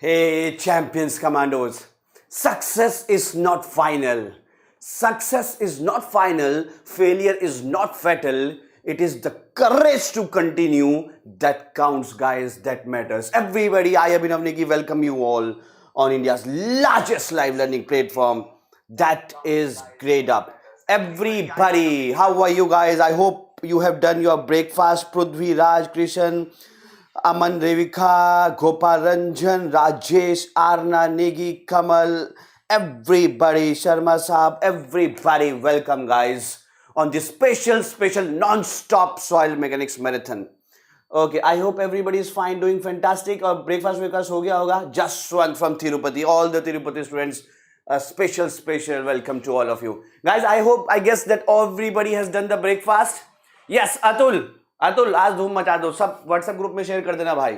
Hey, champions, commandos. Success is not final. Success is not final. Failure is not fatal. It is the courage to continue that counts, guys. That matters. Everybody, I, Abhinav Negi, welcome you all on India's largest live learning platform. That is Gradeup. Everybody, how are you guys? I hope you have done your breakfast. Prudhvi, Raj, Krishan, Aman, Revika, Gopal Ranjan, Rajesh, Arna, Negi, Kamal, everybody, Sharma Saab, everybody, welcome guys on this special non-stop soil mechanics marathon. Okay, I hope everybody is fine, doing fantastic. Or breakfast ho gaya hoga? Just one from Tirupati, all the Tirupati students. A special welcome to all of you guys. I guess that everybody has done the breakfast. Yes, Atul, आज धूम मचा दो, सब WhatsApp group में share कर देना भाई.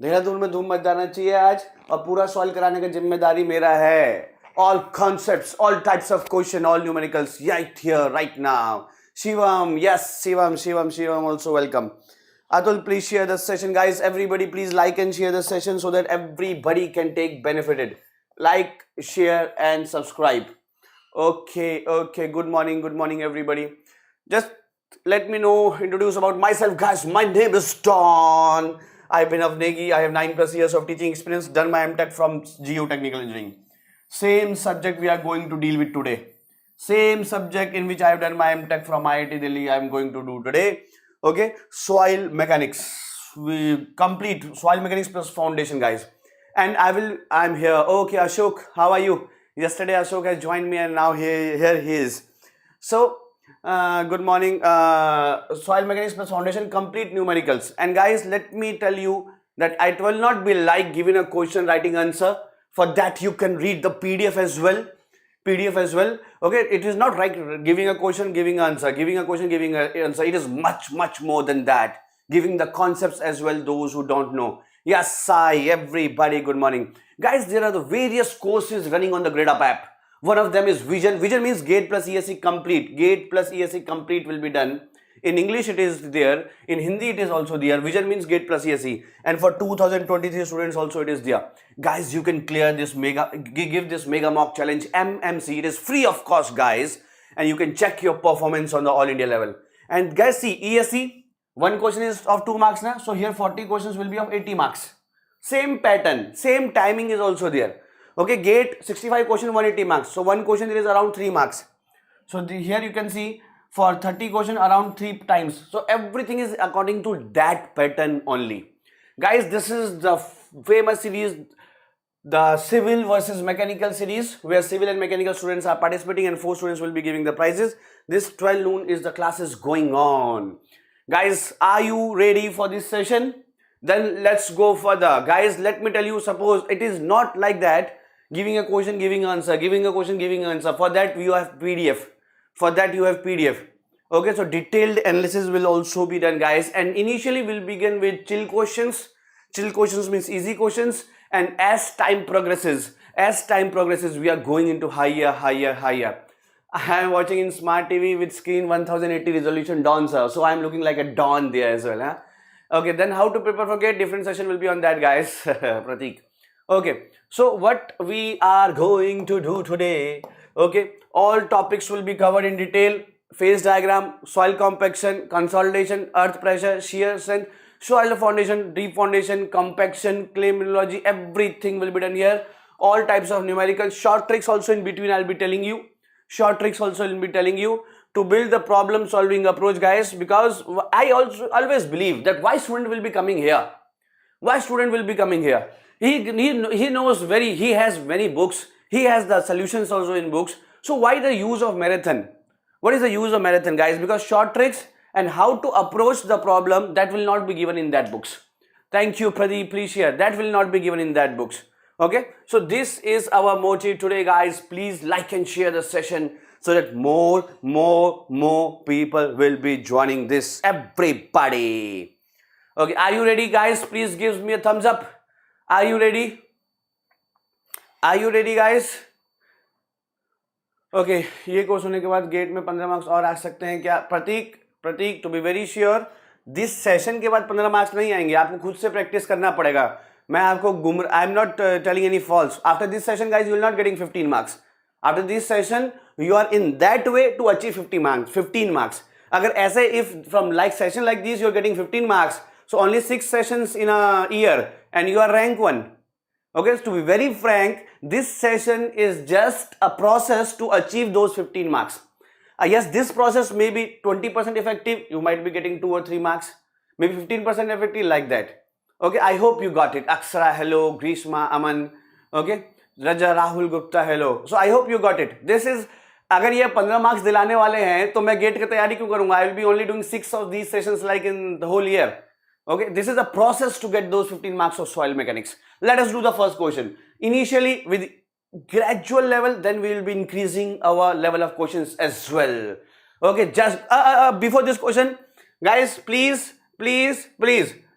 देहरादून में धूम मचाना चाहिए आज, और पूरा सॉल्व कराने की जिम्मेदारी मेरा है. All concepts, all types of question, all numericals, right here, right now. Shivam, yes, Shivam also welcome. Atul, please share the session, guys. Everybody, please like and share the session so that everybody can take benefited. Like, share, and subscribe. Okay. Good morning, everybody. Just let me know, introduce about myself, guys. My name is Don. I've been of Negi. I have 9+ years of teaching experience. Done my MTech from Geotechnical Engineering. Same subject we are going to deal with today. Same subject in which I have done my MTech from IIT Delhi. I am going to do today. Okay, soil mechanics. We complete soil mechanics plus foundation, guys. And I'm here. Okay, Ashok, how are you? Yesterday Ashok has joined me, and now here he is. So good morning. Soil mechanics plus foundation, complete numericals. And guys, let me tell you that it will not be like giving a question, writing answer. For that you can read the PDF as well. Okay, it is not like giving a question, giving answer, giving a question, giving an answer. It is much more than that. Giving the concepts as well, those who don't know. Yes, Sahi, everybody, good morning. Guys, there are the various courses running on the Gradeup app. One of them is Vision. Vision means Gate plus ESE complete. Gate plus ESE complete will be done. In English it is there. In Hindi it is also there. Vision means Gate plus ESE. And for 2023 students also it is there. Guys, you can clear this give this mega mock challenge MMC. It is free of cost, guys. And you can check your performance on the all India level. And guys, see, ESE, one question is of 2 marks now. So here 40 questions will be of 80 marks. Same pattern, same timing is also there. Okay, Gate 65 question, 180 marks. So one question there is around 3 marks. So here you can see for 30 question around 3 times. So everything is according to that pattern only. Guys, this is the famous series, the civil versus mechanical series, where civil and mechanical students are participating and 4 students will be giving the prizes. This 12 noon is the classes going on. Guys, are you ready for this session? Then let's go further. Guys, let me tell you, suppose it is not like that. Giving a question, giving answer, giving a question, giving answer. For that you have PDF. Okay, so detailed analysis will also be done, guys. And initially we'll begin with chill questions. Chill questions means easy questions. And as time progresses, we are going into higher. I am watching in Smart TV with screen 1080 resolution Dawn, sir. So I am looking like a Dawn there as well. Huh? Okay, then how to prepare for GATE, different session will be on that, guys. Pratik. Okay, so what we are going to do today, okay, all topics will be covered in detail. Phase diagram, soil compaction, consolidation, earth pressure, shear strength, soil foundation, deep foundation, compaction, clay mineralogy, everything will be done here. All types of numerical, short tricks also in between I'll be telling you. To build the problem solving approach, guys, because I also always believe that why student will be coming here. He knows he has many books, he has the solutions also in books. So why the use of marathon? What is the use of marathon, guys? Because short tricks and how to approach the problem, that will not be given in that books. Thank you, Pradeep, please share. That will not be given in that books. Okay, so this is our motive today, guys. Please like and share the session so that more people will be joining this. Everybody. Okay, are you ready, guys? Please give me a thumbs up. Are you ready? Guys? Okay, ये course होने के बाद gate में 15 marks और आ सकते हैं क्या? Prateek, to be very sure, this session के बाद 15 मार्क्स नहीं आएंगे. आपको खुद से प्रैक्टिस करना पड़ेगा. मैं आपको I am not telling any false. After this session guys you will not getting 15 marks. After this session you are in that way to achieve 15 marks. Agar aise, if from like session like this you are getting 15 marks, so only 6 sessions in a year and you are rank 1. Okay, so to be very frank, this session is just a process to achieve those 15 marks. Yes, this process may be 20% effective, you might be getting 2 or 3 marks, maybe 15% effective, like that. Okay, I hope you got it. Aksara, hello. Grishma, Aman, okay. Raja, Rahul Gupta, hello. So I hope you got it. This is, अगर ये 15 marks दिलाने वाले हैं तो मैं gate की तैयारी क्यों करूंगा? I will be only doing 6 of these sessions like in the whole year. Okay, this is a process to get those 15 marks of soil mechanics. Let us do the first question. Initially with gradual level, then we will be increasing our level of questions as well. Okay, just before this question, guys, please,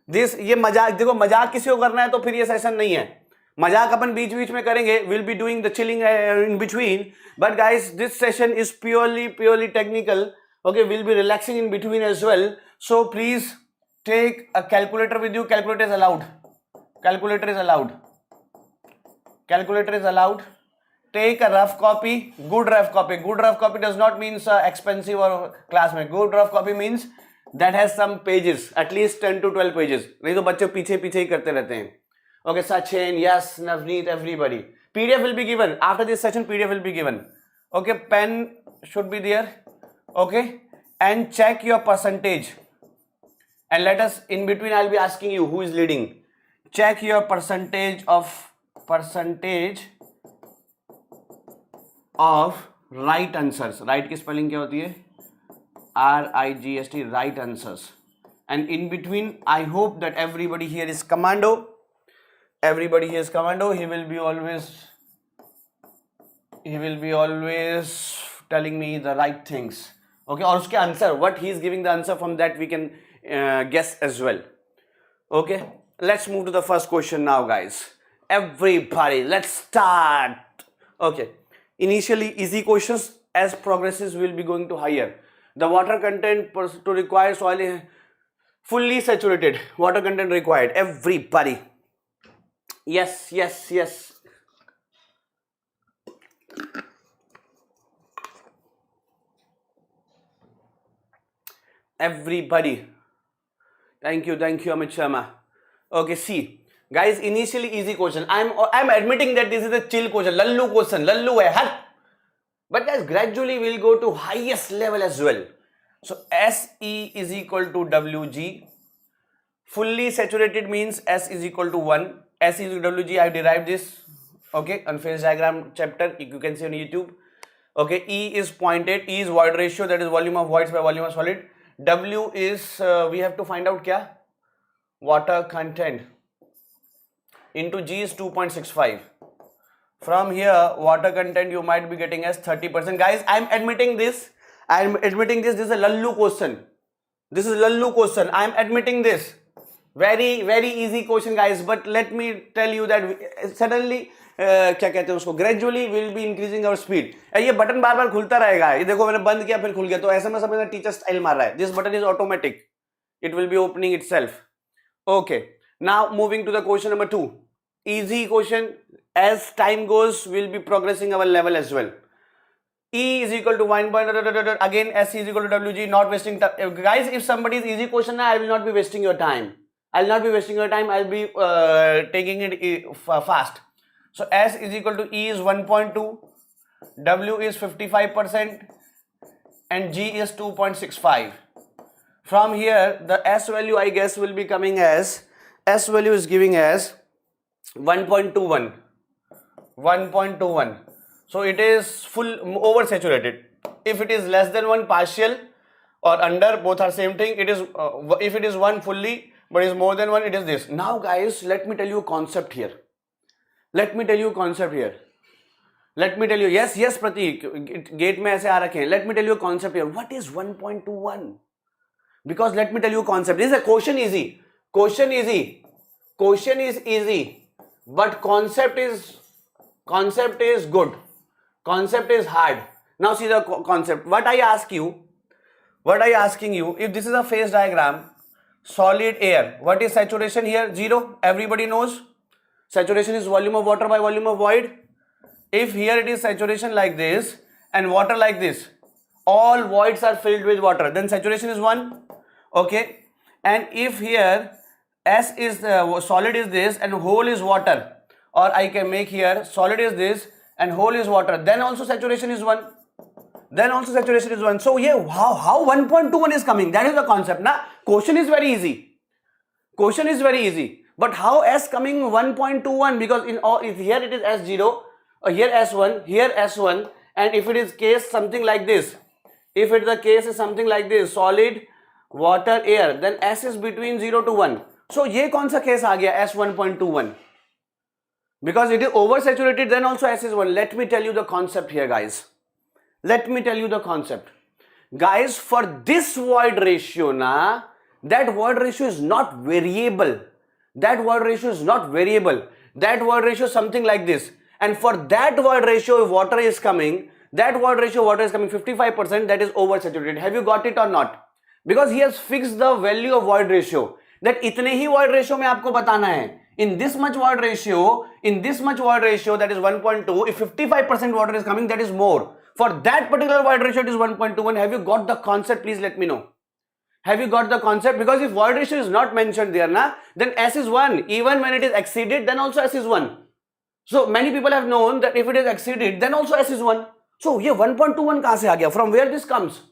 this ये मजाक, देखो मजाक किसी को करना है तो फिर ये सेशन नहीं है. मजाक अपन बीच बीच में करेंगे. We'll be doing the chilling in between. But guys, this session is purely technical. Okay, we'll be relaxing in between as well. So please take a calculator with you. Calculator is allowed. Take a rough copy. Good rough copy does not mean expensive or classmate. Good rough copy means that has some pages, at least 10 to 12 pages. नहीं तो बच्चे पीछे ही करते रहते हैं. Okay, Sachin, yes, Navneet, everybody. PDF will be given. After this session, PDF will be given. Okay, pen should be there. Okay, and check your percentage. And let us, in between, I'll be asking you who is leading. Check your percentage of right answers. Right की spelling क्या होती है? RIGST, right answers. And in between, I hope that everybody here is commando. He will be always telling me the right things. Okay, और उसके answer, what he is giving the answer, from that we can guess as well. Okay, let's move to the first question now, guys. Everybody, let's start. Okay, initially easy questions. As progresses, we will be going to higher. The water content to require soil fully saturated. Water content required. Everybody. Yes. Everybody. Thank you, Amit Sharma. Okay, see, guys, initially easy question. I'm admitting that this is a chill question, lallu hai. But guys, gradually we'll go to highest level as well. So SE is equal to WG. Fully saturated means S is equal to 1. S is equal to WG. I derived this. Okay, on phase diagram chapter, you can see on YouTube. Okay, E is 0.8. E is void ratio, that is volume of voids by volume of solid. W is we have to find out kya? Water content into G is 2.65. From here, water content you might be getting as 30%. Guys, I'm admitting this. This is a lallu question. I'm admitting this. Very easy question, guys. But let me tell you that suddenly क्या कहते हैं उसको, gradually we'll be increasing our speed. ये button बार बार खुलता रहेगा. ये देखो मैंने बंद किया फिर खुल गया, तो ऐसे में समझना टीचर स्टाइल मार रहा है. This button is automatic. It will be opening itself. Okay. Now moving to the question number 2. Easy question. As time goes, we'll be progressing our level as well. E is equal to 1. Again, S is equal to WG. Not wasting time, guys. If somebody is easy question, I will not be wasting your time. I'll be taking it fast. So S is equal to E is 1.2, W is 55%, and G is 2.65. From here, the S value I guess will be coming as, S value is giving as 1.21. So it is full oversaturated. If it is less than 1, partial, or under, both are same thing. It is if it is 1 fully, but is more than 1, it is this. Now guys, let me tell you a concept here. Yes, Pratik, gate में ऐसे आ रखे हैं. Let me tell you a concept here. What is 1.21? Because let me tell you a concept. This is a question easy. Question is easy, but concept is good. Concept is hard. Now see the concept. What I asking you, if this is a phase diagram, solid air, what is saturation here? 0. Everybody knows. Saturation is volume of water by volume of void. If here it is saturation like this and water like this, all voids are filled with water, then saturation is 1. Okay. And if here S is solid is this and whole is water, or I can make here solid is this and whole is water, then also saturation is 1. Then also saturation is 1. So yeah, how 1.21 is coming? That is the concept. Now, question is very easy. Question is very easy. But how S coming 1.21? Because in all, if here it is S0, here S1, here S1, and if it is case something like this, if it the case is something like this, solid, water, air, then S is between 0 to 1. So ये कौन सा case आ गया S 1.21? Because it is oversaturated, then also S is 1. Let me tell you the concept here, guys. Let me tell you the concept. Guys, for this void ratio, that void ratio is not variable. That void ratio is not variable. That void ratio is something like this. And for that void ratio, if water is coming, that void ratio water is coming 55%, that is oversaturated. Have you got it or not? Because he has fixed the value of void ratio. That itne hi void ratio mein aapko batana hai. In this much void ratio, that is 1.2, if 55% water is coming, that is more. For that particular void ratio, it is 1.21. Have you got the concept? Please let me know. Have you got the concept? Because if void ratio is not mentioned there, then S is 1. Even when it is exceeded, then also S is 1. So many people have known that if it is exceeded, then also S is 1. So ये 1.21 कहाँ से आ गया? From where this comes?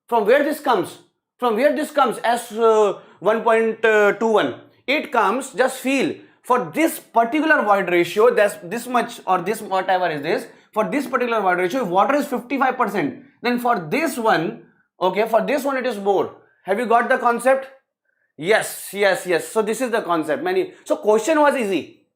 From where this comes? From where this comes? S 1.21. It comes, just feel, for this particular void ratio, that's this much or this whatever is this, for this particular void ratio, if water is 55%, then for this one, okay, for this one it is more. Have you got the concept? Yes. So this is the concept. So question was easy.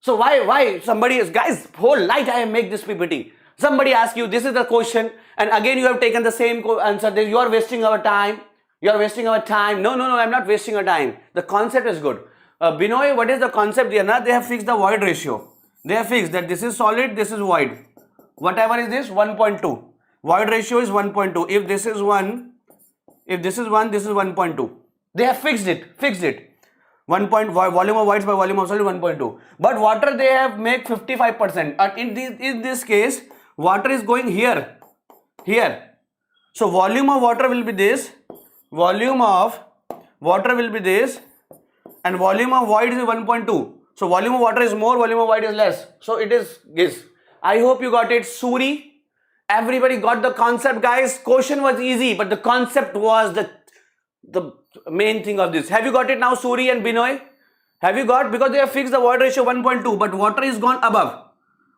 So why somebody is, guys, whole night I make this PPT. Somebody asks you, this is the question, and again you have taken the same answer. You are wasting our time. You are wasting our time. No, I'm not wasting our time. The concept is good. Binoy, what is the concept here? They have fixed the void ratio. They have fixed that this is solid, this is void. Whatever is this, 1.2. Void ratio is 1.2. If this is 1, this is 1.2. They have fixed it. Volume of voids by volume of solid 1.2. But water they have make 55%. And in this case, water is going here. So volume of water will be this. Volume of water will be this. And volume of void is 1.2. So volume of water is more, volume of void is less. So it is this. I hope you got it. Suri, everybody got the concept, guys. Question was easy, but the concept was the main thing of this. Have you got it now, Suri and Binoy? Have you got? Because they have fixed the void ratio 1.2, but water is gone above.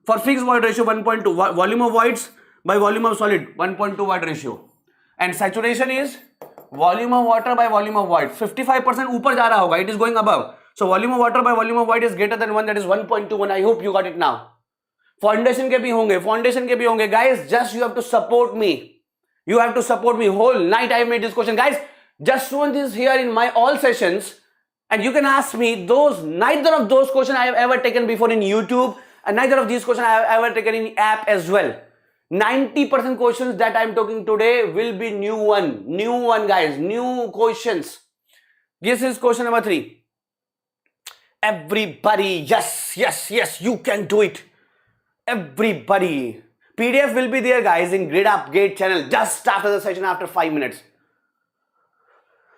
For fixed void ratio 1.2, volume of voids by volume of solid 1.2 void ratio. And saturation is volume of water by volume of void. 55% ऊपर जा रहा होगा. It is going above. So volume of water by volume of void is greater than 1. That is 1.21. I hope you got it now. Foundation के भी होंगे. Guys, just you have to support me. Whole night I made this question. Guys, just show this here in my all sessions, and you can ask me those. Neither of those questions I have ever taken before in YouTube, and neither of these questions I have ever taken in app as well. 90% questions that I am talking today will be new one, guys, new questions. This is question number 3. Everybody, yes, you can do it. Everybody. PDF will be there, guys, in Gradeup Gate channel just after the session, after 5 minutes.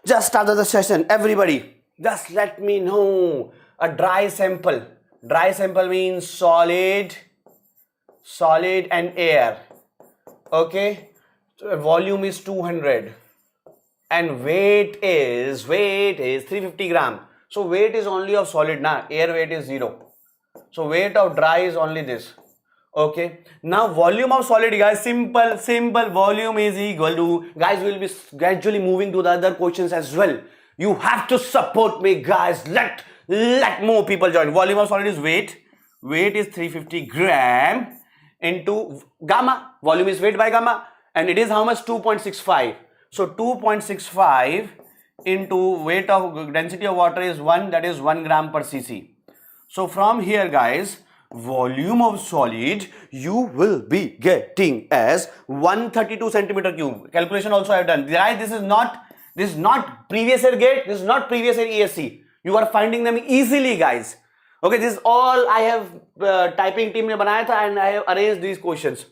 Just after the session, everybody, just let me know a dry sample. Dry sample means solid and air. Okay, so volume is 200 and weight is 350 gram. So weight is only of solid, air weight is 0. So weight of dry is only this. Okay, now volume of solid, guys, simple volume is equal to, guys, we will be gradually moving to the other questions as well. You have to support me, guys. Let more people join. Volume of solid is weight is 350 gram into gamma. Volume is weight by gamma, and it is how much? 2.65. So 2.65 into weight of density of water is 1, that is 1 gram per cc. So from here, guys, volume of solid you will be getting as 132 centimeter cube. Calculation also I have done. Guys, this is not previous year gate, this is not previous year ESE. You are finding them easily, guys. Okay, this is all I have typing team ने बनाया था and I have arranged these questions.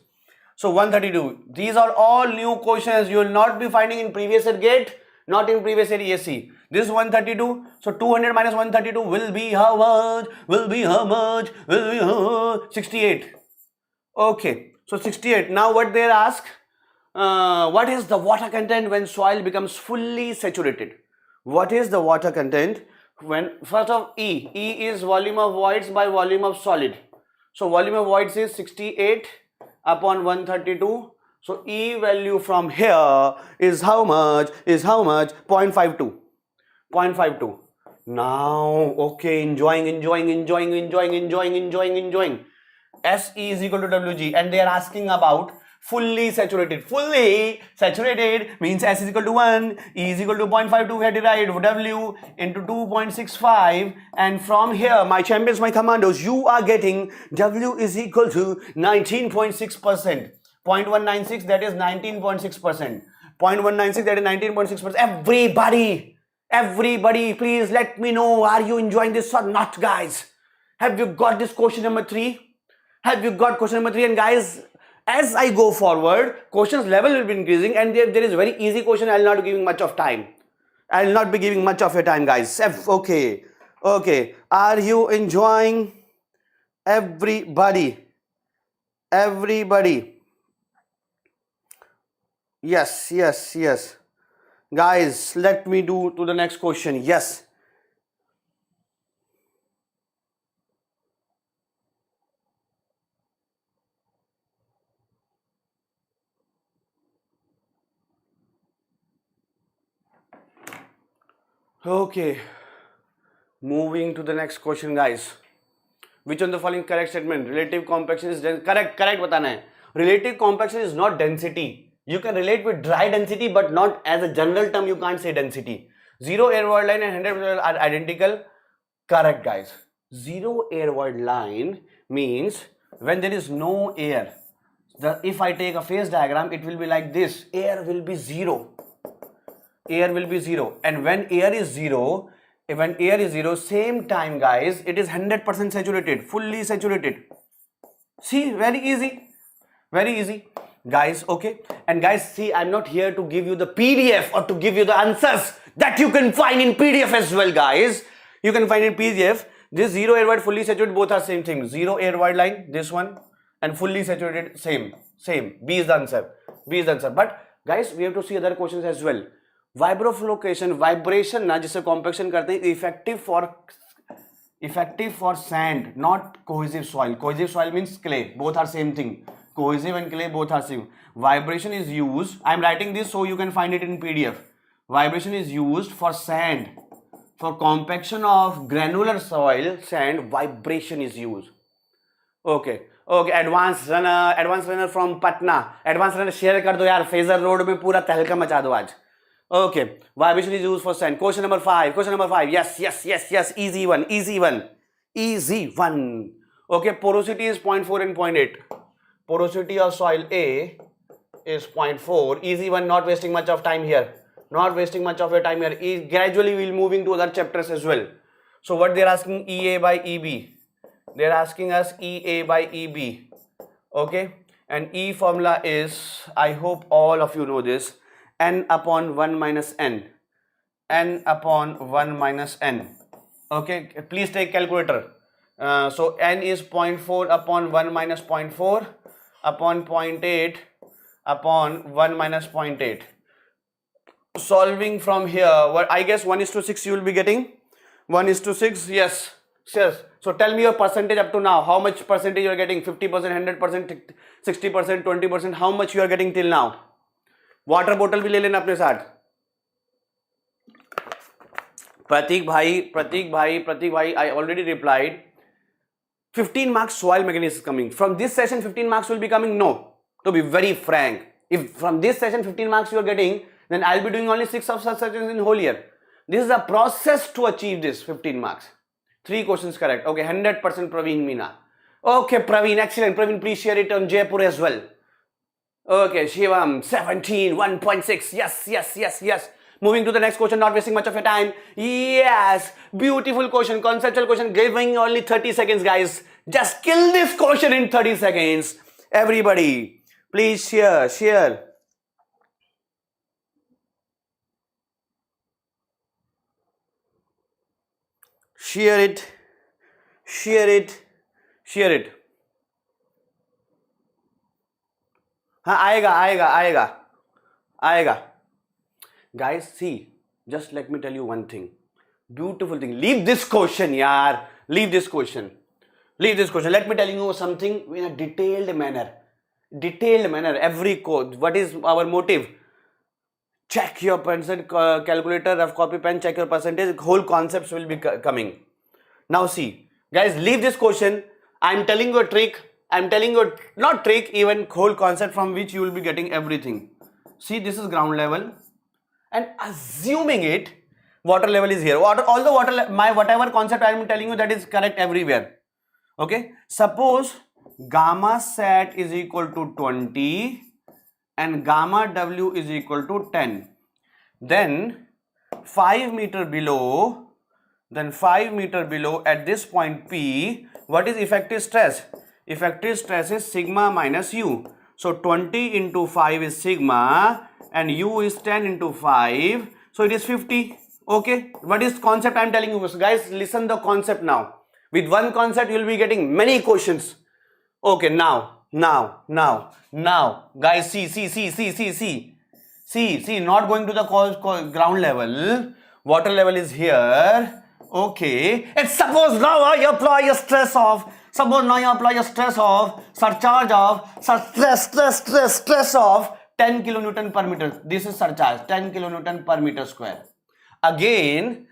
So 132. These are all new questions you will not be finding in previous year gate, not in previous year ESE. This is 132. So 200 minus 132 will be how much? Will be how much? Will be how much? 68. Okay. So 68. Now what they ask? What is the water content when soil becomes fully saturated? What is the water content when, first of E? E is volume of voids by volume of solid. So volume of voids is 68 upon 132. So E value from here is how much? 0.52. 0.52. Now, okay, enjoying. SE is equal to WG, and they are asking about fully saturated. Fully saturated means S is equal to 1, E is equal to 0.52, we have derived W into 2.65, and from here, my champions, my commandos, you are getting W is equal to 19.6%. 0.196, that is 19.6%. 0.196, that is 19.6%. Everybody, please let me know, are you enjoying this or not, guys? Have you got this question number 3? Have you got question number 3? And guys, as I go forward, questions level will be increasing, and there is very easy question. I will not be giving much of time. I will not be giving much of your time, guys. Okay. Are you enjoying? Everybody. Yes. Guys, let me do to the next question. Yes. Okay. Moving to the next question, guys. Which on the following correct statement? Relative compaction is correct बताना है. Relative compaction is not density. You can relate with dry density, but not as a general term. You can't say density. Zero air void line and 100% are identical. Correct, guys. Zero air void line means when there is no air. If I take a phase diagram, it will be like this. Air will be zero. And when air is zero, same time, guys, it is 100% saturated, fully saturated. See, very easy. Guys, okay. And guys, see, I'm not here to give you the PDF or to give you the answers that you can find in PDF as well, guys. You can find in PDF. This zero air void, fully saturated, both are same thing. Zero air void line, this one, and fully saturated, same. B is the answer. But guys, we have to see other questions as well. Vibroflocation, vibration ना जिससे compaction करते हैं, effective for sand, not cohesive soil. Cohesive soil means clay. Both are same thing. Cohesive and clay both are same. Vibration is used. I am writing this so you can find it in PDF. Vibration is used for sand. For compaction of granular soil, sand, vibration is used. Okay. Advanced runner from Patna. Advanced runner share कर दो यार. Phaser road में पूरा तहलका मचा दो आज. Okay, vibration is used for sand. Question number 5. Yes. Easy one. Okay, porosity is 0.4 and 0.8. Porosity of soil A is 0.4. Easy one, not wasting much of time here. Gradually we'll moving to other chapters as well. So what they're asking, EA by EB. They're asking us EA by EB. Okay, and E formula is, I hope all of you know this, n upon 1 minus n. Okay, please take calculator. So n is 0.4 upon 1 minus 0.4 upon 0.8 upon 1 minus 0.8. Solving from here, what I guess 1:6 you will be getting. 1:6, yes. So tell me your percentage up to now. How much percentage you are getting? 50%, 100%, 60%, 20%. How much you are getting till now? Water बोतल भी ले लेना अपने साथ. प्रतीक भाई, I already replied. 15 marks soil mechanics is coming. From this session 15 marks will be coming? No. To be very frank, if from this session 15 marks you are getting, then I'll be doing only 6 of such sessions in whole year. This is a process to achieve this 15 marks. 3 questions correct. Okay, 100% Praveen Meena. Okay, Praveen, excellent. Praveen, please share it on Jaipur as well. Okay, Shivam, 17, 1.6. Yes. Moving to the next question, not wasting much of your time. Yes, beautiful question, conceptual question, giving only 30 seconds, guys. Just kill this question in 30 seconds. Everybody, please share. Share it. Share it. Share it. हाँ आएगा. Guys, see, just let me tell you one thing. Beautiful thing. Leave this question, yaar. Leave this question. Let me tell you something in a detailed manner. Every code. What is our motive? Check your percent calculator, rough copy pen, check your percentage. Whole concepts will be coming. Now see, guys, leave this question. I'm telling you a trick. Not trick, even whole concept from which you will be getting everything. See, this is ground level. And assuming it, water level is here. Whatever concept I am telling you, that is correct everywhere. Okay. Suppose gamma set is equal to 20 and gamma W is equal to 10. Then 5 meter below at this point P, what is effective stress? Effective stress is sigma minus U. So 20 into 5 is sigma and U is 10 into 5. So it is 50. Okay. What is concept I am telling you? So guys, listen the concept now. With one concept you will be getting many questions. Okay, now guys, see, not going to the ground level. Water level is here. Okay, and suppose now you apply a stress of surcharge of stress of 10 kilonewton per meter. This is surcharge, 10 kilonewton per meter square. Again,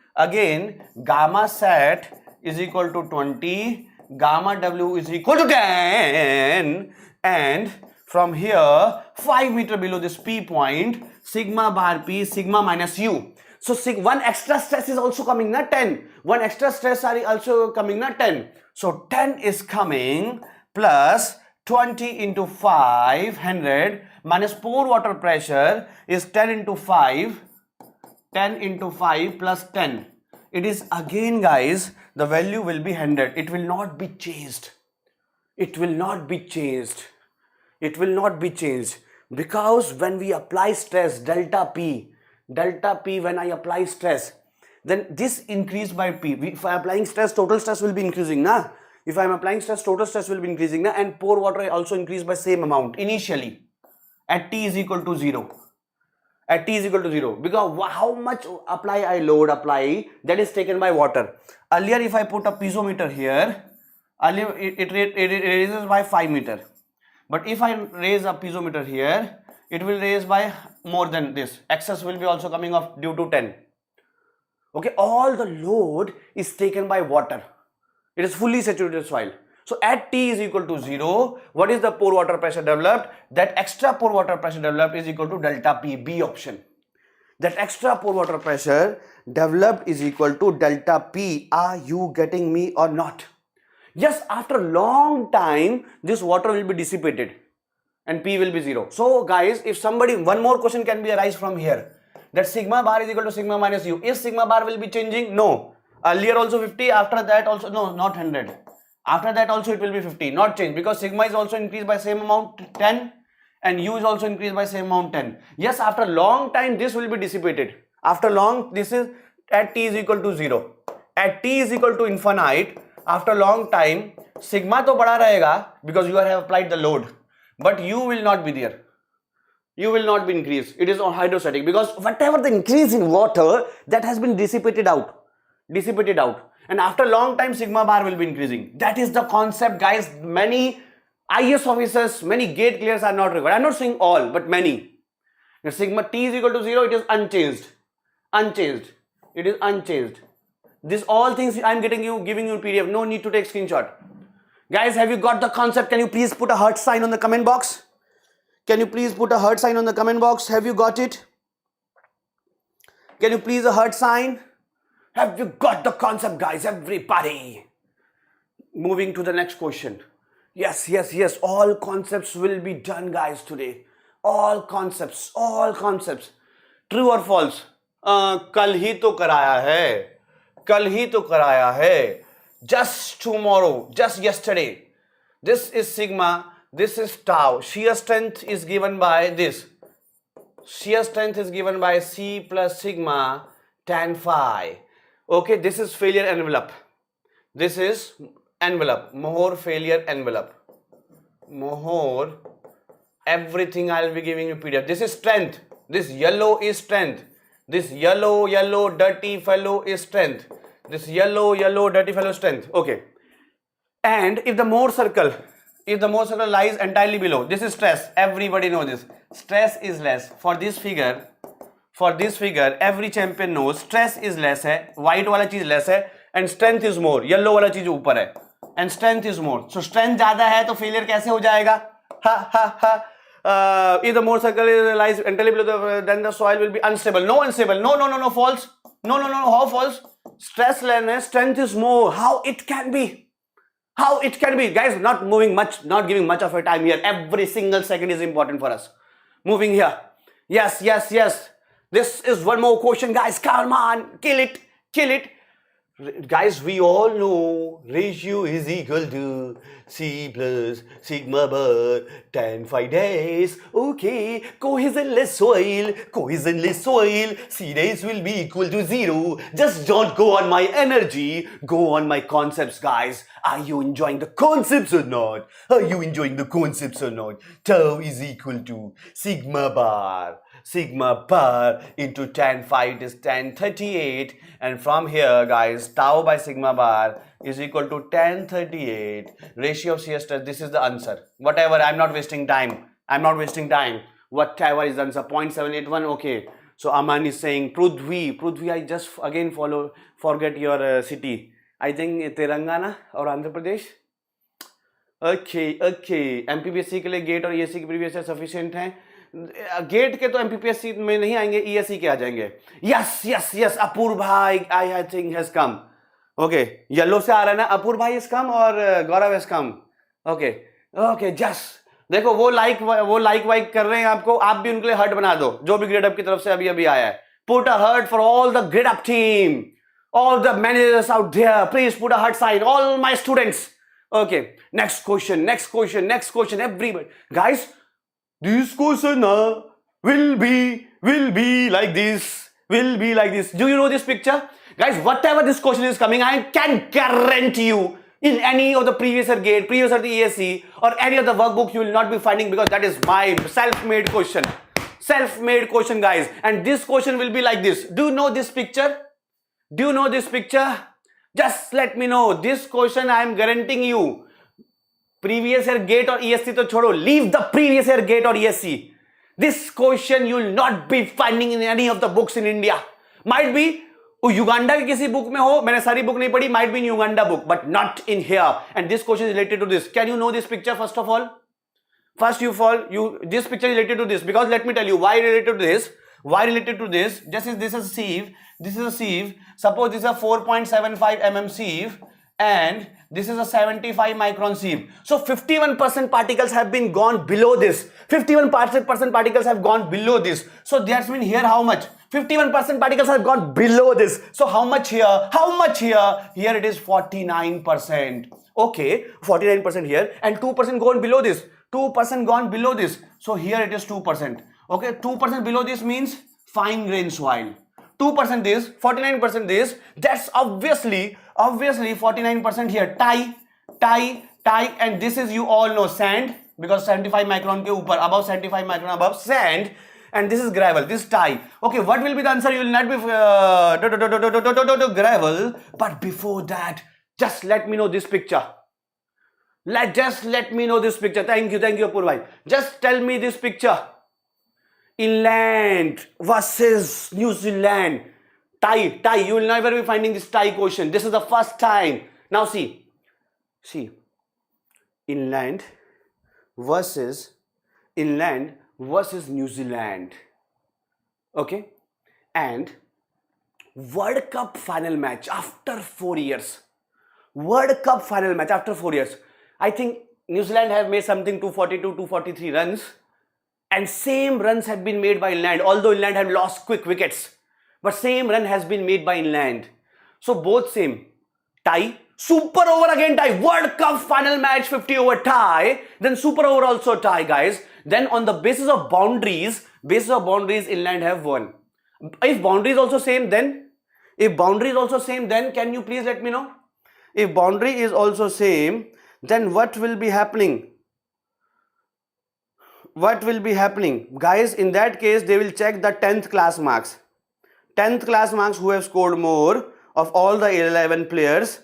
gamma set is equal to 20, gamma W is equal to 10, and from here 5 meter below this P point, sigma bar P, sigma minus U. So one extra stress is also coming, not 10. One extra stress are also coming, not 10. So 10 is coming plus 20 into 500 minus pore water pressure is 10 into 5 plus 10. It is again, guys, the value will be 100. It will not be changed. Because when we apply stress, delta P, when I apply stress, then this increase by P. If I am applying stress, total stress will be increasing, na? If I am applying stress, total stress will be increasing, na? And pore water also increase by same amount initially at T is equal to 0. Because how much load apply, that is taken by water. Earlier, if I put a piezometer here, earlier it raises by 5 meter. But if I raise a piezometer here, it will raise by more than this. Excess will be also coming off due to 10. Okay, all the load is taken by water. It is fully saturated soil. So at T is equal to 0, what is the pore water pressure developed? That extra pore water pressure developed is equal to delta P, B option. That extra pore water pressure developed is equal to delta P. Are you getting me or not? Yes, after a long time, this water will be dissipated and P will be 0. So guys, if somebody, one more question can be arise from here. That sigma bar is equal to sigma minus U. Is sigma bar will be changing? No. Earlier also 50, after that also, no, not 100. After that also it will be 50, not change, because sigma is also increased by same amount 10 and U is also increased by same amount 10. Yes, after long time this will be dissipated. After long, this is at T is equal to 0. At T is equal to infinite, after long time, sigma to bada rahega because you have applied the load, but U will not be there. U will not be increased. It is on hydrostatic, because whatever the increase in water, that has been dissipated out. And after long time, sigma bar will be increasing. That is the concept, guys. Many IS officers, many gate clears are not required. I'm not saying all, but many. If sigma T is equal to 0, it is unchanged. It is unchanged. This all things I'm giving you PDF. No need to take screenshot. Guys, have you got the concept? Can you please put a heart sign on the comment box? Have you got it? Can you please a heart sign? Have you got the concept, guys? Everybody. Moving to the next question. Yes. All concepts will be done, guys, today. All concepts. True or false? कल ही तो कराया है, कल ही तो कराया है, just tomorrow, just yesterday. This is sigma, this is tau. Shear strength is given by this. Shear strength is given by C plus sigma tan phi. Okay, this is failure envelope. This is envelope, Mohr failure envelope. Mohr, everything I'll be giving you PDF. This is strength. This yellow is strength. This yellow dirty fellow is strength. This yellow dirty fellow is strength. Okay. And if the Mohr circle lies entirely below, this is stress. Everybody knows this. Stress is less. For this figure, every champion knows stress is less है, white वाला चीज less है, and strength is more. Yellow वाला चीज ऊपर है, and strength is more. So strength ज्यादा है तो failure कैसे हो जाएगा? If the Mohr circle lies entirely below, then the soil will be unstable. No unstable. No, false. No, how false? Stress less, strength is more. How it can be? How it can be? Guys, not moving much, not giving much of your time here. Every single second is important for us. Moving here. Yes. This is one more question, guys. Come on, kill it. Guys, we all know ratio is equal to C plus sigma bar tan phi days. Okay, cohesionless soil, C days will be equal to 0. Just don't go on my energy, go on my concepts, guys. Are you enjoying the concepts or not? Tau is equal to sigma bar into tan phi, it is tan 38, and from here, guys, tau by sigma bar is equal to tan 38. Ratio of shear stress, this is the answer. Whatever, I'm not wasting time. Whatever is the answer, 0.781. Okay, so Aman is saying Prudhvi, I just again forget your city. I think Telangana or Andhra Pradesh. Okay, MPPSC के लिए gate और ESE की previous year sufficient हैं. Gate के तो MPPSC में नहीं आएंगे, ESE के आ जाएंगे. यस अपूर्व भाई I think has come. Okay, yellow से आ रहा है ना, अपूर्व भाई हैज कम और गौरव हैज कम. ओके जस्ट देखो वो लाइक वाइक कर रहे हैं आपको, आप भी उनके लिए हर्ट बना दो, जो भी ग्रेडअप की तरफ से अभी आया है. Put a heart for all the Gradeup team, all the managers out there, please put a heart sign, all my students. Okay, next question, everybody. Guys, this question will be like this. Do you know this picture? Guys, whatever this question is coming, I can guarantee you in any of the previous year gate, previous year the ESE or any of the workbooks you will not be finding, because that is my self-made question, guys. And this question will be like this. Do you know this picture? Just let me know. This question I am guaranteeing you. Previous year gate or ESE to छोड़ो. Leave the previous year gate or ESE. This question you will not be finding in any of the books in India. Might be Uganda की किसी book में हो, मैंने सारी book नहीं पढ़ी, might be in Uganda book, but not in here. And this question is related to this. Can you know this picture first of all? This picture is related to this, because let me tell you why related to this. This is a sieve. Suppose this is a 4.75 mm sieve and this is a 75 micron sieve. So 51% particles have been gone below this. 51% particles have gone below this. So that means here how much? 51% particles have gone below this. So how much here? Here it is 49%. Okay, 49% here and 2% gone below this. 2% gone below this. So here it is 2%. Okay, 2% below this means fine grain soil. 2% this, 49% this. That's obviously 49% here. Tie, and this is, you all know, sand, because 75 micron ke upar, above 75 micron above sand, and this is gravel. This tie. Okay, what will be the answer? You will not be gravel, but before that, just let me know this picture. Just let me know this picture. Thank you, Apurvai. Just tell me this picture. Inland versus New Zealand. Tie. You will never be finding this tie question. This is the first time. Now see. Inland versus New Zealand. Okay. And World Cup final match after 4 years. I think New Zealand have made something 242, 243 runs. And same runs have been made by England, although England have lost quick wickets. but same run has been made by inland. So both same. Tie. Super over again tie. World Cup final match 50 over tie. Then super over also tie, guys. Then on the basis of boundaries, inland have won. If boundary is also same, then can you please let me know? If boundary is also same, then what will be happening? Guys, in that case, they will check the 10th class marks. 10th class marks who have scored more of all the 11 players,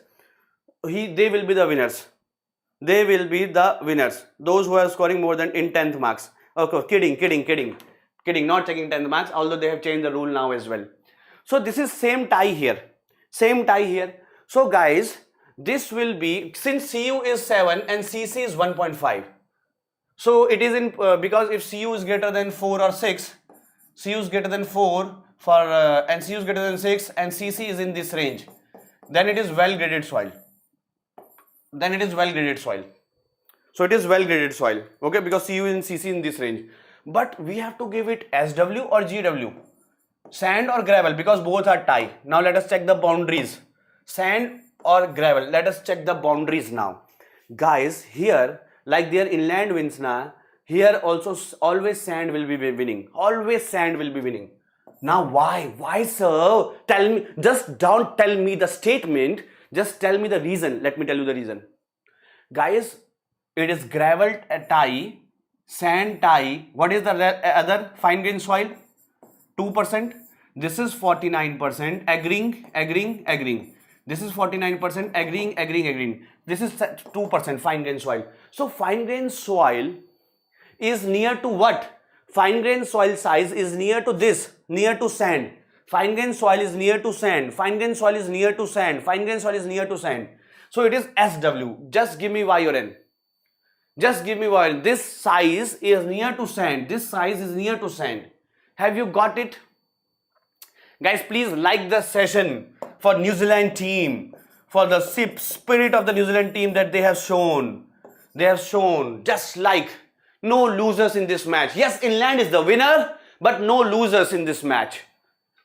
they will be the winners. Those who are scoring more than in 10th marks. Okay, kidding. Not checking 10th marks, although they have changed the rule now as well. So this is same tie here. So guys, this will be, since CU is 7 and CC is 1.5. So it is in, because if CU is greater than 4 or 6, CU is greater than 4 and CU is greater than 6 and CC is in this range, then it is well graded soil. So it is well graded soil, okay, because CU and CC in this range. But we have to give it SW or GW, sand or gravel, because both are tie. Now let us check the boundaries. Sand or gravel. Let us check the boundaries now. Guys, here, like their inland wins now, here also always sand will be winning. Now why sir? Tell me, just don't tell me the statement, just tell me the reason. Let me tell you the reason. Guys, it is gravel tie, sand tie. What is the other fine grain soil? 2%. This is 49%. Agreeing. This is 49%. Agreeing. This is 2% fine grain soil. So fine grain soil is near to what? Fine grain soil size is near to this, near to sand. Fine grain soil is near to sand. So it is SW. Just give me Y or N. This size is near to sand. Have you got it? Guys, please like the session for New Zealand team, for the spirit of the New Zealand team that they have shown. Just like no losers in this match. Yes, inland is the winner, but no losers in this match.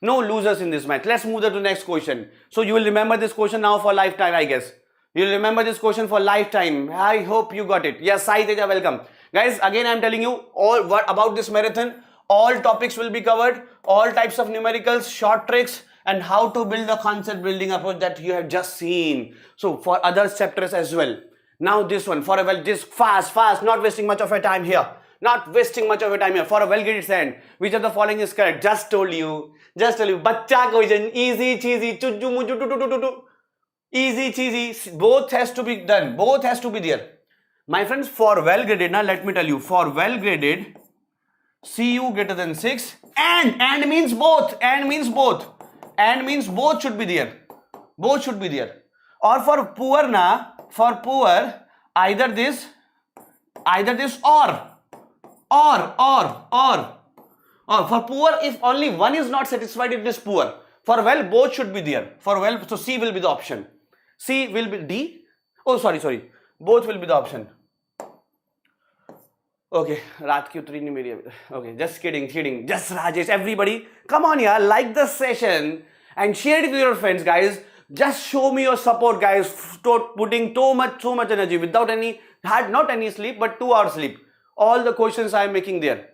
Let's move to the next question. So you will remember this question now for lifetime, I guess. You'll remember this question for lifetime. I hope you got it. Yes, Sahi Teja, welcome. Guys, again I'm telling you all about this marathon. All topics will be covered. All types of numericals, short tricks, and how to build the concept building approach that you have just seen. So for other chapters as well. Now this one, for a well, just fast, not wasting much of your time here. For a well-graded sand, which of the following is correct? Just told you. Bachcha cohesion, easy cheesy, chujju muju easy cheesy. Both has to be done. Both has to be there. My friends, for well-graded, now let me tell you, for well-graded, CU greater than 6, and means both. And means both should be there. Or for poor, either this or for poor, if only one is not satisfied, it is poor. For well, both should be there. For well, so C will be the option. C will be D. Oh, sorry. Both will be the option. Okay, रात की उतरी नहीं मेरी अभी. Okay, just kidding. Just Rajesh, everybody, come on here, like the session and share it with your friends, guys. Just show me your support, guys. Putting so much energy without not any sleep, but 2 hours sleep. All the questions I am making there.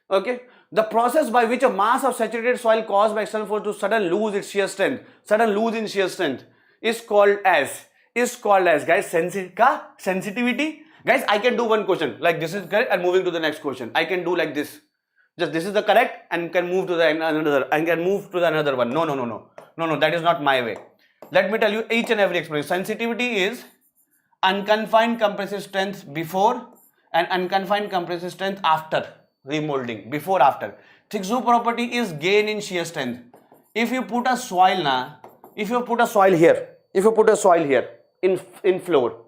Okay, the process by which a mass of saturated soil caused by external force to sudden lose in shear strength is called as guys sensitivity. Guys, I can do one question like this is correct and moving to the next question. I can do like this. Just this is the correct and can move to the another one. No, that is not my way. Let me tell you each and every expression. Sensitivity is unconfined compressive strength before and unconfined compressive strength after remolding. Before, after. Thick-zoo property is gain in shear strength. If you put a soil here in floor,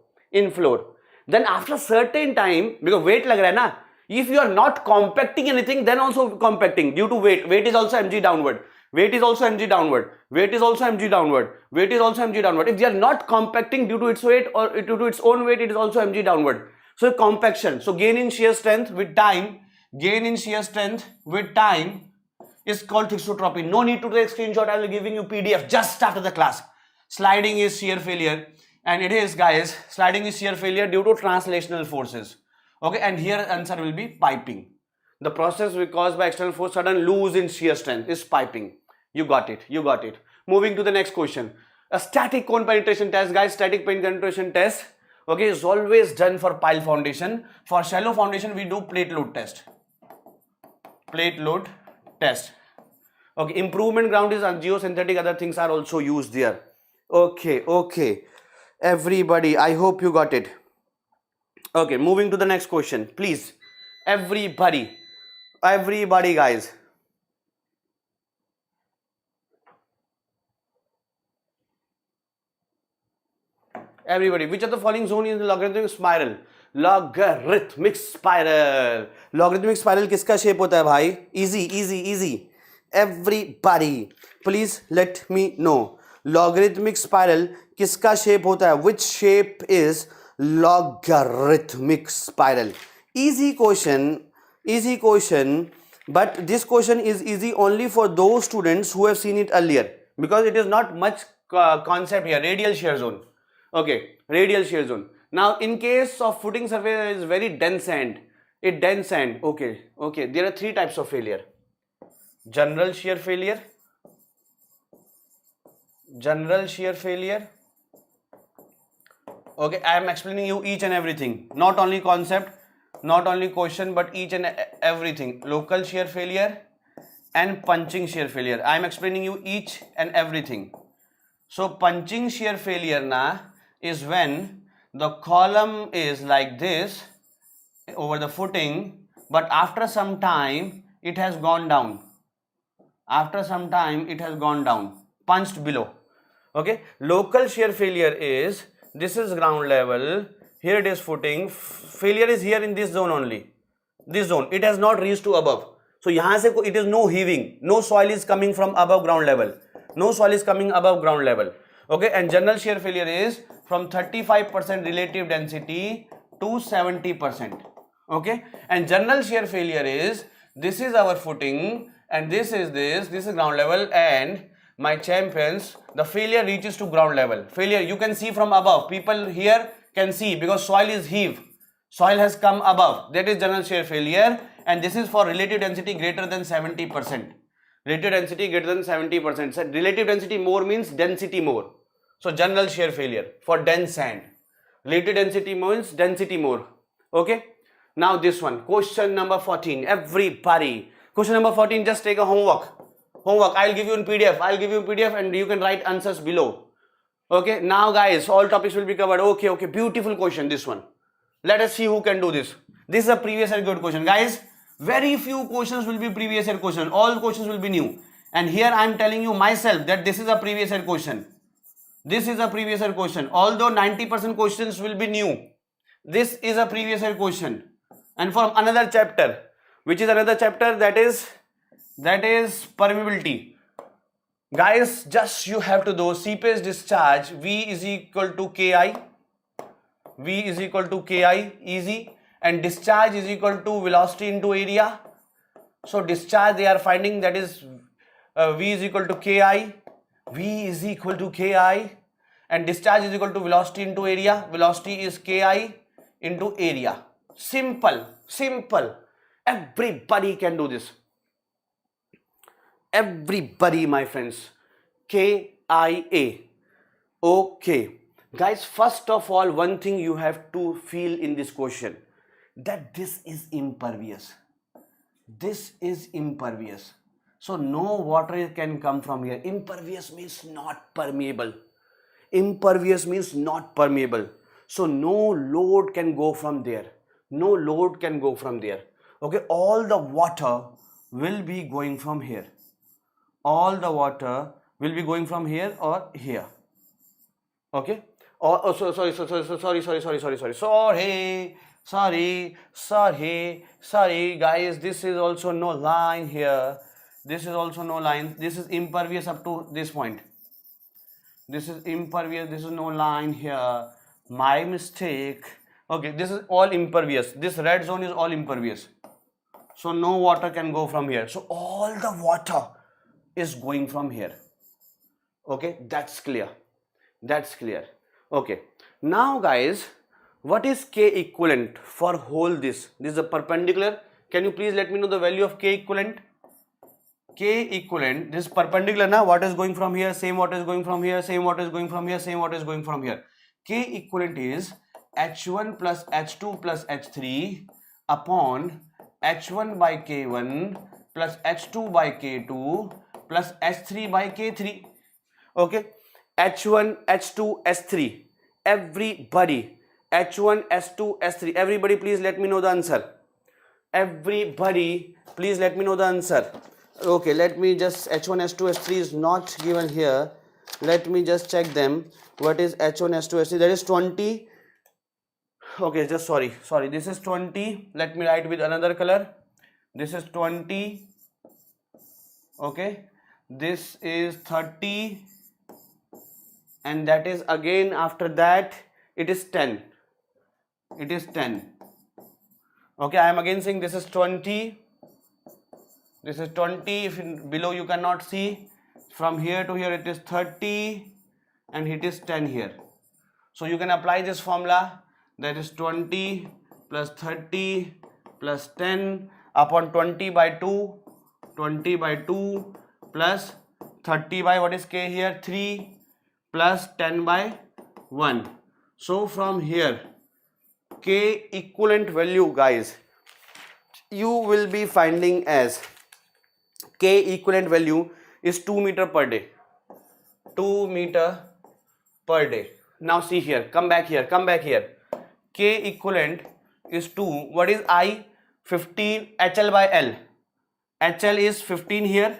then after certain time, because weight lag raha hai na, if you are not compacting anything, then also compacting due to weight. Weight is also mg downward. If you are not compacting due to its weight or due to its own weight, it is also mg downward. So compaction. So gain in shear strength with time is called thixotropy. No need to take screenshot. I will be giving you PDF just after the class. Sliding is shear failure, and it is, guys, sliding is shear failure due to translational forces. Okay, and here answer will be piping. The process caused by external force, sudden lose in shear strength is piping. You got it. You got it. Moving to the next question. A static cone penetration test, guys. Static cone penetration test, okay, is always done for pile foundation. For shallow foundation, we do plate load test. Plate load test. Okay, improvement ground is geosynthetic. Other things are also used there. Okay, okay. Everybody, I hope you got it. Okay, moving to the next question, please. Everybody, guys. Everybody, which of the following zone is the logarithmic spiral? Logarithmic spiral. Logarithmic spiral किसका shape होता है भाई? Easy, easy, easy. Everybody, please let me know. Logarithmic spiral किसका shape होता है? Which shape is logarithmic spiral? Easy question, but this question is easy only for those students who have seen it earlier, because it is not much concept here. Radial shear zone. Okay, radial shear zone. Now, in case of footing surface is very dense sand, okay, there are three types of failure. General shear failure, okay, I am explaining you each and everything, not only concept, not only question, but each and everything. Local shear failure and punching shear failure, I am explaining you each and everything. So punching shear failure is when the column is like this over the footing, but after some time it has gone down. Punched below. Okay, local shear failure is, this is ground level, here it is footing, failure is here in this zone only, this zone, it has not reached to above. So yahan se it is no heaving, no soil is coming from above ground level, okay. And general shear failure is from 35% relative density to 70%, okay. And general shear failure is, this is our footing and this is ground level, and my champions, the failure reaches to ground level. Failure you can see from above, people here can see because soil is heave, soil has come above, that is general shear failure. And this is for relative density greater than 70%. Relative density greater than 70%. So relative density more means density more. So general shear failure for dense sand. Relative density means density more. Okay. Now this one, question number 14. Everybody, question number 14. Just take a homework. I'll give you in PDF. And you can write answers below. Okay. Now guys, all topics will be covered. Okay. Beautiful question. This one. Let us see who can do this. This is a previous year good question, guys. Very few questions will be previous year question. All questions will be new. And here I am telling you myself that this is a previous year question. Although 90% questions will be new, this is a previous year question. And from another chapter, which is another chapter, that is permeability. Guys, just you have to do seepage discharge, V is equal to Ki, easy, and discharge is equal to velocity into area. So discharge they are finding, that is V is equal to Ki, and discharge is equal to velocity into area. Velocity is Ki into area. Simple. Everybody can do this. Everybody, my friends. KIA. Okay. Guys, first of all, one thing you have to feel in this question, that this is impervious. So no water can come from here. Impervious means not permeable. So no load can go from there. Okay, all the water will be going from here. Or here. Okay. Sorry guys, this is also no line here. This is impervious up to this point. This is impervious, this is no line here. My mistake. Okay, this is all impervious. This red zone is all impervious. So no water can go from here. So all the water is going from here. Okay, that's clear. That's clear. Okay. Now guys, what is K equivalent for whole this? This is a perpendicular. Can you please let me know the value of K equivalent? K equivalent, this is perpendicular now. What is going from here? Same what is going from here, same what is going from here, same what is going from here. K equivalent is H1 plus H2 plus H3 upon H1 by K1 plus H2 by K2 plus H3 by K3. Okay, H1, H2, H3. Everybody, H1, H2, H3. Everybody, please let me know the answer. Everybody, please let me know the answer. Okay, let me just, H1, H2, H3 is not given here. Let me just check them. What is H1, H2, H3? That is 20. Okay, just sorry. This is 20. Let me write with another color. This is 20. Okay, this is 30. And that is again after that it is 10. It is 10. Okay, I am again saying this is 20. This is 20. If below you cannot see, from here to here it is 30 and it is 10 here. So you can apply this formula, that is 20 plus 30 plus 10 upon 20 by 2, 20 by 2 plus 30 by what is K here, 3 plus 10 by 1. So from here K equivalent value guys, you will be finding as K equivalent value is 2 meter per day. 2 meter per day. Now see here, come back here. K equivalent is 2. What is I? 15 HL by L. HL is 15 here,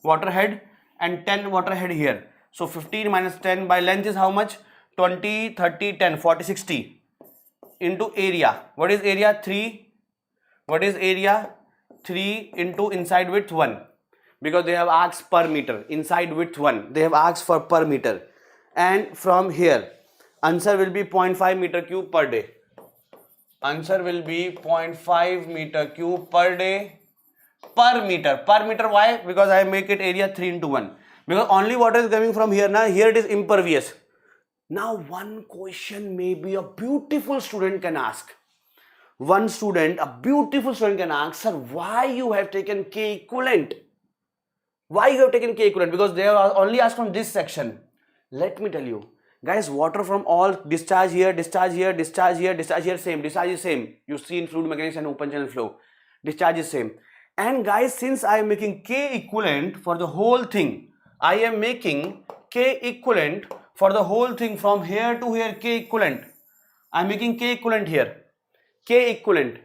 water head, and 10 water head here. So 15 minus 10 by length is how much? 20, 30, 10, 40, 60 into area. What is area? 3. What is area? 3 into inside width 1. Because they have asked per meter. Inside width 1. They have asked for per meter. And from here, answer will be 0.5 meter cube per day. Answer will be 0.5 meter cube per day. Per meter. Per meter, why? Because I make it area 3 into 1. Because only water is coming from here. Now here it is impervious. Now one question maybe a beautiful student can ask. A beautiful student can ask, sir, why you have taken K equivalent? Why you have taken K equivalent? Because they are only asked from this section. Let me tell you, guys, water from all discharge here, discharge here, discharge here, discharge here, same. Discharge is same. You see in fluid mechanics and open channel flow. Discharge is same. And guys, since I am making K equivalent for the whole thing, I am making K equivalent for the whole thing from here to here, K equivalent. I am making K equivalent here. K equivalent.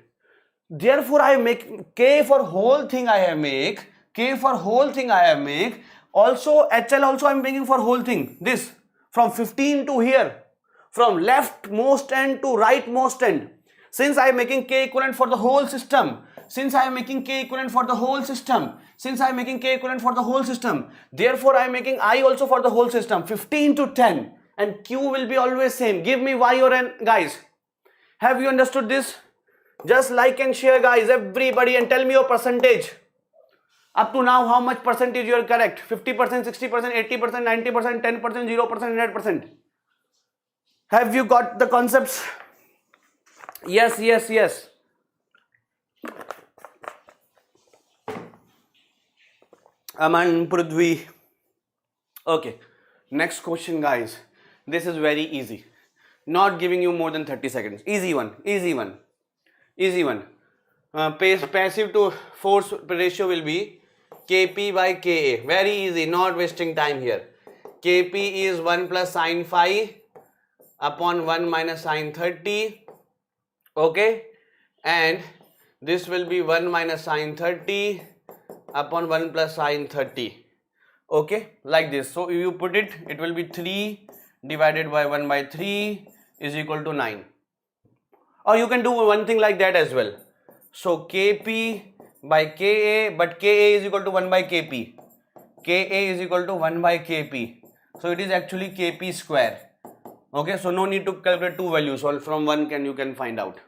Therefore, I make K for whole thing I have make. K for whole thing I have make. Also, HL also I am making for whole thing. This from 15 to here. From leftmost end to rightmost end. Since I am making K equivalent for the whole system. Therefore, I am making I also for the whole system. 15 to 10. And Q will be always same. Give me Y or N, guys. Have you understood this? Just like and share, guys, everybody, and tell me your percentage. Up to now, how much percentage you are correct? 50%, 60%, 80%, 90%, 10%, 0%, 100%. Have you got the concepts? Yes. Aman, Prudvi. Okay. Next question, guys. This is very easy. Not giving you more than 30 seconds. Easy one. Passive to force ratio will be Kp by Ka. Very easy. Not wasting time here. Kp is 1 plus sine phi upon 1 minus sine 30. Okay. And this will be 1 minus sine 30 upon 1 plus sine 30. Okay. Like this. So if you put it, it will be 3 divided by 1 by 3 is equal to 9. Or you can do one thing like that as well. So Kp by Ka, but Ka is equal to 1 by Kp. Ka is equal to 1 by Kp. So it is actually Kp square. Okay, so no need to calculate two values. So from one you can find out.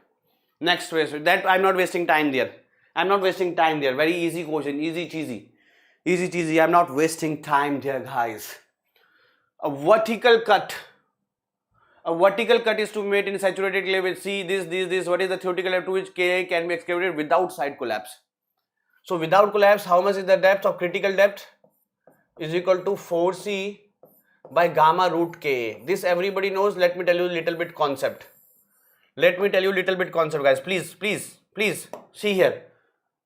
Next way, so that I'm not wasting time there. I'm not wasting time there. Very easy question, easy cheesy. I'm not wasting time there, guys. A vertical cut is to be made in saturated clay with C, this. What is the theoretical depth to which Ka can be excavated without side collapse? So without collapse, how much is the depth of critical depth? Is equal to 4C by gamma root Ka. This everybody knows. Let me tell you a little bit concept. Guys. Please see here.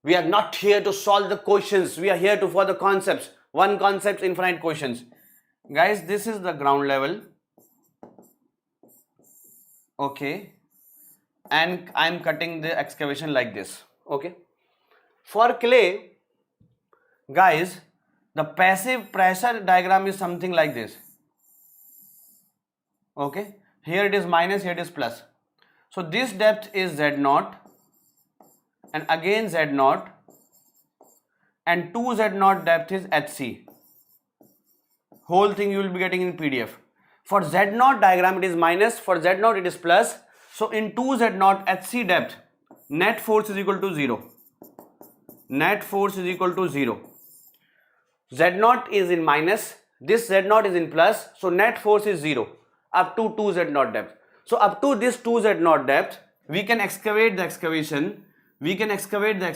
We are not here to solve the questions. We are here to for the concepts. One concept, infinite questions. Guys, this is the ground level. Okay. And I'm cutting the excavation like this. Okay. For clay, guys, the passive pressure diagram is something like this. Okay. Here it is minus, here it is plus. So this depth is Z0 and again Z0 and 2Z0 depth is HC. Whole thing you will be getting in PDF. For Z0 diagram it is minus, for Z0 it is plus. So in 2Z0 HC depth, net force is equal to 0. Net force is equal to 0. Z0 is in minus, this Z0 is in plus, so net force is 0 up to 2Z0 depth. So up to this 2Z0 depth, we can excavate the excavation, we can excavate the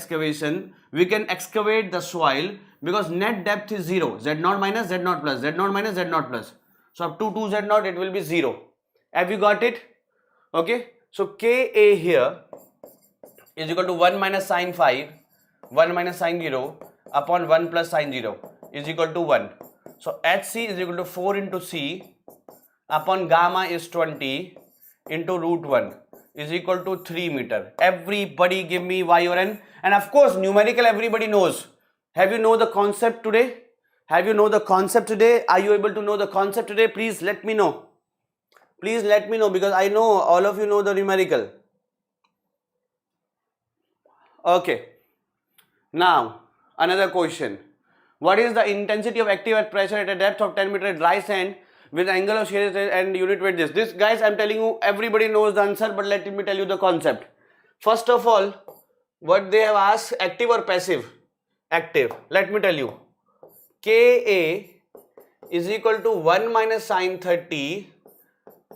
soil because net depth is 0. Z0 minus, Z0 plus, Z0 minus, Z0 plus. So up to 2Z0 it will be 0. Have you got it? Okay. So Ka here is equal to 1 minus sine 5, 1 minus sine 0 upon 1 plus sine 0 is equal to 1. So HC is equal to 4 into C upon gamma is 20 into root 1 is equal to 3 meter. Everybody give me Y or N. And of course, numerical everybody knows. Have you know the concept today? Are you able to know the concept today? Please let me know. Because I know all of you know the numerical. Okay. Now, another question. What is the intensity of active earth pressure at a depth of 10 meter dry sand with angle of shear and unit weight this? This, guys, I'm telling you, everybody knows the answer, but let me tell you the concept. First of all, what they have asked, active or passive? Active. Let me tell you. Ka is equal to 1 minus sine 30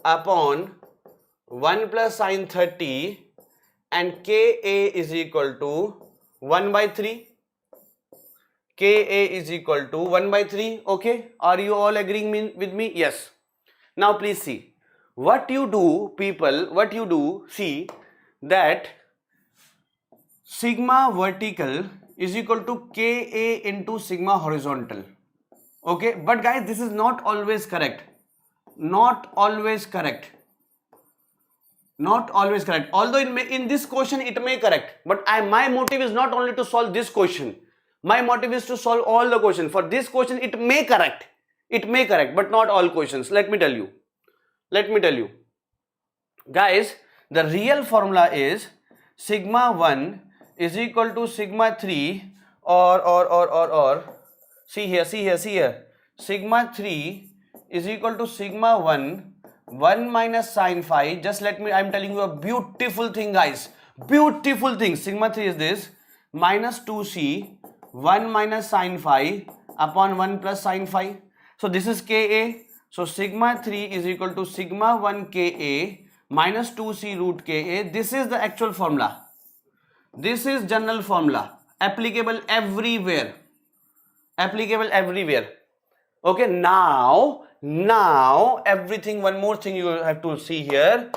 upon 1 plus sine 30 and Ka is equal to 1 by 3. Ka is equal to 1 by 3. Okay. Are you all agreeing with me? Yes. Now please see. What you do, see that sigma vertical is equal to Ka into sigma horizontal. Okay. But guys, this is not always correct. Although in this question it may correct. But my motive is not only to solve this question. My motive is to solve all the questions. For this question, it may correct, but not all questions. Let me tell you. Guys, the real formula is sigma 1 is equal to sigma 3 or see here. Sigma 3 is equal to sigma 1 minus sine 5. Just I'm telling you a beautiful thing, guys. Beautiful thing. Sigma 3 is this minus 2C 1 minus sine 5 upon 1 plus sine 5. So this is Ka. So sigma 3 is equal to sigma 1 Ka minus 2C root Ka. This is the actual formula. This is general formula. Applicable everywhere. Okay, now everything, one more thing you have to see here.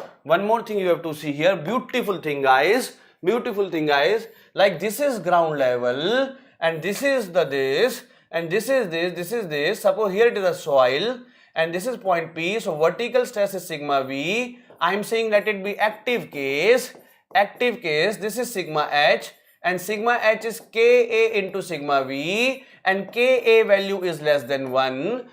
Beautiful thing, guys. Like this is ground level and this is this and this is this. Suppose here it is a soil and this is point P. So vertical stress is sigma V. I am saying let it be active case. This is sigma H and sigma H is Ka into sigma V and Ka value is less than 1.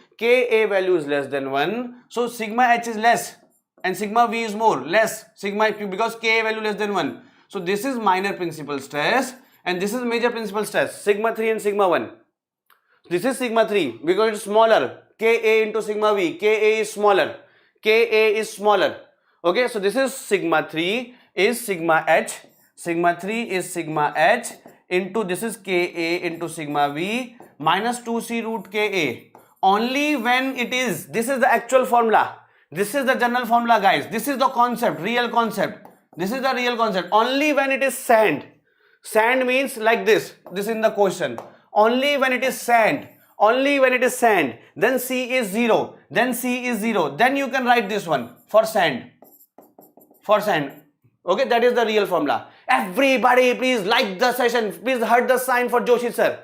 So sigma H is less and sigma V is less sigma because Ka value less than 1. So this is minor principal stress and this is major principal stress, sigma 3 and sigma 1. This is sigma 3 because it is smaller, Ka into sigma V. Ka is smaller. Okay, so this is sigma 3 is sigma H. Sigma 3 is sigma H into this is Ka into sigma V minus 2C root Ka. Only when it is, this is the actual formula. This is the general formula, guys. This is the concept, real concept. This is the real concept. Only when it is sand. Sand means like this. This is in the question. Only when it is sand. Only when it is sand. Then C is 0. Then C is 0. Then you can write this one for sand. For sand. Okay, that is the real formula. Everybody, please like the session. Please hit the sign for Joshi sir.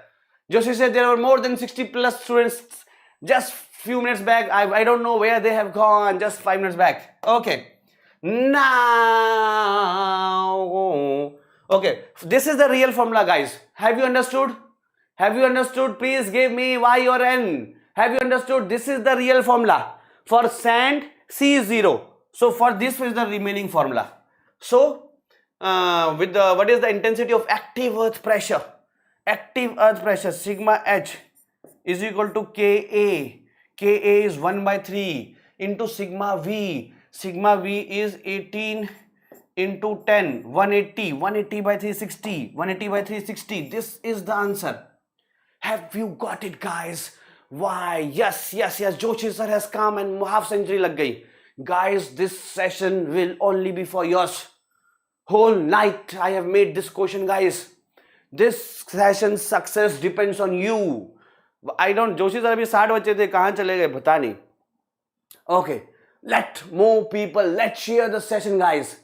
Joshi sir, there were more than 60 plus students just few minutes back. I don't know where they have gone. Just 5 minutes back. Okay. Now, okay, this is the real formula, guys. Have you understood? Have you understood? Please give me Y or N. Have you understood? This is the real formula. For sand, C is 0. So for this is the remaining formula. So with the, what is the intensity of active earth pressure? Active earth pressure, sigma H is equal to Ka. Ka is 1 by 3 into sigma V. Sigma V is 18 into 10, 180. 180 by 360. 180 by 360. This is the answer. Have you got it, guys? Why? Yes. Joshi sir has come and half century lag gayi. Guys, this session will only be for yours. Whole night I have made this question, guys. This session's success depends on you. I don't, Joshi sir abhi 60 बच्चे थे, कहाँ चले गए पता नहीं. Okay, let more people, let's share the session, guys.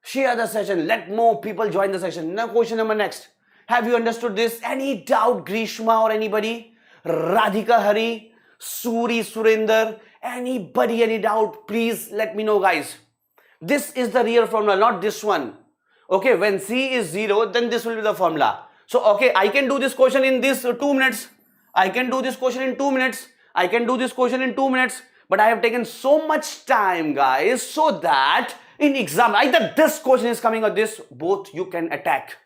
Share the session. Let more people join the session. Now question number next. Have you understood this? Any doubt, Grishma or anybody? Radhika Hari, Suri Surinder, anybody, any doubt? Please let me know, guys. This is the real formula, not this one. Okay, when C is 0, then this will be the formula. So, okay, I can do this question in this 2 minutes. I can do this question in 2 minutes. I can do this question in 2 minutes. But I have taken so much time, guys, so that in exam, either this question is coming or this, both you can attack.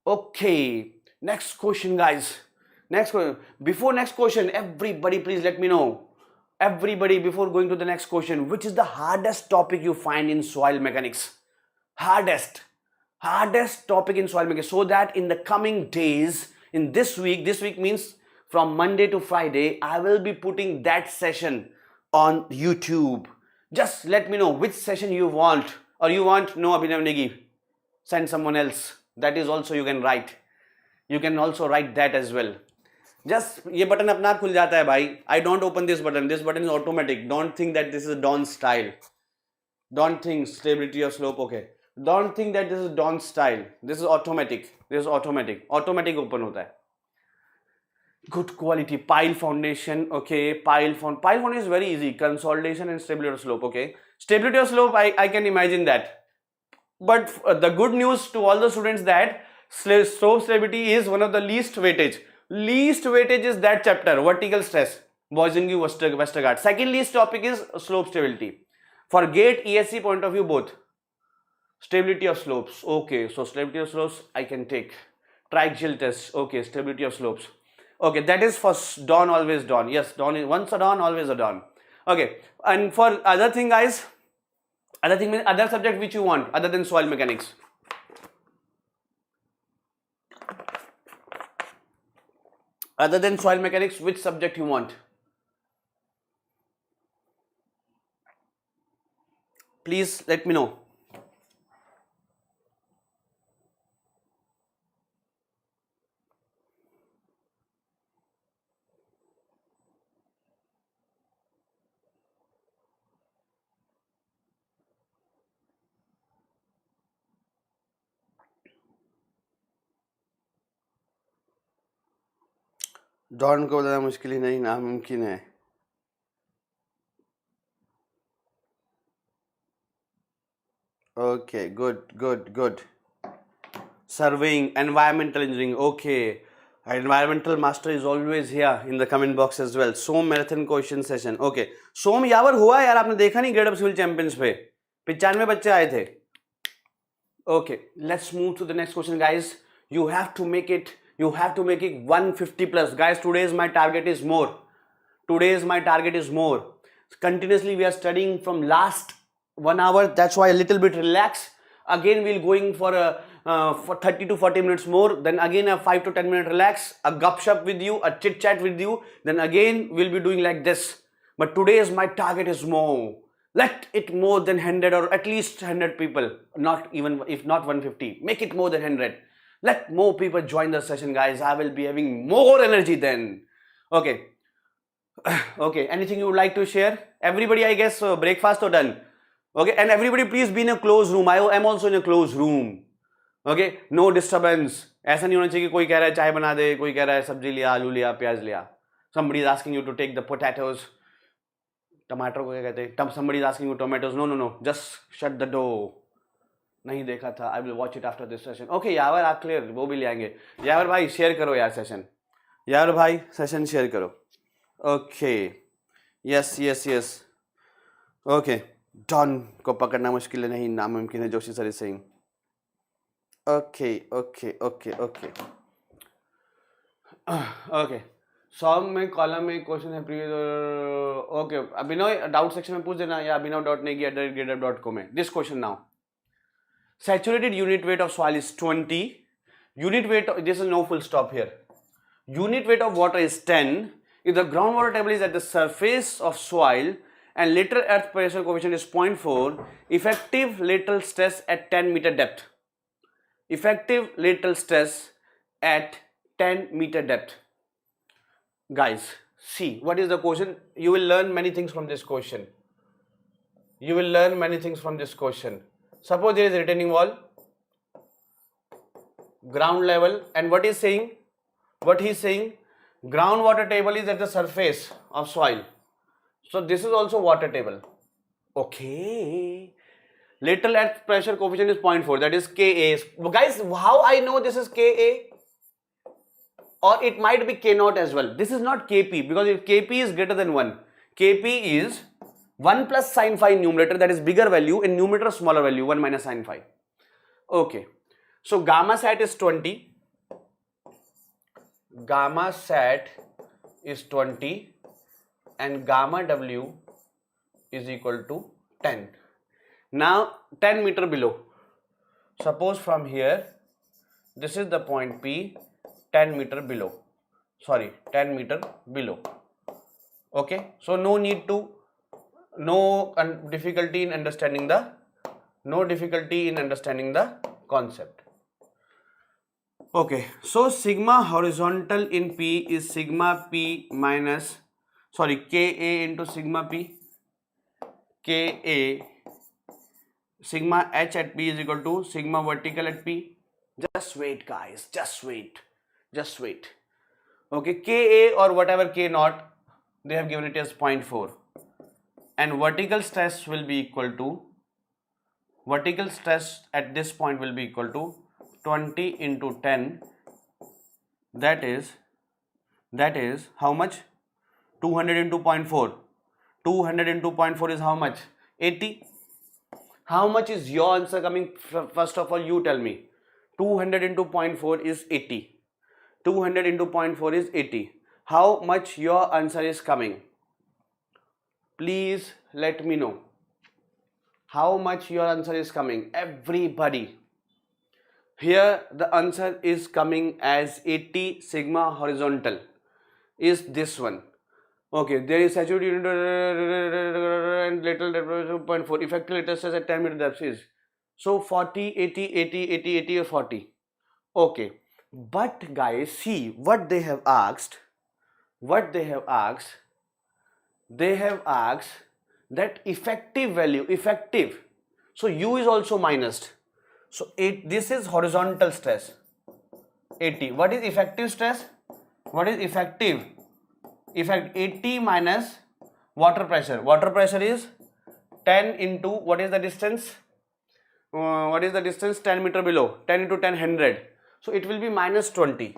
Okay, next question, guys. Next question. Before next question, everybody please let me know. Everybody, before going to the next question, which is the hardest topic you find in soil mechanics? Hardest topic in soil mechanics, so that in the coming days, in this week means from Monday to Friday, I will be putting that session on YouTube. Just let me know which session you want, or you want no Abhinav Negi. Send someone else. That is also you can write. You can also write that as well. Just ये button अपना आप खुल जाता है भाई. I don't open this button. This button is automatic. Don't think that this is Don's style. Don't think stability of slope. Okay. Don't think that this is Don's style. This is automatic. This is automatic. Automatic open होता है. Good quality pile foundation. Okay, pile foundation is very easy. Consolidation and stability of slope. Okay, stability of slope, I can imagine that. But the good news to all the students that slope stability is one of the least weightage. Least weightage is that chapter, vertical stress, Boyzungi Westergaard. Second least topic is slope stability. For gate ESE point of view, both. Stability of slopes. Okay, so stability of slopes I can take. Triaxial test. Okay, stability of slopes. Okay, that is for Don, always Don. Yes, Don is once a Don, always a Don. Okay, and for other thing, guys, other thing means other subject which you want other than soil mechanics. Other than soil mechanics, which subject you want? Please let me know. Don को बताना मुश्किल ही नहीं, नामुमकिन है. Okay, good. Surveying, environmental engineering. Okay, environmental master is always here in the comment box as well. Som marathon question session. Okay, Som यावर हुआ यार, आपने देखा नहीं ग्रेड अप सिविल चैंपियंस पे 95 बच्चे आए थे. Okay, let's move to the next question, guys. You have to make it 150 plus, guys. Today's my target is more. Continuously we are studying from last 1 hour. That's why a little bit relax. Again we'll going for for 30 to 40 minutes more, then again a 5 to 10 minute relax, a gup shop with you, a chit chat with you, then again we'll be doing like this. But today's my target is more. Let it more than 100 or at least 100 people, not even, if not 150, make it more than 100. Let more people join the session, guys. I will be having more energy then. Okay. Okay, anything you would like to share? Everybody, I guess, breakfast or done? Okay, and everybody please be in a closed room. I am also in a closed room. Okay, no disturbance. ऐसा नहीं होना चाहिए कि कोई कह रहा है चाय बना दे, कोई कह रहा है सब्जी लिया, आलू लिया, प्याज लिया. Somebody is asking you to take the potatoes. टमाटर को क्या कहते हैं? Somebody is asking you tomatoes. No, no, no. Just shut the door. नहीं देखा था. I will watch it after this session. Okay, यावर आप clear, वो भी ले आएंगे. यावर भाई शेयर करो यार सेशन. यावर भाई सेशन शेयर करो. Okay. Yes, yes, yes. Okay. Done को पकड़ना मुश्किल है नहीं, नामुमकिन है. Joshi sir is saying. Okay, okay, okay, okay. Okay. Song में कॉलम में क्वेश्चन है प्रीवियस. ओके, अभिनव डाउट सेक्शन में पूछ देना या abhinav.negi@gradeup.com में. This question now. Saturated unit weight of soil is 20. Unit weight, this is no full stop here. Unit weight of water is 10. If the groundwater table is at the surface of soil and lateral earth pressure coefficient is 0.4, effective lateral stress at 10 meter depth. Effective lateral stress at 10 meter depth. Guys, see what is the question. You will learn many things from this question. You will learn many things from this question. Suppose there is a retaining wall, ground level, and what is saying? What he is saying? Groundwater table is at the surface of soil. So this is also water table. Okay. Lateral earth pressure coefficient is 0.4. That is Ka. Guys, how I know this is Ka? Or it might be K0 as well. This is not Kp, because if Kp is greater than 1, Kp is 1 plus sin phi numerator, that is bigger value, in numerator smaller value, 1 minus sin phi. Okay. So gamma sat is 20. Gamma sat is 20 and gamma w is equal to 10. Now 10 meter below. Suppose from here, this is the point P, 10 meter below. Sorry, 10 meter below. Okay. So no need to, no difficulty in understanding the, concept. Okay. So sigma horizontal in P is sigma P minus, sorry, Ka into sigma P. Ka, sigma H at P is equal to sigma vertical at P. Just wait, guys. Just wait. Just wait. Okay, Ka or whatever K0, they have given it as 0.4. And vertical stress will be equal to, vertical stress at this point will be equal to 20 into 10. That is how much? 200 into 0.4. 200 into 0.4 is how much? 80. How much is your answer coming? First of all, you tell me. 200 into 0.4 is 80. 200 into 0.4 is 80. How much your answer is coming? Please let me know. How much your answer is coming? Everybody. Here the answer is coming as 80 sigma horizontal. Is this one. Okay, there is saturated unit and lateral depth 0.4. Effective lateral stress at 10 meter depth is. So 40, 80, 80, 80, 80 or 40. Okay. But guys, see what they have asked. What they have asked. They have asked that effective value, effective. So U is also minused. So this is horizontal stress. 80. What is effective stress? What is effective? Effect 80 minus water pressure. Water pressure is 10 into, what is the distance? What is the distance? 10 meter below. 10 into 10, 100. So it will be minus 20.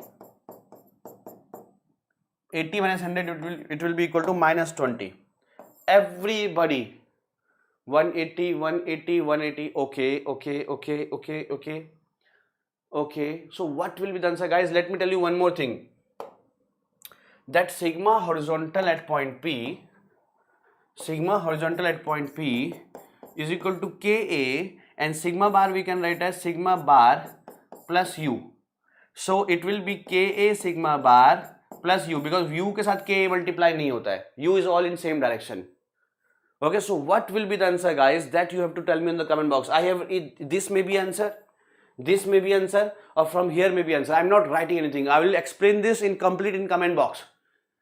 80 minus 100, it will be equal to minus 20. Everybody. 180, 180, 180. Okay, okay, okay, okay, okay. Okay. So what will be the answer, guys? Let me tell you one more thing. That sigma horizontal at point P, sigma horizontal at point P is equal to Ka, and sigma bar we can write as sigma bar plus u. So it will be Ka sigma bar plus u, because u के साथ Ka multiply नहीं होता है. U is all in same direction. Okay, so what will be the answer, guys? That you have to tell me in the comment box. I have this may be answer, this may be answer, or from here may be answer. I'm not writing anything. I will explain this in complete in comment box.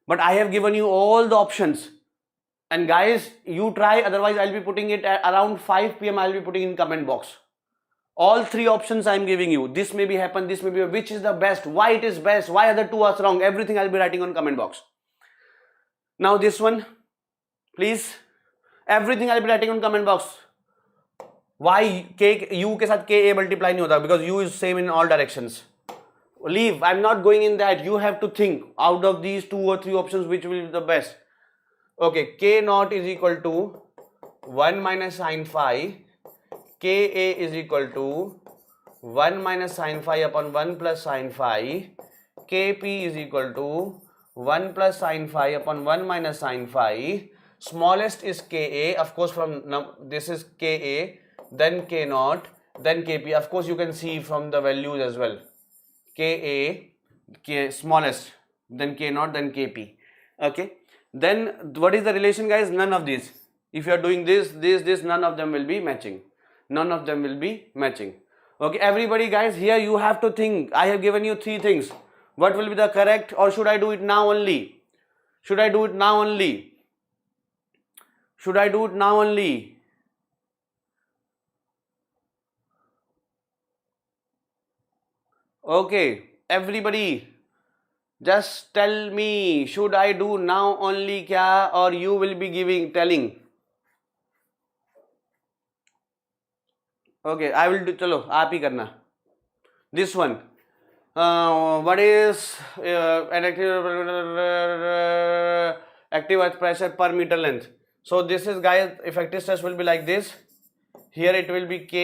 But I have given you all the options. And guys, you try. Otherwise, I'll be putting it at around 5 p.m. I'll be putting in comment box. All three options I'm giving you. This may be happen. This may be. Which is the best? Why it is best? Why other two are wrong? Everything I'll be writing on comment box. Now this one, please. Everything I'll be writing on comment box. Why u के साथ Ka multiply नहीं होता? Because u is same in all directions. Leave. I'm not going in that. You have to think out of these 2 or 3 options which will be the best. Okay, K naught is equal to 1 minus sin phi. Ka is equal to 1 minus sin phi upon 1 plus sin phi. Kp is equal to 1 plus sin phi upon 1 minus sin phi. Smallest is Ka, of course, from this is Ka, then K naught, then Kp. Of course, you can see from the values as well. Ka, smallest, then K naught, then Kp. Okay. Then what is the relation, guys? None of these. If you are doing this, none of them will be matching. None of them will be matching. Okay, everybody, guys, here you have to think. I have given you 3 things. What will be the correct, or should I do it now only? Should I do it now only? Should I do it now only? Okay, everybody, just tell me, should I do now only kya, or you will be telling? Okay, I will do, chalo, aap hi karna. This one, what is an active earth pressure per meter length? So this is, guys, effective stress will be like this. Here it will be Ka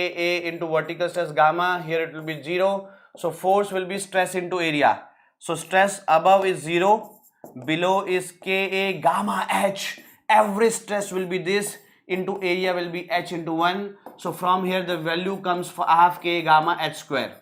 into vertical stress gamma. Here it will be 0. So force will be stress into area. So stress above is 0, below is Ka gamma h. Average stress will be this, into area will be h into 1. So from here the value comes for half Ka gamma h square.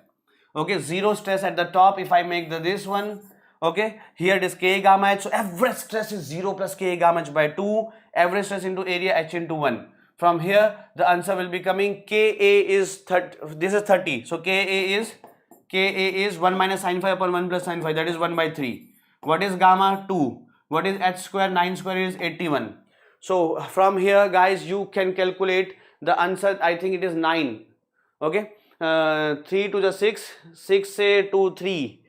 Okay, 0 stress at the top. If I make this one, okay, here it is Ka gamma h. So average stress is 0 plus Ka gamma h by 2. Average stress into area h into 1. From here the answer will be coming. Ka is 30. This is 30. So Ka is 1 minus sin phi upon 1 plus sin phi. That is 1 by 3. What is gamma? 2. What is h square? 9 square is 81. So from here, guys, you can calculate the answer. I think it is 9. Okay. 3 to the 6. 6 say 2 3.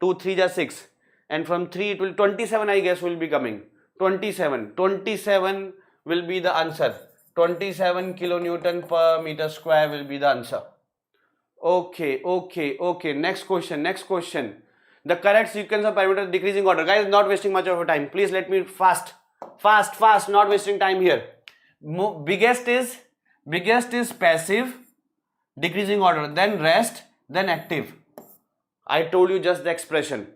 2 3 the 6. And from 3 it will 27, I guess, will be coming. 27 will be the answer. 27 kilonewton per meter square will be the answer. Okay. Next question. The correct sequence of parameters decreasing order. Guys, not wasting much of your time. Please let me fast. Not wasting time here. Biggest is passive, decreasing order, then rest, then active. I told you just the expression.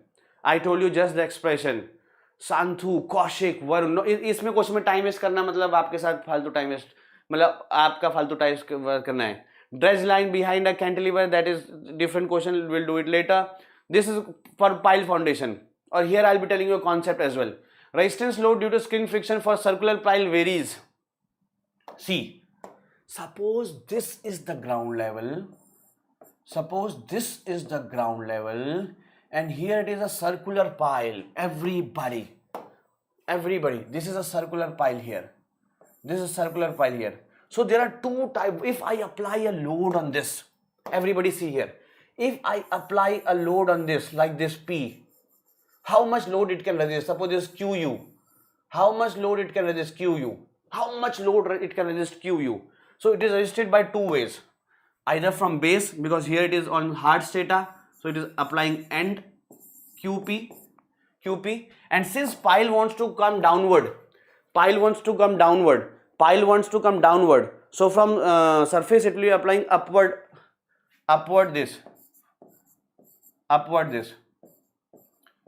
Santhu, Kaushik, Varun. इसमें question में time waste करना मतलब आपके साथ फालतू time waste, मतलब आपका फालतू टाइम करना है. Dredge line behind a cantilever, that is different question. We'll do it later. This is for pile foundation. Or here I'll be telling you a concept as well. Resistance load due to skin friction for circular pile varies. See, suppose this is the ground level. And here it is a circular pile. Everybody, this is a circular pile here. So there are 2 types. If I apply a load on this, everybody see here. If I apply a load on this, like this P, how much load it can resist? Suppose this QU. How much load it can resist? QU. How much load it can resist? QU. So it is resisted by 2 ways. Either from base, because here it is on hard strata, so it is applying end QP. And since pile wants to come downward, so from surface it will be applying upward this.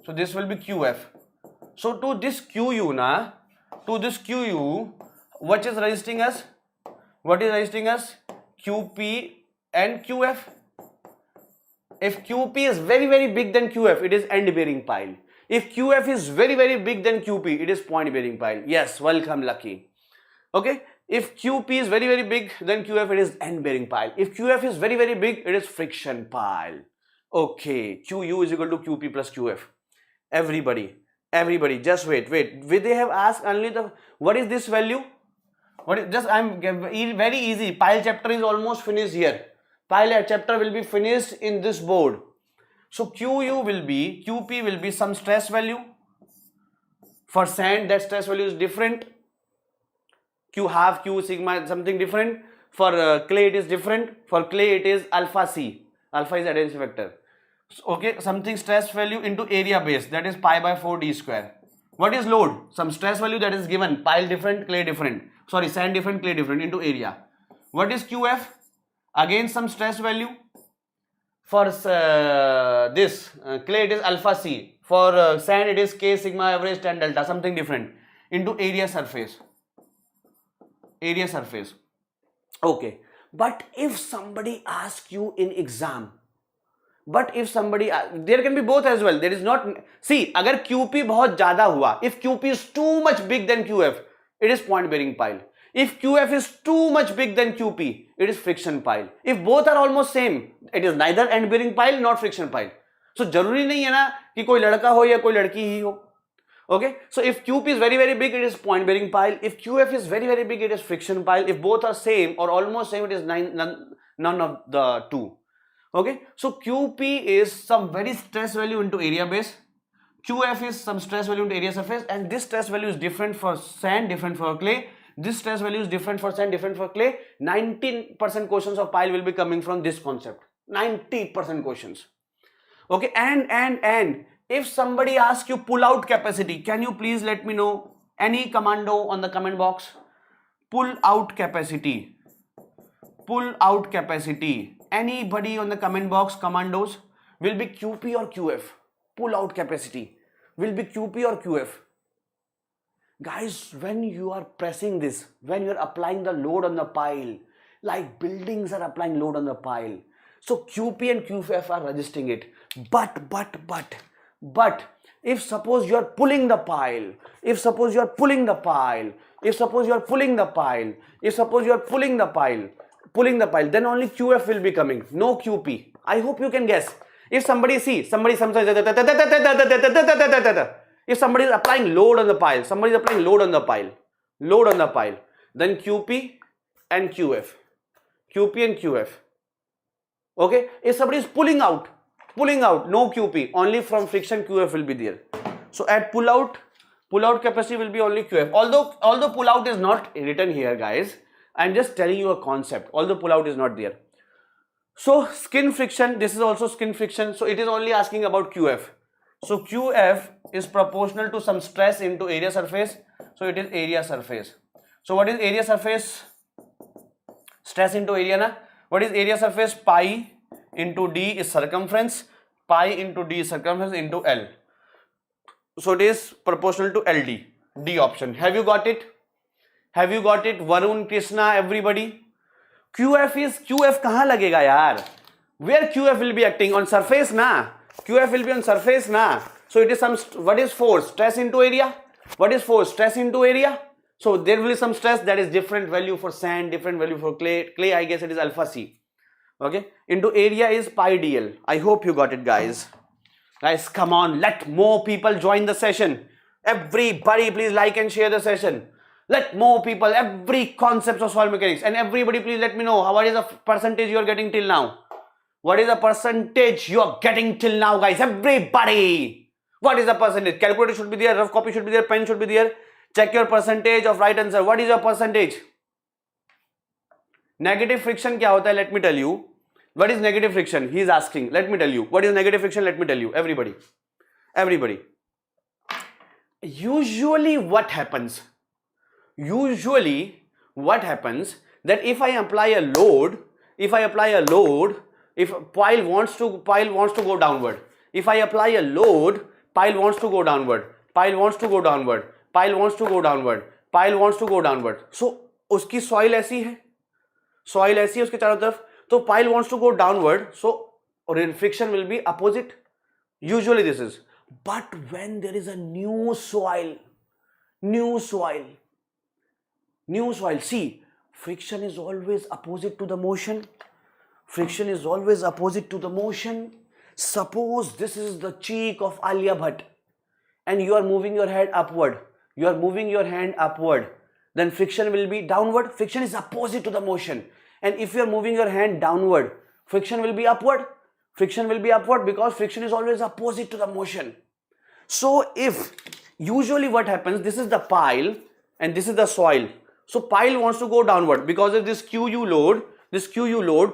So this will be QF. So to this QU, what is resisting us? QP and QF. If QP is very very big than QF, it is end bearing pile. If QF is very very big than QP, it is point bearing pile. Yes, welcome Lucky. Okay, if QP is very very big then QF, it is end bearing pile. If QF is very very big, it is friction pile. Okay, QU is equal to QP plus QF. Everybody just wait. They have asked only the, what is this value? What is, just I'm very easy. Pile chapter is almost finished here. Pile chapter will be finished in this board. So QU will be, QP will be some stress value. For sand, that stress value is different. Q half, Q sigma, something different. For clay, it is different. For clay, it is alpha C. Alpha is adhesion vector. So, okay, something stress value into area base, that is pi by 4 d square. What is load? Some stress value that is given. Pile different, clay different. Sorry, sand different, clay different into area. What is QF? Again some stress value. For this clay it is alpha C. For sand it is K sigma average tan delta, something different, into area surface. Area surface. Okay. But if somebody asks you in exam, there can be both as well. There is not, see, agar QP बहुत ज़्यादा हुआ, if QP is too much big than QF, it is point bearing pile. If QF is too much big than QP, it is friction pile. If both are almost same, it is neither end bearing pile nor friction pile. So जरूरी नहीं है ना कि कोई लड़का हो या कोई लड़की ही हो. Okay, so if QP is very very big, it is point bearing pile. If QF is very very big, it is friction pile. If both are same or almost same, it is none of the two. Okay, so QP is some very stress value into area base. QF is some stress value into area surface, and this stress value is different for sand, different for clay. This stress value is different for sand, different for clay. 19% questions of pile will be coming from this concept. 90% questions. Okay, and if somebody asks you pull out capacity, can you please let me know? Any commando on the comment box? Pull out capacity. Pull out capacity. Anybody on the comment box, commandos? Will be QP or QF? Pull out capacity will be QP or QF? Guys, when you are pressing this, when you are applying the load on the pile, like buildings are applying load on the pile, so QP and QF are resisting it. But if suppose you are pulling the pile, if suppose you are pulling the pile, then only QF will be coming, no QP. I hope you can guess. If somebody if somebody is applying load on the pile, then QP and QF. Okay, if somebody is pulling out, no QP, only from friction QF will be there. So at pull out capacity will be only QF. Although pull out is not written here, guys, I'm just telling you a concept. Although pull out is not there. So skin friction, this is also skin friction. So it is only asking about QF. So QF is proportional to some stress into area surface. So it is area surface. So what is area surface? Stress into area na? What is area surface? Pi into D is circumference. Pi into D is circumference into L. So it is proportional to LD. D option. Have you got it? Varun, Krishna, everybody? QF कहाँ लगेगा यार? Where QF will be acting? On surface na? QF will be on surface na? So it is some, what is force? Stress into area. What is force? Stress into area. So there will be some stress that is different value for sand, different value for clay. Clay, I guess it is alpha C. Okay. Into area is pi dl. I hope you got it, guys. Guys, come on. Let more people join the session. Everybody, please like and share the session. Let more people, every concept of soil mechanics, and everybody please let me know what is the percentage you are getting till now. What is the percentage you are getting till now, guys? Everybody, what is the percentage? Calculator should be there, rough copy should be there, pen should be there. Check your percentage of right answer. What is your percentage? Negative friction क्या होता है? Let me tell you. What is negative friction? He is asking. Let me tell you. What is negative friction? Let me tell you. Everybody. Usually what happens that if I apply a load, if pile wants to go downward, if I apply a load, pile wants to go downward. So उसकी soil ऐसी है उसके चारों तरफ, तो pile wants to go downward, so or friction will be opposite. Usually this is. But when there is a new soil, see, friction is always opposite to the motion. Friction is always opposite to the motion. Suppose this is the cheek of Alia Bhatt and you are moving your head upward. You are moving your hand upward. Then friction will be downward. Friction is opposite to the motion. And if you are moving your hand downward, friction will be upward. Friction will be upward because friction is always opposite to the motion. So if usually what happens, this is the pile and this is the soil. So pile wants to go downward because of this QU load,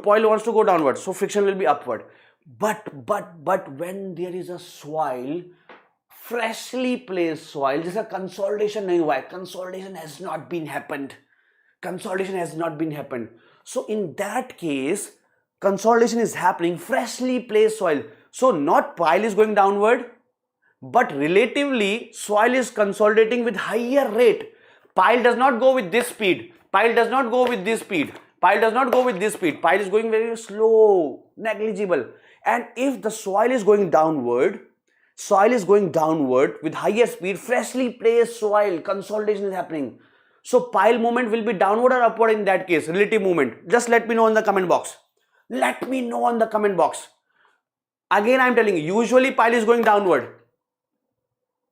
pile wants to go downward. So friction will be upward. But when there is a soil, freshly placed soil, this is a consolidation nahi hua hai. Consolidation has not been happened. So in that case, consolidation is happening, freshly placed soil. So not pile is going downward, but relatively soil is consolidating with higher rate. Pile does not go with this speed. Pile is going very slow, negligible. And if the soil is going downward with higher speed, freshly placed soil, consolidation is happening. So pile movement will be downward or upward in that case, relative movement. Just let me know in the comment box. Again I am telling you, usually pile is going downward.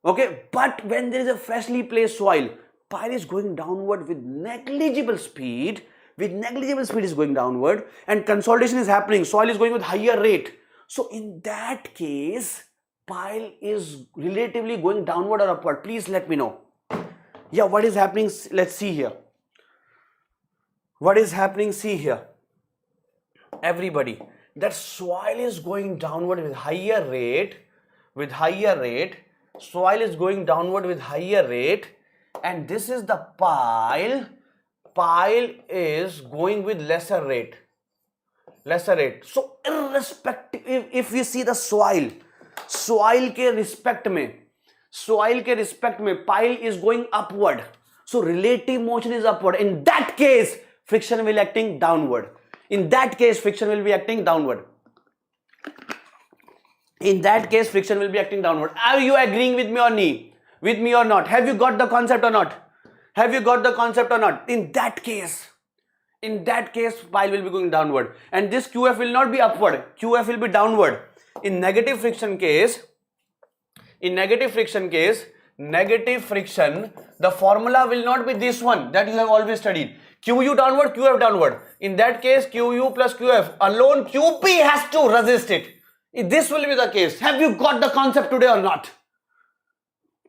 Okay, but when there is a freshly placed soil, pile is going downward with negligible speed. Is going downward and consolidation is happening. Soil is going with higher rate. So in that case, pile is relatively going downward or upward. Please let me know. Yeah, what is happening? Let's see here. What is happening? See here. Everybody, that soil is going downward with higher rate. Soil is going downward with higher rate. And this is the pile. Pile is going with lesser rate. So irrespective, if we see the soil के respect में pile is going upward. So relative motion is upward. In that case, friction will acting downward. Are you agreeing with me or not? Have you got the concept or not? In that case, pile will be going downward and this QF will not be upward. QF will be downward. In negative friction case, negative friction, the formula will not be this one that you have always studied. QU downward, QF downward. In that case, QU plus QF alone, QP has to resist it. This will be the case. Have you got the concept today or not?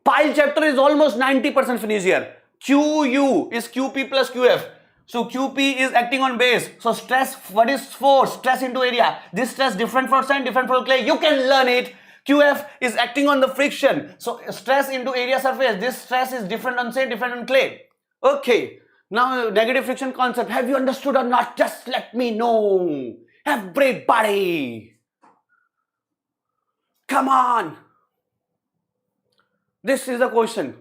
Pile chapter is almost 90% finished here. QU is QP plus QF. So QP is acting on base. So stress, what is force? Stress into area. This stress different for sand, different for clay. You can learn it. QF is acting on the friction. So stress into area surface. This stress is different on sand, different on clay. Okay. Now negative friction concept. Have you understood or not? Just let me know. Everybody. Come on. This is the question.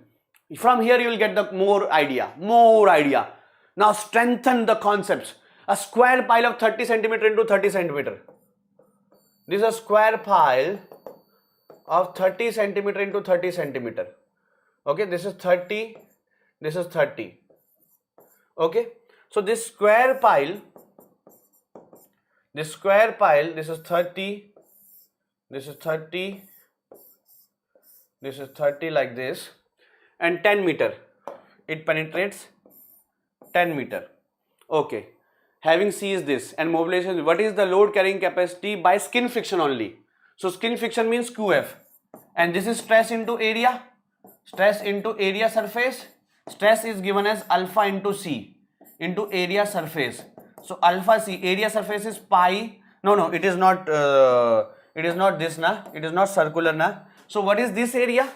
From here you will get the more idea. Now strengthen the concepts. A square pile of 30 centimeter into 30 centimeter. This is a square pile of 30 centimeter into 30 centimeter. Okay, this is 30. This is 30. Okay, so this square pile, this is 30. This is 30. This is 30 like this. And 10 meter. It penetrates 10 meter. Okay. Having seized this and mobilization, what is the load carrying capacity by skin friction only? So skin friction means QF. And this is stress into area. Stress into area surface. Stress is given as alpha into C into area surface. So alpha C, area surface is pi. No, it is not. It is not this na. It is not circular na. So what is this area?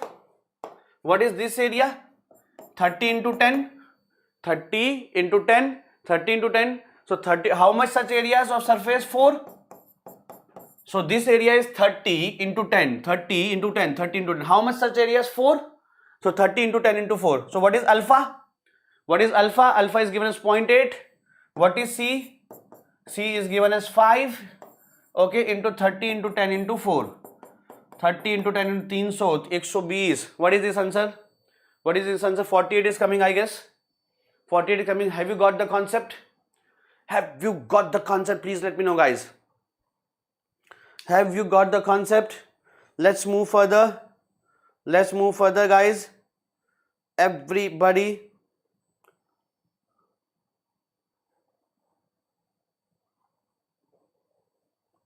30 into 10. 30 into 10. 30 into 10. So 30. How much such areas of surface? 4. So this area is 30 into 10. 30 into 10. 30 into 10. How much such areas? 4. So 30 into 10 into 4. So what is alpha? Alpha is given as 0.8. What is C? C is given as 5. okay, into 30 into 10 into 4, 30 into 10 into 300, 120. What is this answer? What is this answer? 48 is coming, I guess. 48 is coming. Have you got the concept? Have you got the concept? Please let me know, guys. Have you got the concept? Let's move further. Let's move further, guys. Everybody.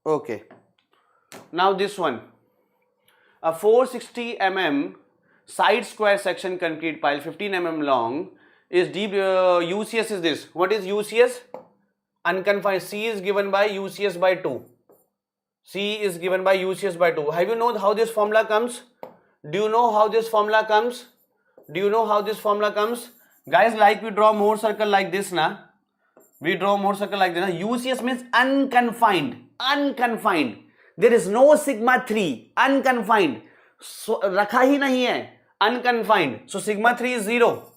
Okay. Now this one. A 460 mm side square section concrete pile, 15 mm long, is deep. UCS is this. What is UCS? Unconfined. C is given by UCS by 2. C is given by UCS by 2. Have you know how this formula comes? Do you know how this formula comes? Do you know how this formula comes? Guys, like we draw more circle like this, na? We draw more circle like this, na? UCS means unconfined. Unconfined. There is no sigma 3. Unconfined. So, rakha hi nahi hai. Unconfined. So, sigma 3 is 0.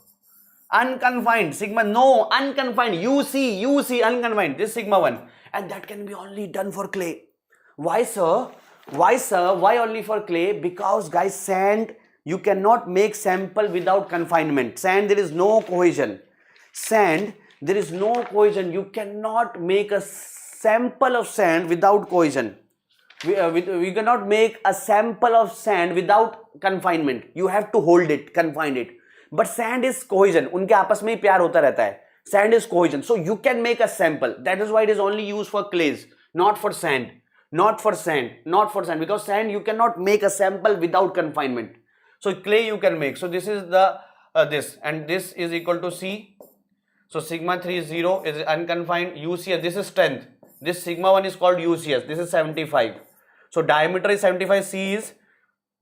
Unconfined. Sigma, no. Unconfined. UC, unconfined. This sigma 1. And that can be only done for clay. Why, sir? Why, sir? Why only for clay? Because, guys, sand, you cannot make sample without confinement. Sand, there is no cohesion. Sand, there is no cohesion. You cannot make a sample of sand without cohesion. We cannot make a sample of sand without confinement. You have to hold it, confine it. But sand is cohesion. उनके आपस में ही प्यार होता रहता है. Sand is cohesion. So you can make a sample. That is why it is only used for clays, not for sand. Not for sand. Not for sand. Because sand you cannot make a sample without confinement. So clay you can make. So this is the this, and this is equal to C. So sigma 3 is 0, is unconfined. UCS, this is strength. This sigma 1 is called UCS. This is 75. So diameter is 75. C is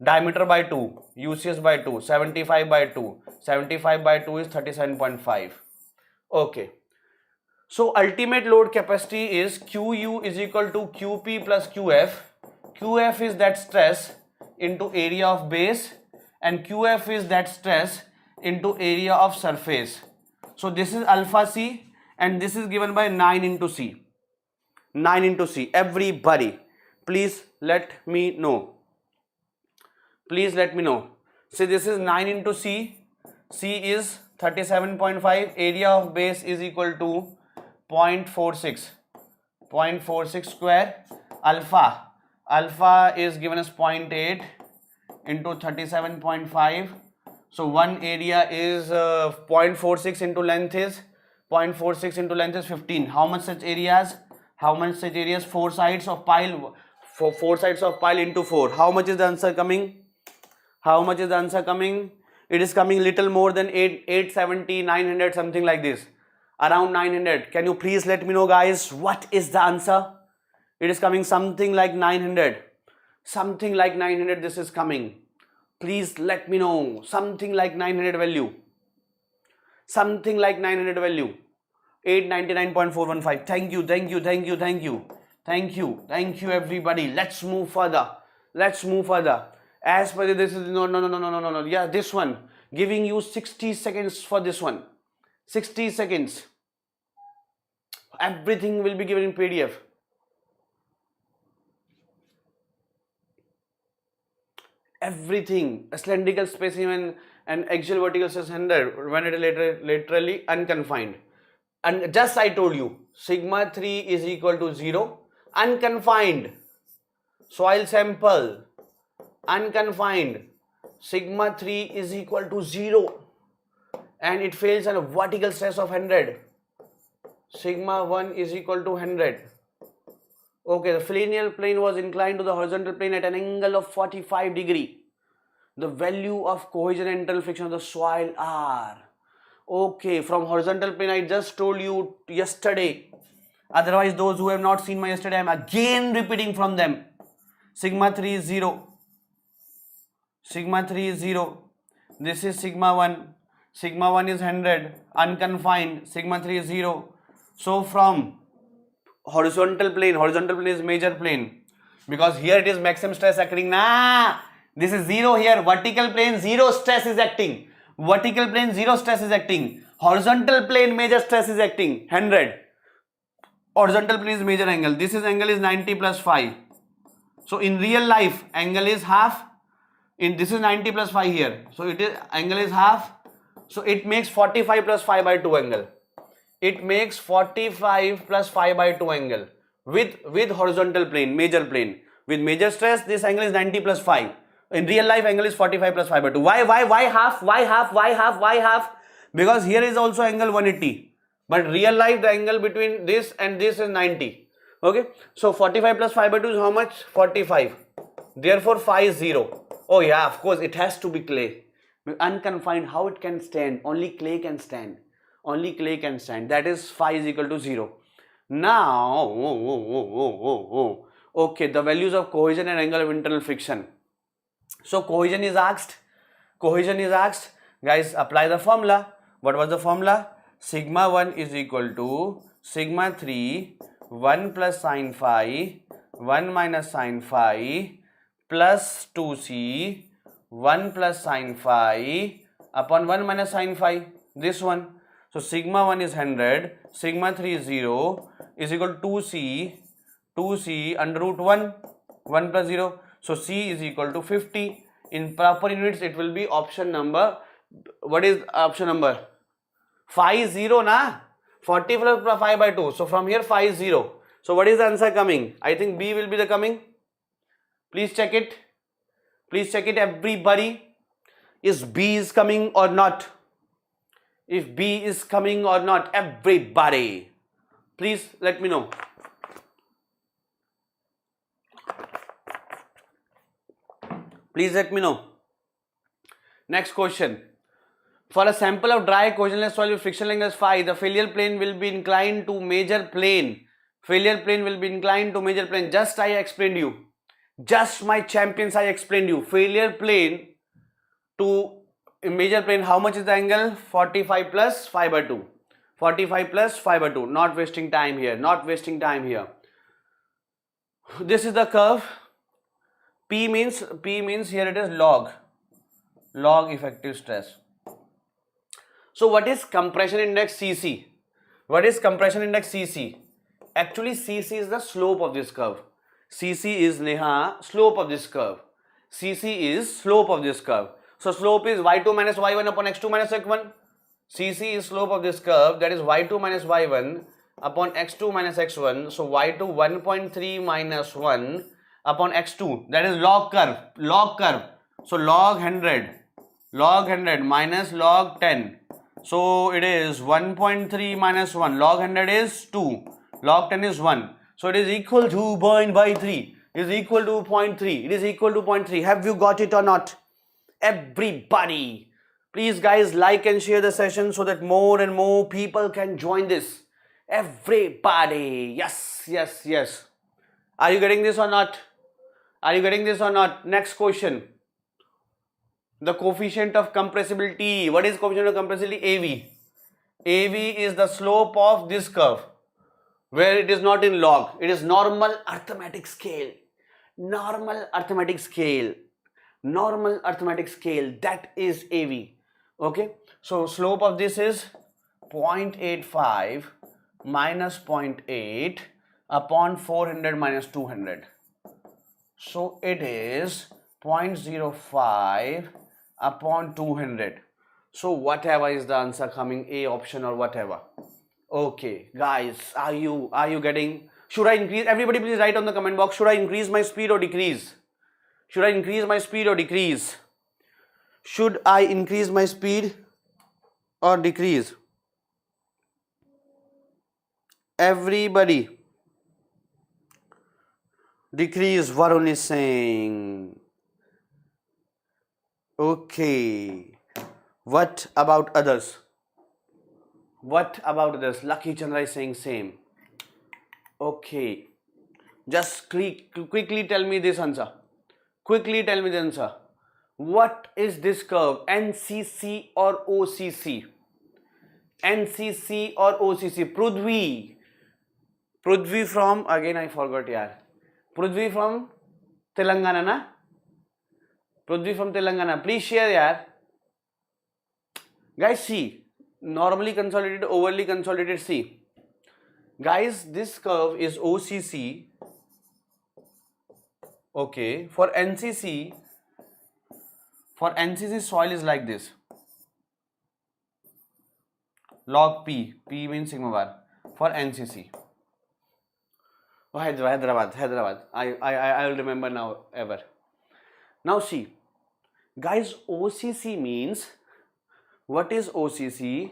diameter by 2. UCS by 2. 75 by 2. 75 by 2 is 37.5. Okay. So ultimate load capacity is QU is equal to QP plus QF. QF is that stress into area of base, and QF is that stress into area of surface. So this is alpha C, and this is given by 9 into C. 9 into C. Everybody, please let me know. Please let me know. See, this is 9 into C. C is 37.5. Area of base is equal to 0.46. 0.46 square. Alpha is given as 0.8 into 37.5. So one area is 0.46 into length is 0.46 into length is 15. How much such areas? How much such areas? 4 sides of pile. 4 sides of pile into 4. How much is the answer coming? How much is the answer coming? It is coming little more than 870, 900, something like this. Around 900. Can you please let me know, guys, what is the answer? It is coming something like 900. Something like 900 this is coming. Please let me know. Something like 900 value. Something like 900 value. 899.415. Thank you, thank you, thank you, thank you. Thank you, thank you everybody. Let's move further. Let's move further. As per this is no. Yeah, this one. Giving you 60 seconds for this one. 60 seconds. Everything will be given in PDF. Everything. A cylindrical specimen and axial vertical cylinder when it is laterally unconfined. And just I told you, sigma 3 is equal to 0. Unconfined. Soil sample. Unconfined. Sigma 3 is equal to 0. And it fails at a vertical stress of 100. Sigma 1 is equal to 100. Okay, the linear plane was inclined to the horizontal plane at an angle of 45 degree. The value of cohesion and internal friction of the soil are. Okay, from horizontal plane I just told you yesterday. Otherwise, those who have not seen my yesterday, I am again repeating from them. Sigma 3 is 0. Sigma 3 is 0. This is sigma 1. Sigma 1 is 100. Unconfined. Sigma 3 is 0. So from horizontal plane is major plane. Because here it is maximum stress acting. Nah! This is 0 here. Vertical plane 0 stress is acting. Vertical plane 0 stress is acting. Horizontal plane major stress is acting. 100. Horizontal plane is major angle. This is angle is 90 plus phi. So in real life, angle is half. In this is 90 plus phi here. So it is angle is half. So it makes 45 plus phi by 2 angle. It makes 45 plus phi by 2 angle with horizontal plane, major plane. With major stress, this angle is 90 plus phi. In real life, angle is 45 plus phi by 2. Why half? Why half? Why half? Why half? Because here is also angle 180. But real life, the angle between this and this is 90. Okay. So 45 plus phi by 2 is how much? 45. Therefore, phi is 0. Oh yeah, of course, it has to be clay. Unconfined, how it can stand? Only clay can stand. Only clay can stand. That is phi is equal to 0. Now, okay, the values of cohesion and angle of internal friction. So cohesion is asked. Cohesion is asked. Guys, apply the formula. What was the formula? Sigma 1 is equal to sigma 3 1 plus sine phi 1 minus sine phi plus 2c 1 plus sine phi upon 1 minus sine phi. This one. So sigma 1 is 100, sigma 3 is 0 is equal to 2c under root 1, 1 plus 0. So c is equal to 50. In proper units, it will be option number. What is option number? Phi is 0 na? 40 plus phi by 2. So from here phi is 0. So what is the answer coming? I think B will be the coming. Please check it. Please check it, everybody. Is B is coming or not? If B is coming or not, everybody. Please let me know. Please let me know. Next question. For a sample of dry cohesionless soil with friction length as phi, the failure plane will be inclined to major plane. Failure plane will be inclined to major plane. Just I explained you. Just my champions, I explained you. Failure plane to major plane, how much is the angle? 45 plus phi by 2. 45 plus phi by 2. Not wasting time here. Not wasting time here. This is the curve. P means here it is log effective stress. So what is compression index Cc? What is compression index Cc? Actually Cc is the slope of this curve. Cc is Neha slope of this curve. Cc is slope of this curve. So slope is y2 minus y1 upon x2 minus x1. Cc is slope of this curve, that is y2 minus y1 upon x2 minus x1. So y2 1.3 minus 1 upon x2, that is log curve. So log 100 minus log 10. So it is 1.3 minus 1. Log 100 is 2. Log 10 is 1. So it is equal to 0.3. It is equal to 0.3. It is equal to 0.3. Have you got it or not? Everybody. Please guys, like and share the session so that more and more people can join this. Everybody. Yes. Are you getting this or not? Next question. The coefficient of compressibility. What is coefficient of compressibility? AV. AV is the slope of this curve, where it is not in log. It is normal arithmetic scale. That is AV. Okay. So slope of this is 0.85 minus 0.8 upon 400 minus 200. So it is 0.05 upon 200. So whatever is the answer coming, A option or whatever. Okay, guys, are you getting? Should I increase? Everybody please write on the comment box. Should I increase my speed or decrease? Should I increase my speed or decrease? Should I increase my speed or decrease? Everybody. Decrease, Varun is saying. Okay. What about others? Lucky Chandra is saying same. Okay. Just quickly tell me this answer. What is this curve? NCC or OCC? NCC or OCC? Prudvi from, again I forgot yaar. Prudvi from Telangana na? Please share yaar. Guys, see. Normally consolidated, overly consolidated, see. Guys, this curve is OCC. Okay, for NCC soil is like this. Log P means sigma bar for NCC. Oh, Hyderabad. I will remember now ever. Now see, guys, OCC means, what is OCC?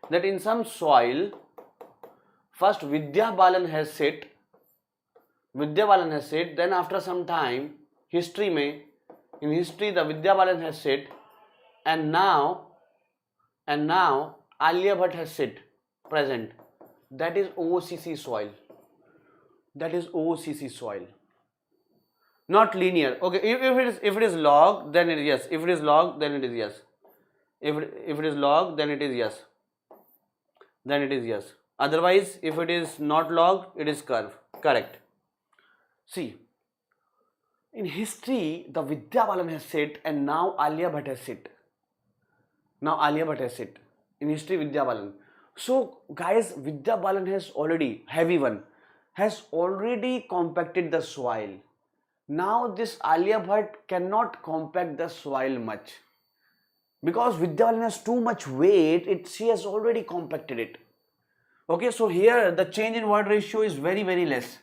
That in some soil, first Vidya Balan has set, then after some time, in history the Vidya Balan has set, and now Alia Bhatt has set, present. That is OCC soil. Not linear. Okay, if it is log, then it is yes. If it is log, then it is yes. If it is log, then it is yes. Otherwise, if it is not log, it is curve. Correct. See, in history, the Vidya Balan has set, and now Alia Bhatt has set. In history, Vidya Balan. So, guys, Vidya Balan has already, heavy one, has already compacted the soil. Now, this Alia Bhatt cannot compact the soil much. Because Vidya Balan has too much weight, she has already compacted it. Okay, so here the change in void ratio is very, very less.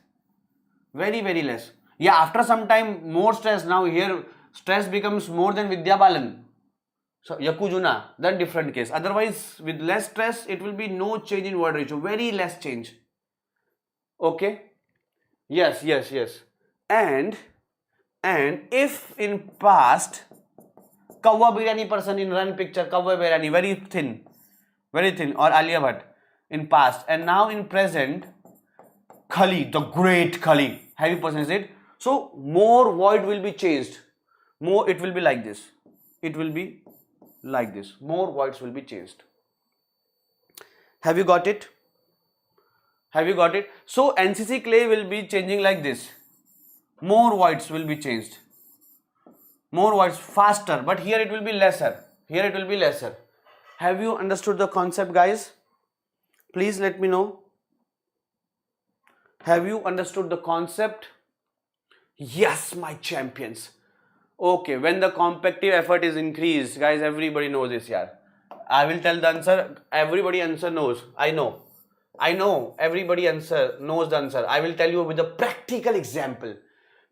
Very, very less. Yeah, after some time, more stress. Now here, stress becomes more than Vidya Balan. So, Yakujuna, then different case. Otherwise, with less stress, it will be no change in void ratio. Very less change. Okay? Yes. And if in past, Kavva Biryani person in run picture, Kavva Biryani, very thin, or Alia Bhatt in past, and now in present, Khali, the great Khali, heavy person is it. So more void will be changed. More, it will be like this. More voids will be changed. Have you got it? So NCC clay will be changing like this. More voids will be changed. More voids faster, but here it will be lesser. Have you understood the concept, guys? Please let me know. Have you understood the concept? Yes, my champions. Okay, when the compactive effort is increased, guys, everybody knows this here. I will tell the answer. Everybody answer knows. I know. Everybody knows the answer. I will tell you with a practical example.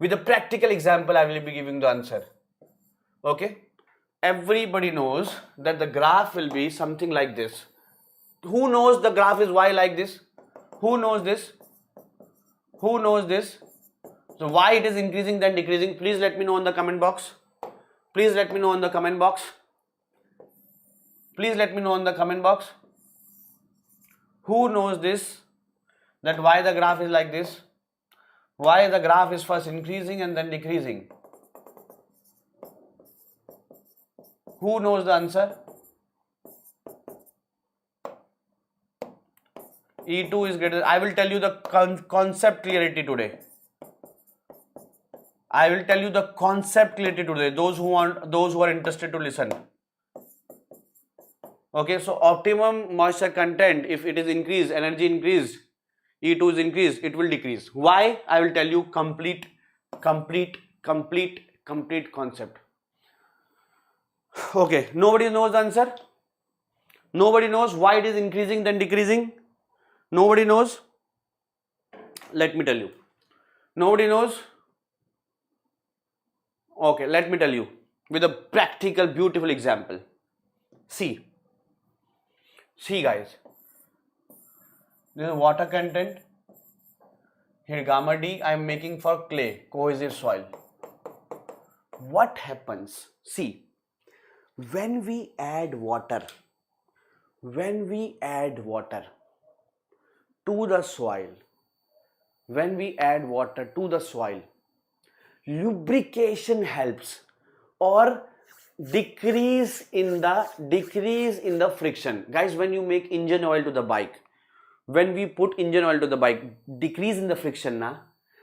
I will be giving the answer. Okay? Everybody knows that the graph will be something like this. Who knows the graph is why like this? Who knows this? So why it is increasing then decreasing? Please let me know in the comment box. Who knows this? That why the graph is like this? Why the graph is first increasing and then decreasing? Who knows the answer? E2 is greater. I will tell you the concept clarity today. Those who are interested to listen. Okay, so optimum moisture content, if it is increased, energy increased, E2 is increased, it will decrease. Why? I will tell you complete concept. Okay, nobody knows the answer? Nobody knows why it is increasing then decreasing? Nobody knows? Let me tell you. Nobody knows? Okay, let me tell you with a practical, beautiful example. See guys, this is water content. Here gamma D I am making for clay, cohesive soil. What happens? See, when we add water to the soil, lubrication helps, or decrease in the friction. Guys, when you make engine oil to the bike, decrease in the friction na.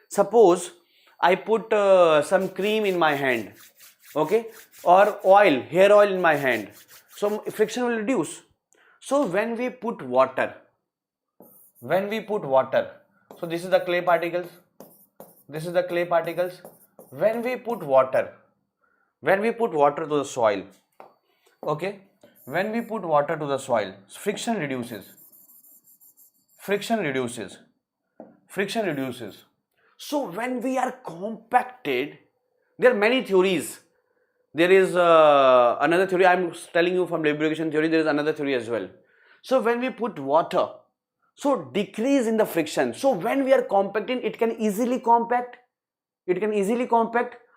Suppose I put some cream in my hand, okay, or hair oil in my hand, so friction will reduce. So when we put water when we put water, so this is the clay particles, this is the clay particles. When we put water to the soil, okay, when we put water to the soil, friction reduces. So when we are compacted, there are many theories. There is another theory, I'm telling you from lubrication theory, there is another theory as well. So when we put water, so decrease in the friction. So when we are compacting, it can easily compact.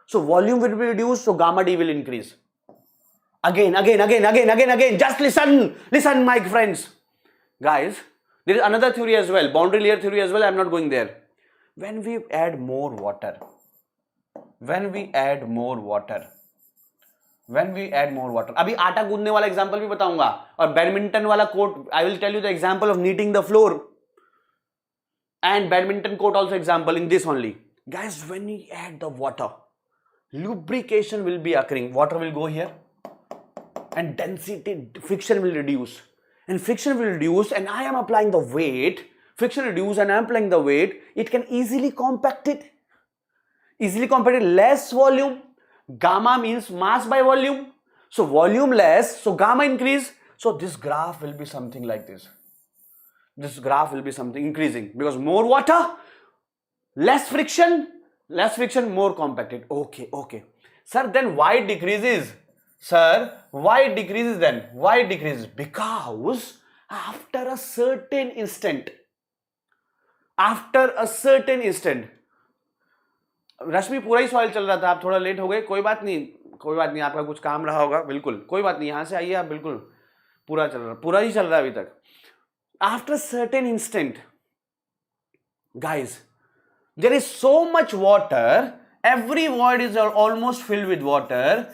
So volume will be reduced, so gamma D will increase. Again. Just listen, my friends. Guys, there is another theory as well, boundary layer theory as well. I'm not going there. When we add more water, अभी आटा गूंदने वाला example भी बताऊंगा और badminton वाला court, I will tell you the example of knitting the floor and badminton court also example in this only. Guys, when you add the water, lubrication will be occurring. Water will go here and density, friction will reduce. And friction will reduce and I am applying the weight. Friction reduce and I am applying the weight. It can easily compact it. Less volume. Gamma means mass by volume. So volume less, so gamma increase. So this graph will be something like this. This graph will be something increasing because more water, less friction, more compacted. Okay. Sir, then why it decreases? Why it decreases then? Why it decreases? Because after a certain instant, रश्मि पूरा ही soil चल रहा था, आप थोड़ा late हो गए, कोई बात नहीं, आपका कुछ काम रहा होगा, बिल्कुल कोई बात नहीं, यहाँ से आइए आप, बिल्कुल पूरा ही चल रहा है अभी तक. After a certain instant, guys, there is so much water, every void is almost filled with water,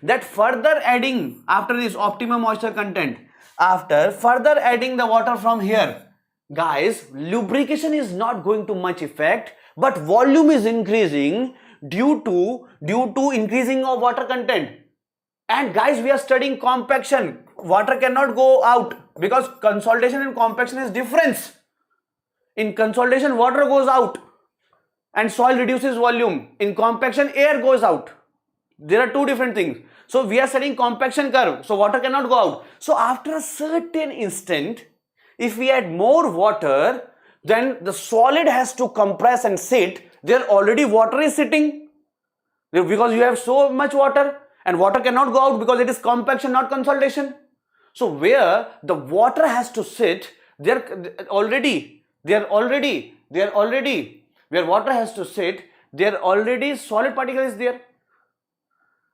that further adding, after this optimum moisture content, after further adding the water from here, guys, lubrication is not going to much effect, but volume is increasing due to increasing of water content. And guys, we are studying compaction. Water cannot go out because consolidation and compaction is difference. In consolidation, water goes out and soil reduces volume. In compaction, air goes out. There are two different things. So we are studying compaction curve. So water cannot go out. So after a certain instant, if we add more water, then the solid has to compress and sit. There already water is sitting because you have so much water, and water cannot go out because it is compaction, not consolidation. So where the water has to sit, where water has to sit, there already solid particle is there.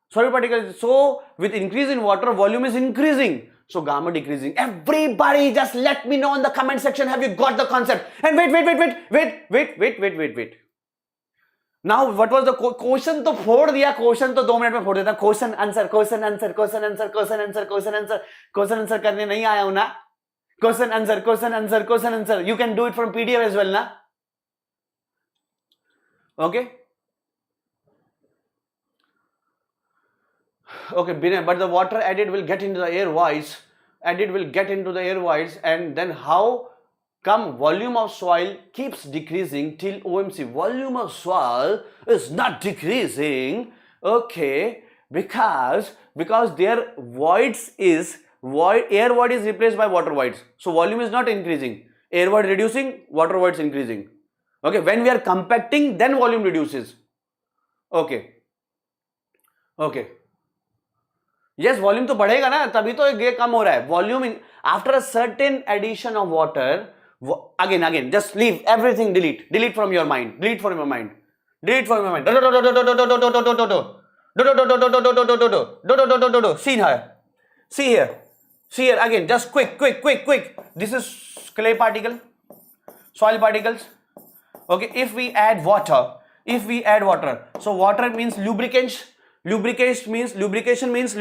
So with increase in water, volume is increasing. So gamma decreasing. Everybody just let me know in the comment section, have you got the concept? And wait. Now what was the question? तो फोड़ दिया, question तो 2 minute में फोड़ देता. Question answer करने नहीं आया हूं ना. Question answer. You can do it from PDF as well ना. Okay, but the water added will get into the air voids, and then how come volume of soil keeps decreasing till OMC? Volume of soil is not decreasing, okay, because their air void is replaced by water voids. So volume is not increasing, air void reducing, water voids increasing. Okay, when we are compacting, then volume reduces. Okay. Yes, volume तो बढ़ेगा ना, तभी तो ये कम हो रहा है. Volume after a certain addition of water, again, just leave everything, delete from your mind. See here again, just quick. This is clay particle, soil particles. Okay, if we add water, so water means lubricant. Lubrication means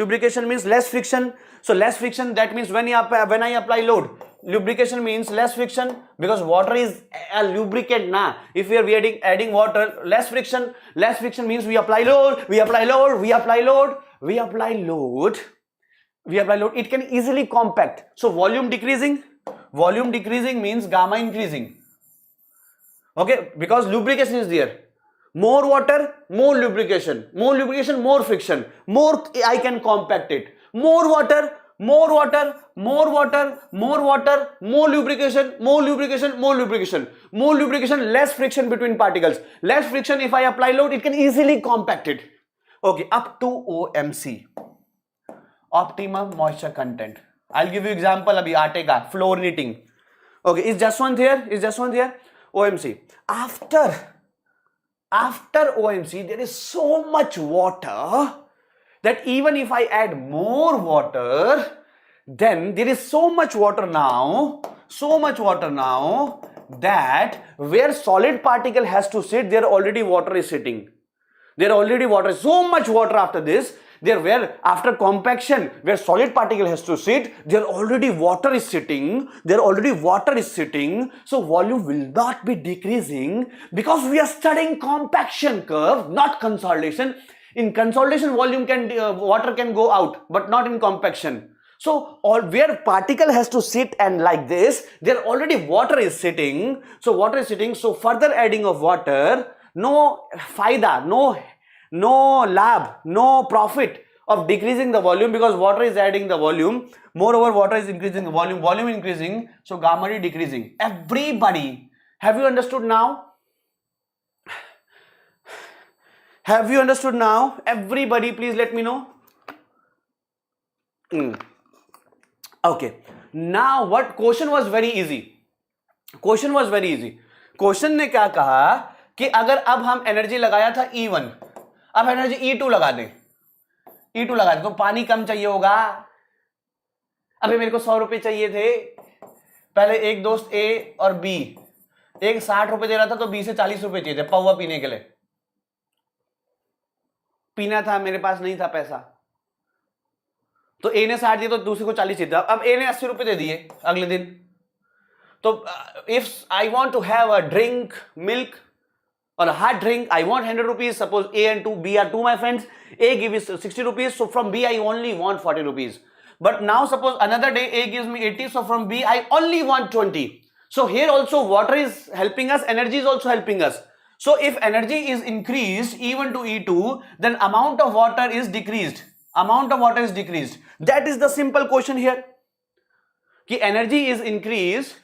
less friction. So less friction, that means when I apply load, lubrication means less friction because water is a lubricant na. If we are adding water, less friction means we apply load. It can easily compact. So volume decreasing, volume decreasing means gamma increasing. Okay, because lubrication is there. More water, more lubrication, more friction, more I can compact it. More water, more water, more water, more water, more lubrication, more lubrication, more lubrication, more lubrication, less friction between particles. Less friction, if I apply load, it can easily compact it. Okay, up to OMC, optimum moisture content. I'll give you example abhi aate ka, floor knitting. Okay, is just one here? Is just one here? OMC. After OMC, there is so much water that even if I add more water, then there is so much water now that where solid particle has to sit, there already water is sitting. There already water, so much water after this. There where after compaction, where solid particle has to sit, there already water is sitting. So volume will not be decreasing because we are studying compaction curve, not consolidation. In consolidation, water can go out, but not in compaction. So where particle has to sit and like this, there already water is sitting. So water is sitting. So further adding of water, no faida, no lab, no profit of decreasing the volume because water is adding the volume. Moreover, water is increasing the volume increasing, so gamma D decreasing. Everybody, have you understood now? Have you understood now? Everybody, please let me know. Okay. Now, what question was very easy. Question ने क्या कहा कि अगर अब हम energy लगाया था E1, अब एनर्जी E2 लगा दें, तो पानी कम चाहिए होगा. अभी मेरे को 100 रुपए चाहिए थे. पहले एक दोस्त A और B, एक 60 रुपए दे रहा था तो B से 40 रुपए चाहिए थे पौवा पीने के लिए. पीना था, मेरे पास नहीं था पैसा, तो A ने 60 दिए तो दूसरे को 40 चाहिए था. अब A ने 80 रुपए दे दिए अगले दिन. तो if I want to have a drink, milk or a hot drink, I want 100 rupees. Suppose A and B are two my friends. A gives 60 rupees, so from B I only want 40 rupees. But now suppose another day A gives me 80, so from B I only want 20. So here also water is helping us, energy is also helping us. So if energy is increased E1 to E2, then amount of water is decreased. That is the simple question here. Ki energy is increased,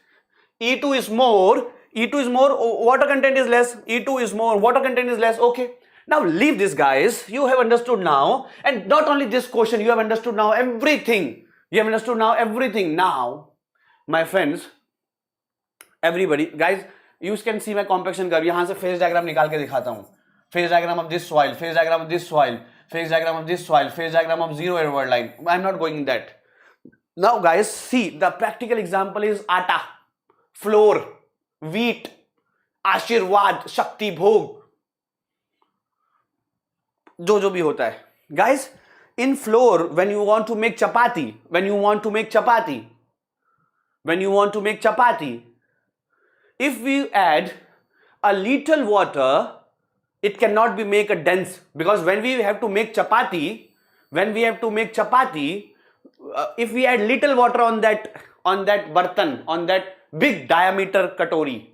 E2 is more, water content is less, E2 is more, water content is less. Okay. Now leave this, guys. You have understood now, and not only this question, you have understood now everything. Now, my friends, everybody, guys, you can see my compaction curve. यहाँ से phase diagram निकाल के दिखाता हूँ. Phase diagram of this soil, phase diagram of this soil, phase diagram of this soil, phase diagram of zero error line. I'm not going in that. Now, guys, see the practical example is atta, flour, wheat, आशीर्वाद, शक्ति भोग, जो भी होता है. Guys, in flour, when you want to make chapati, if we add a little water, it cannot be make a dense, because when we have to make chapati, if we add little water on that bartan, on that big diameter katori,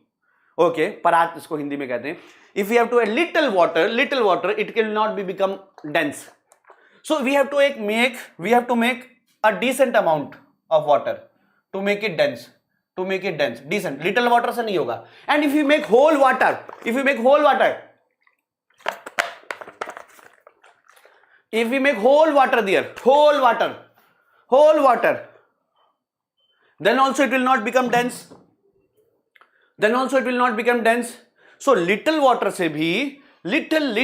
okay, parat isko hindi mein kehte hain, if we have to add little water, it will not be become dense. So we have to make a decent amount of water to make it dense. Decent. Little water se nahi hoga. And if you make whole water, there, whole water, then also it will not become dense. So little water se bhi, little,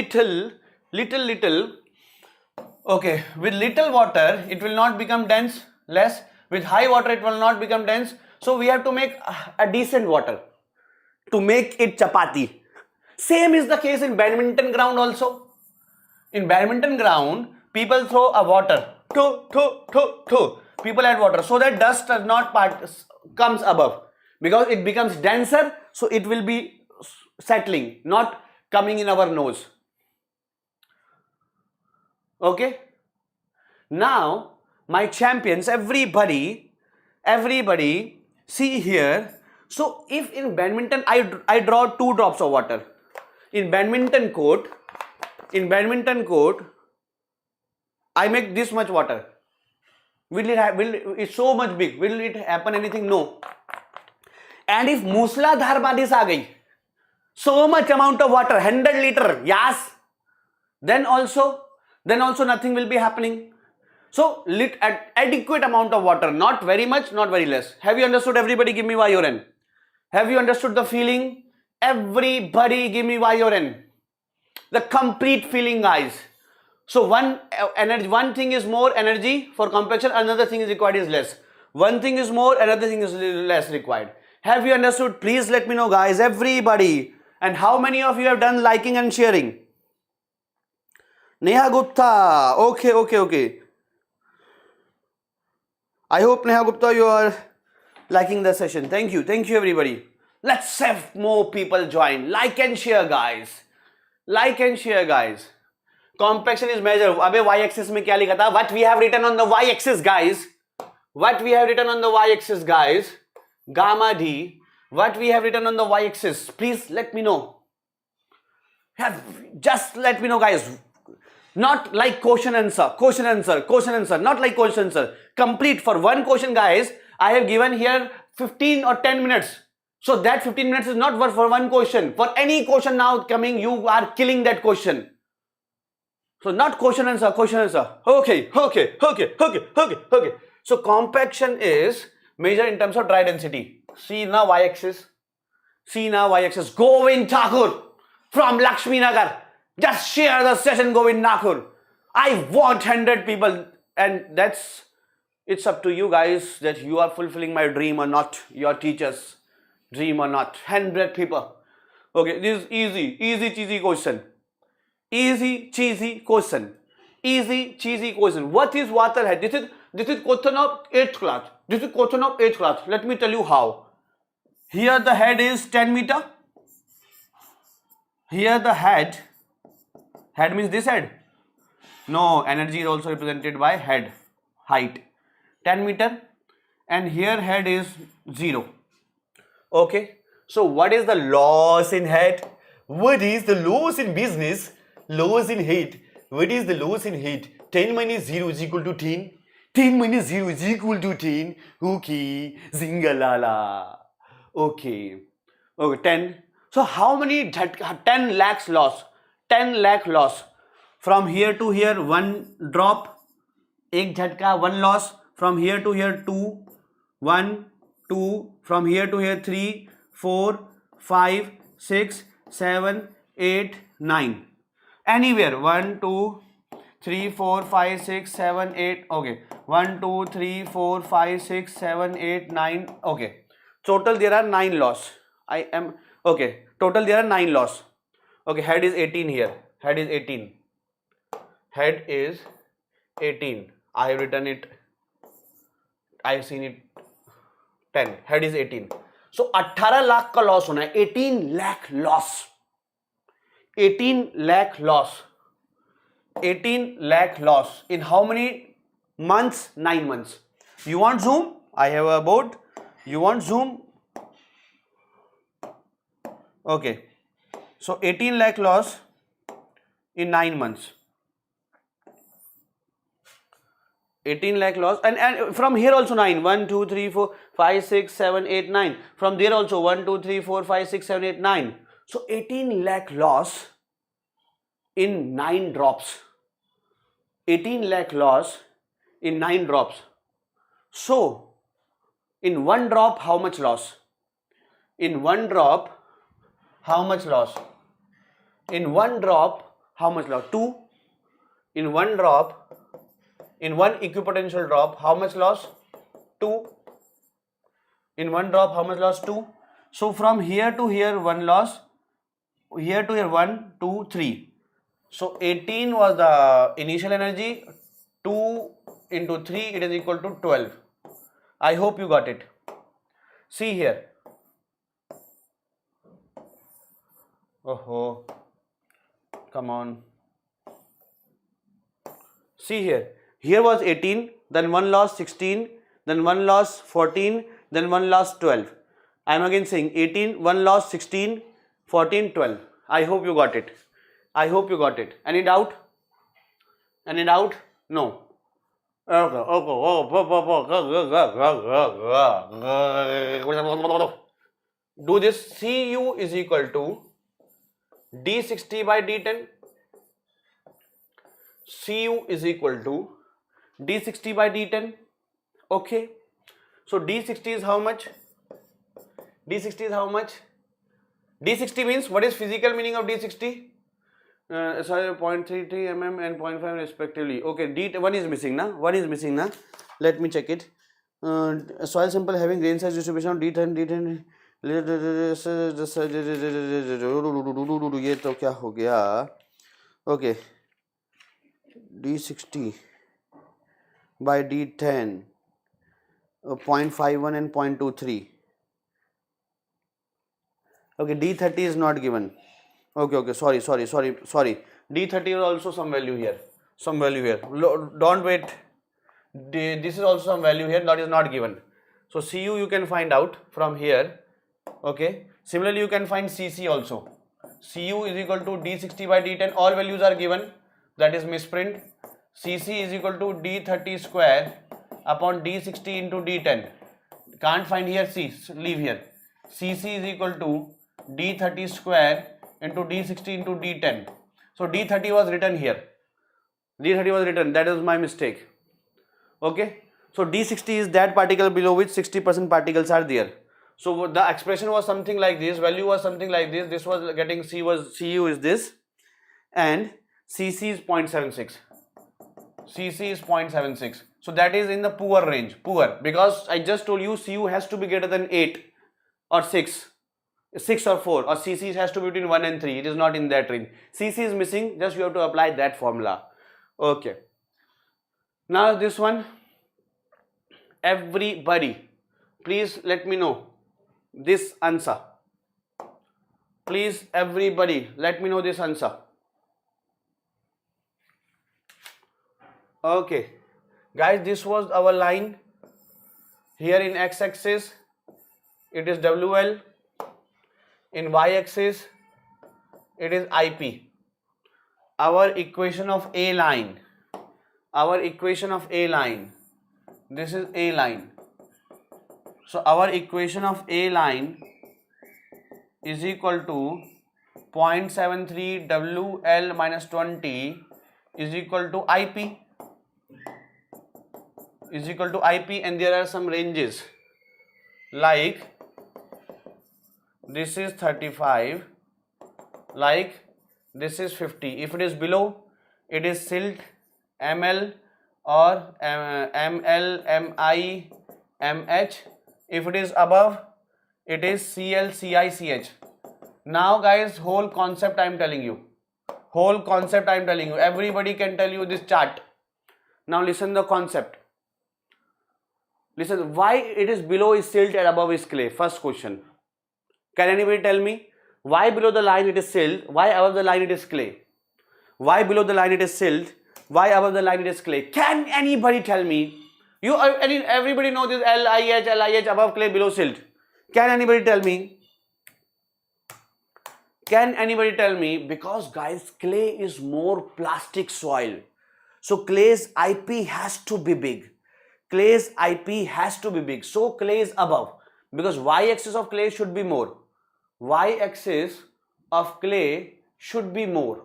okay, with little water it will not become dense, less. With high water it will not become dense. So we have to make a decent water to make it chapati. Same is the case in badminton ground also. In badminton ground, people throw a water. People add water so that dust does not comes above, because it becomes denser, so it will be settling, not coming in our nose. Okay. Now, my champions, everybody See here. So if in badminton I draw 2 drops of water. In badminton court, I make this much water. It's so much big. Will it happen anything? No. And if musladhar बारिश आ गई, so much amount of water, 100 liter, yes, then also nothing will be happening. So adequate amount of water, not very much, not very less. Have you understood? Everybody give me Y or N. Have you understood the feeling? Everybody give me Y or N. The complete feeling, guys. So one thing is more energy for compaction, another thing is required is less. One thing is more, another thing is less required. Have you understood? Please let me know, guys, everybody. And how many of you have done liking and sharing? Neha Gupta. Okay. I hope, Neha Gupta, you are liking the session. Thank you everybody. Let's have more people join. Like and share, guys. Compaction is measured. Abbe y-axis mein kya likha tha? What we have written on the y-axis, guys? Gamma d. What we have written on the y-axis? Please let me know. Just let me know, guys. Not like question answer. Not like question answer. Complete for one question, guys. I have given here 15 or 10 minutes. So that 15 minutes is not for one question. For any question now coming, you are killing that question. So not question answer. Okay. So compaction is measured in terms of dry density. See now y-axis. Govind Thakur from Lakshmi Nagar. Just share the session, Govind Thakur. I want 100 people, and it's up to you guys that you are fulfilling my dream or not, your teachers' dream or not. 100 people. Okay, this is easy cheesy question. What is water head? This is question of 8th class. Let me tell you how. Here the head is 10 meter. Here the head means this head. No, energy is also represented by head, height, 10 meter, and here head is 0. Okay, so what is the loss in head? What is the loss in business? Loss in head. What is the loss in head? 10 minus 0 is equal to 10. 10 minus 0 is equal to 10. Okay, zingalala. Okay, 10. So how many 10 lakhs loss? 10 lakh loss. From here to here, 1 drop, ek jhatka, 1 loss. From here to here, 2, 1, 2. From here to here, 3, 4, 5, 6, 7, 8, 9. Anywhere, 1, 2, 3, 4, 5, 6, 7, 8. Okay, 1, 2, 3, 4, 5, 6, 7, 8, 9. Okay, total there are 9 loss. Total there are 9 loss. Okay, head is 18 here. Head is 18. I have written it. I have seen it 10. Head is 18. So 18 lakh का loss होना है. 18 lakh loss. 18 lakh loss. 18 lakh loss. In how many months? 9 months. You want zoom? I have a board. You want zoom? Okay. So 18 lakh loss in 9 months. 18 lakh loss, and from here also 9. 1, 2, 3, 4, 5, 6, 7, 8, 9. From there also 1, 2, 3, 4, 5, 6, 7, 8, 9. So 18 lakh loss in 9 drops. 18 lakh loss in 9 drops. So in 1 drop, how much loss? In 1 drop, how much loss? In 1 drop, how much loss? 2. In 1 drop, in 1 equipotential drop, how much loss? 2. In 1 drop, how much loss? 2. So from here to here, 1 loss. Here to here, 1, 2, 3. So 18 was the initial energy. 2 into 3, it is equal to 12. I hope you got it. See here. Oh, come on. See here. Here was 18, then 1 loss 16, then 1 loss 14, then 1 lost 12. I am again saying 18, 1 lost 16, 14, 12. I hope you got it. I hope you got it. Any doubt? Any doubt? No. Do this. Cu is equal to d60 by d10. Cu is equal to d60 by d10. Okay. So d60 is how much? D60 is how much? D60 means, what is physical meaning of D60? Sorry, 0.33 mm and 0.5 respectively. Okay, D1 is missing na? 1 is missing na? Let me check it. Soil sample having grain size distribution of D10, D10. ये तो क्या हो गया? Okay, D60 by D10, 0.51 and 0.23. Okay, D30 is not given. Okay, sorry. D30 is also some value here. Don't wait. This is also some value here that is not given. So Cu you can find out from here. Okay. Similarly, you can find Cc also. Cu is equal to D60 by D10. All values are given. That is misprint. Cc is equal to D30 square upon D60 into D10. Can't find here C. Leave here. Cc is equal to D30 square into D60 into D10. So D30 was written here. D30 was written. That is my mistake. Okay. So D60 is that particle below which 60% particles are there. So the expression was something like this. Value was something like this. This was getting Cu is this, and Cc is 0.76. Cc is 0.76. So that is in the poor range. Poor, because I just told you Cu has to be greater than 8 or 6. 6 or 4, or Cc has to be between 1 and 3. It is not in that range. Cc is missing. Just you have to apply that formula. Okay. Now this one. Everybody, please let me know this answer. Please, everybody, let me know this answer. Okay. Guys, this was our line. Here in x-axis, it is WL. In y-axis, it is IP. Our equation of A line. This is A line. So our equation of A line is equal to 0.73 WL minus 20 is equal to IP. And there are some ranges like this is 35, like this is 50. If it is below, it is silt, ML or ML, MI, MH. If it is above, it is CL, CI, CH. Now guys, whole concept I am telling you. Everybody can tell you this chart. Now listen the concept. Listen, why it is below is silt and above is clay? First question. Can anybody tell me why below the line it is silt, why above the line it is clay? Why below the line it is silt, why above the line it is clay? Can anybody tell me? Everybody know this LIH above clay, below silt. Can anybody tell me? Because guys, clay is more plastic soil. So clay's IP has to be big. So clay is above, because y-axis of clay should be more.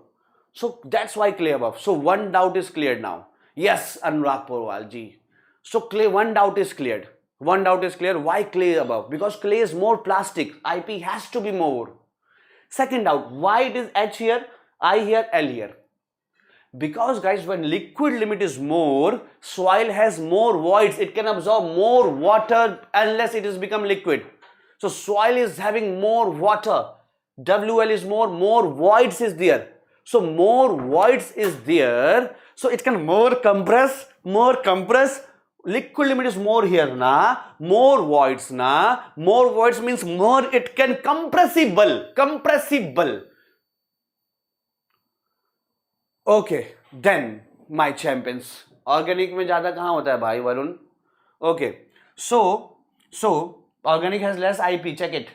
So that's why clay above. So one doubt is cleared now. Yes, Anurag Porwal ji. So clay, one doubt is cleared. Why clay above? Because clay is more plastic. IP has to be more. Second doubt, why it is H here, I here, L here? Because guys, when liquid limit is more, soil has more voids. It can absorb more water unless it has become liquid. So soil is having more water. WL is more voids is there. So more voids is there. So it can more compress. Liquid limit is more here na. More voids na. More voids means more it can compressible. Okay, then my champions. Organic में ज़्यादा कहाँ होता है भाई Varun? Okay, so So organic has less IP, check it.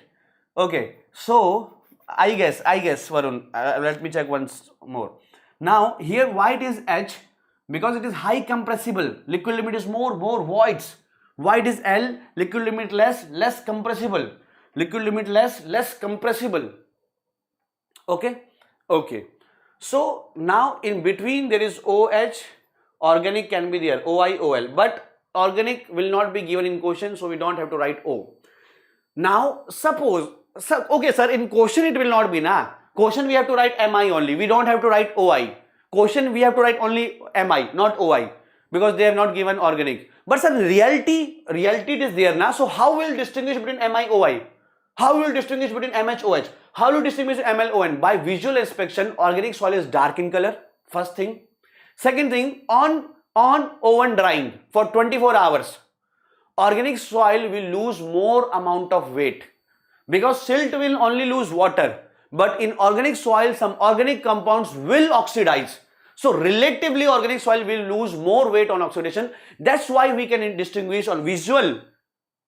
Okay, so I guess Varun, let me check once more. Now here why it is H? Because it is high compressible. Liquid limit is more voids. Why it is L? Liquid limit less compressible. Liquid limit less compressible. Okay, okay. So now in between there is OH, organic can be there, OI, OL, but organic will not be given in quotient, so we don't have to write O. Now suppose, okay sir, in quotient it will not be na. Quotient we have to write MI only, we don't have to write OI. Quotient we have to write only MI, not OI, because they have not given organic. But sir, reality it is there na. So how will distinguish between MI, OI? How will distinguish between MHOH? How will you distinguish MLON? By visual inspection, organic soil is dark in color, first thing. Second thing, on oven drying for 24 hours, organic soil will lose more amount of weight, because silt will only lose water, but in organic soil some organic compounds will oxidize. So relatively organic soil will lose more weight on oxidation. That's why we can distinguish on visual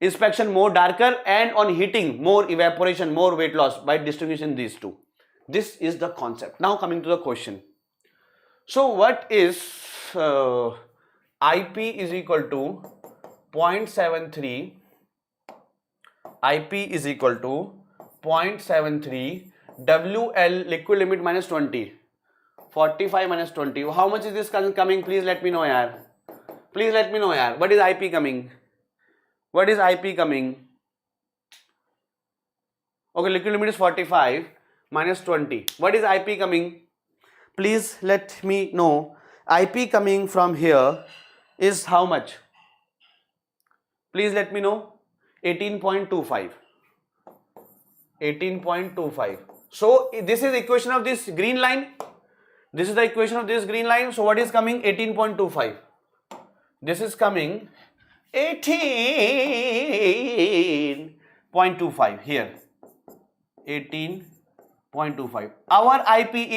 inspection more darker, and on heating more evaporation, more weight loss, by distinguishing these two. This is the concept. Now coming to the question. So what is IP is equal to 0.73, IP is equal to 0.73 WL liquid limit minus 20, 45 minus 20. How much is this coming? Please let me know yaar. Please let me know yaar. What is IP coming? What is IP coming? Okay, liquid limit is 45 minus 20. What is IP coming? Please let me know. IP coming from here is how much? Please let me know. 18.25. 18.25. So this is the equation of this green line. This is the equation of this green line. So what is coming? 18.25. This is coming 18.25 here. 18.25. Our IP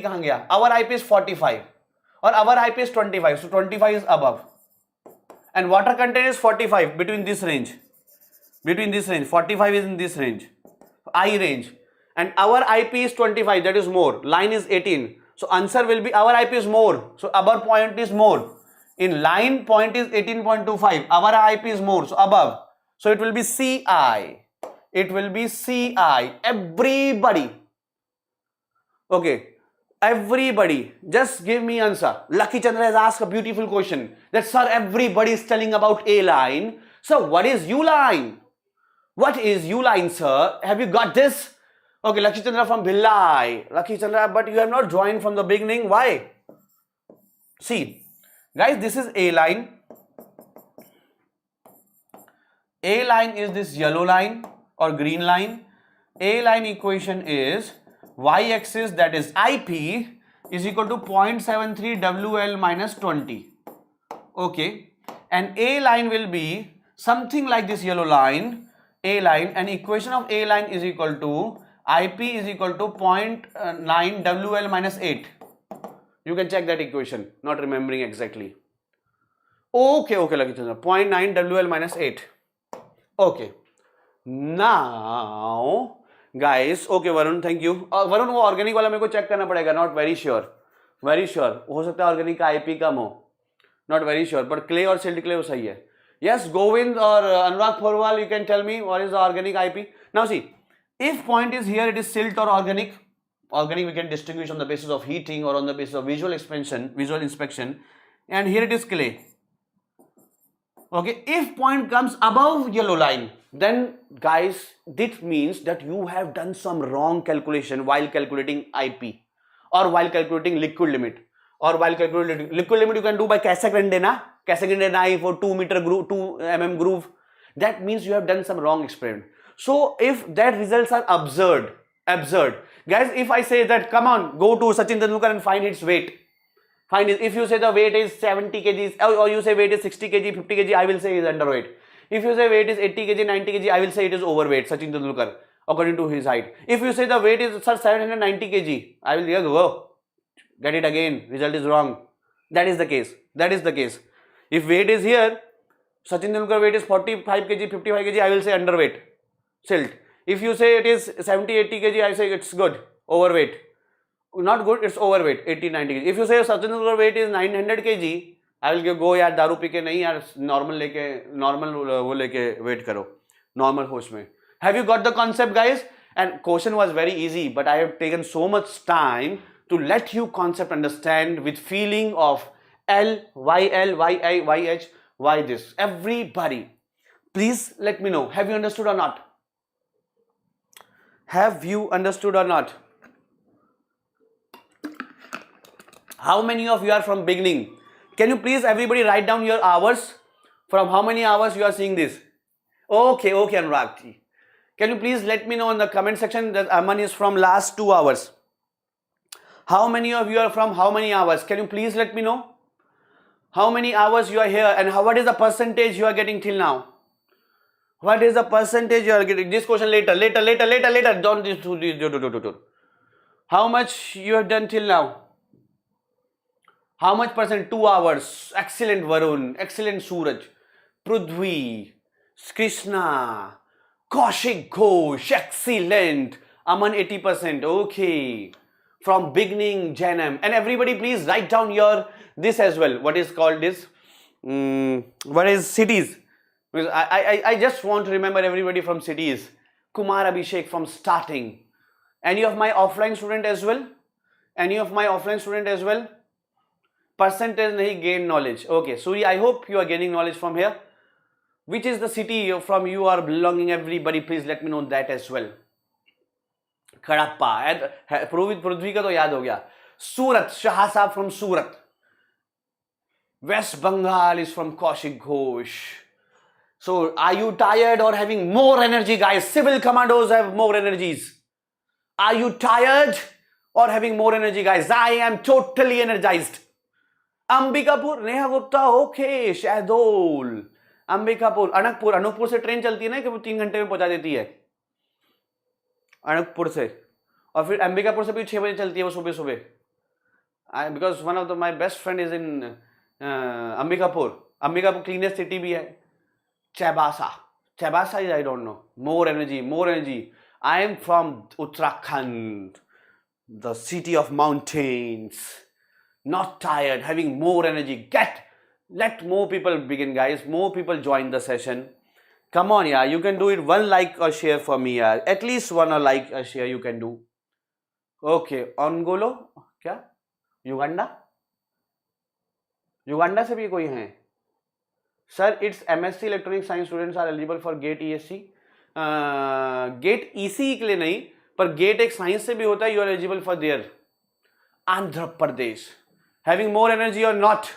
kahan gaya? Our IP is 45 or our IP is 25. So 25 is above. And water content is 45, between this range. Between this range. 45 is in this range. I range. And our IP is 25, that is more. Line is 18. So answer will be our IP is more. So our point is more. In line, point is 18.25. Our IP is more, so above. So it will be CI. It will be CI. Everybody. Okay. Everybody. Just give me answer. Lucky Chandra has asked a beautiful question. That sir, everybody is telling about A line. So what is U line? What is U line, sir? Have you got this? Okay, Lucky Chandra from Bhillai. Lucky Chandra, but you have not joined from the beginning. Why? See. Guys, this is A line. A line is this yellow line or green line. A line equation is y-axis, that is IP, is equal to 0.73 WL minus 20. Okay. And A line will be something like this yellow line. A line, and equation of A line is equal to IP is equal to 0.9 WL minus 8. You can check that equation, not remembering exactly. Okay, Lucky Chandra, 0.9 WL minus 8. Okay. Now, guys, okay, Varun, thank you. Varun, वो organic वाला मेरे को check करना पड़ेगा, not very sure. Very sure. हो सकता है organic का IP कम हो. Not very sure, but clay और silt clay वो सही है. Yes, Govind or Anurag Porwal, you can tell me what is the organic IP. Now see, if point is here, it is silt or organic. Organic we can distinguish on the basis of heating or on the basis of visual inspection, and here it is clay. Okay, if point comes above yellow line, then guys, this means that you have done some wrong calculation while calculating IP or while calculating liquid limit. Or while calculating liquid limit, you can do by Casagrande knife or 2 mm groove. That means you have done some wrong experiment. So if that results are absurd, guys, if I say that, come on, go to Sachin Tendulkar and find its weight. Find it. If you say the weight is 70 kgs or you say weight is 60 kg, 50 kg, I will say it is underweight. If you say weight is 80 kg, 90 kg, I will say it is overweight, Sachin Tendulkar, according to his height. If you say the weight is 790 kg, I will go, get it again, result is wrong. That is the case. If weight is here, Sachin Tendulkar weight is 45 kg, 55 kg, I will say underweight, silt. If you say it is 70, 80 kg, I say it's good, overweight. Not good, it's overweight, 80, 90 kg. If you say Sachin Tendulkar weight is 900 kg, I will go यार दारू P के नहीं यार normal वो लेके wait करो, normal होश में. Have you got the concept, guys? And question was very easy, but I have taken so much time to let you concept understand with feeling of L, Y, L, Y, I, Y, H, why this. Everybody, please let me know. Have you understood or not? Have you understood or not? How many of you are from beginning? Can you please everybody write down your hours? From how many hours you are seeing this? Okay, Anurag. Can you please let me know in the comment section that Aman is from last 2 hours? How many of you are from how many hours? Can you please let me know? How many hours you are here and what is the percentage you are getting till now? What is the percentage you are getting? This question later. Don't do. How much you have done till now? How much percent? 2 hours. Excellent Varun. Excellent Suraj. Prudhvi. Krishna. Kaushik Ghosh. Excellent. Aman 80%. Okay. From beginning Janam. And everybody please write down your this as well. What is called this? What is cities? I just want to remember everybody from cities. Kumar Abhishek from starting. Any of my offline student as well? Any of my offline student as well? Percentage nahi gain knowledge. Okay, Suri, I hope you are gaining knowledge from here. Which is the city from you are belonging? Everybody, please let me know that as well. Kadapa. Prudhvi ka to yaad ho gaya. Surat. Shah Saab from Surat. West Bengal is from Kaushik Ghosh. So, are you tired or having more energy, guys? Civil commandos have more energies. Are you tired or having more energy, guys? I am totally energized. Ambikapur, Neha Gupta, okay, Shahdol. Ambikapur, Anupur से train चलती है ना कि वो 3 घंटे में पहुंचा देती है अनूपपुर से और फिर अंबिकापुर से भी 6 बजे चलती है वो सुबह because one of my best friend is in Ambikapur cleanest city भी है Chabasa is I don't know more energy I am from Uttarakhand the city of mountains not tired having more energy let more people begin, guys. More people join the session. Come on, yeah. You can do it. 1 like or share for me, yeah. At least 1 or like or share you can do. Okay. Angolo? क्या? Uganda? Uganda से भी कोई हैं? Sir, it's MSc Electronic Science students are eligible for GATE ESE. GATE ECE के लिए नहीं, पर GATE एक science से भी होता है. You are eligible for there. Andhra Pradesh. Having more energy or not?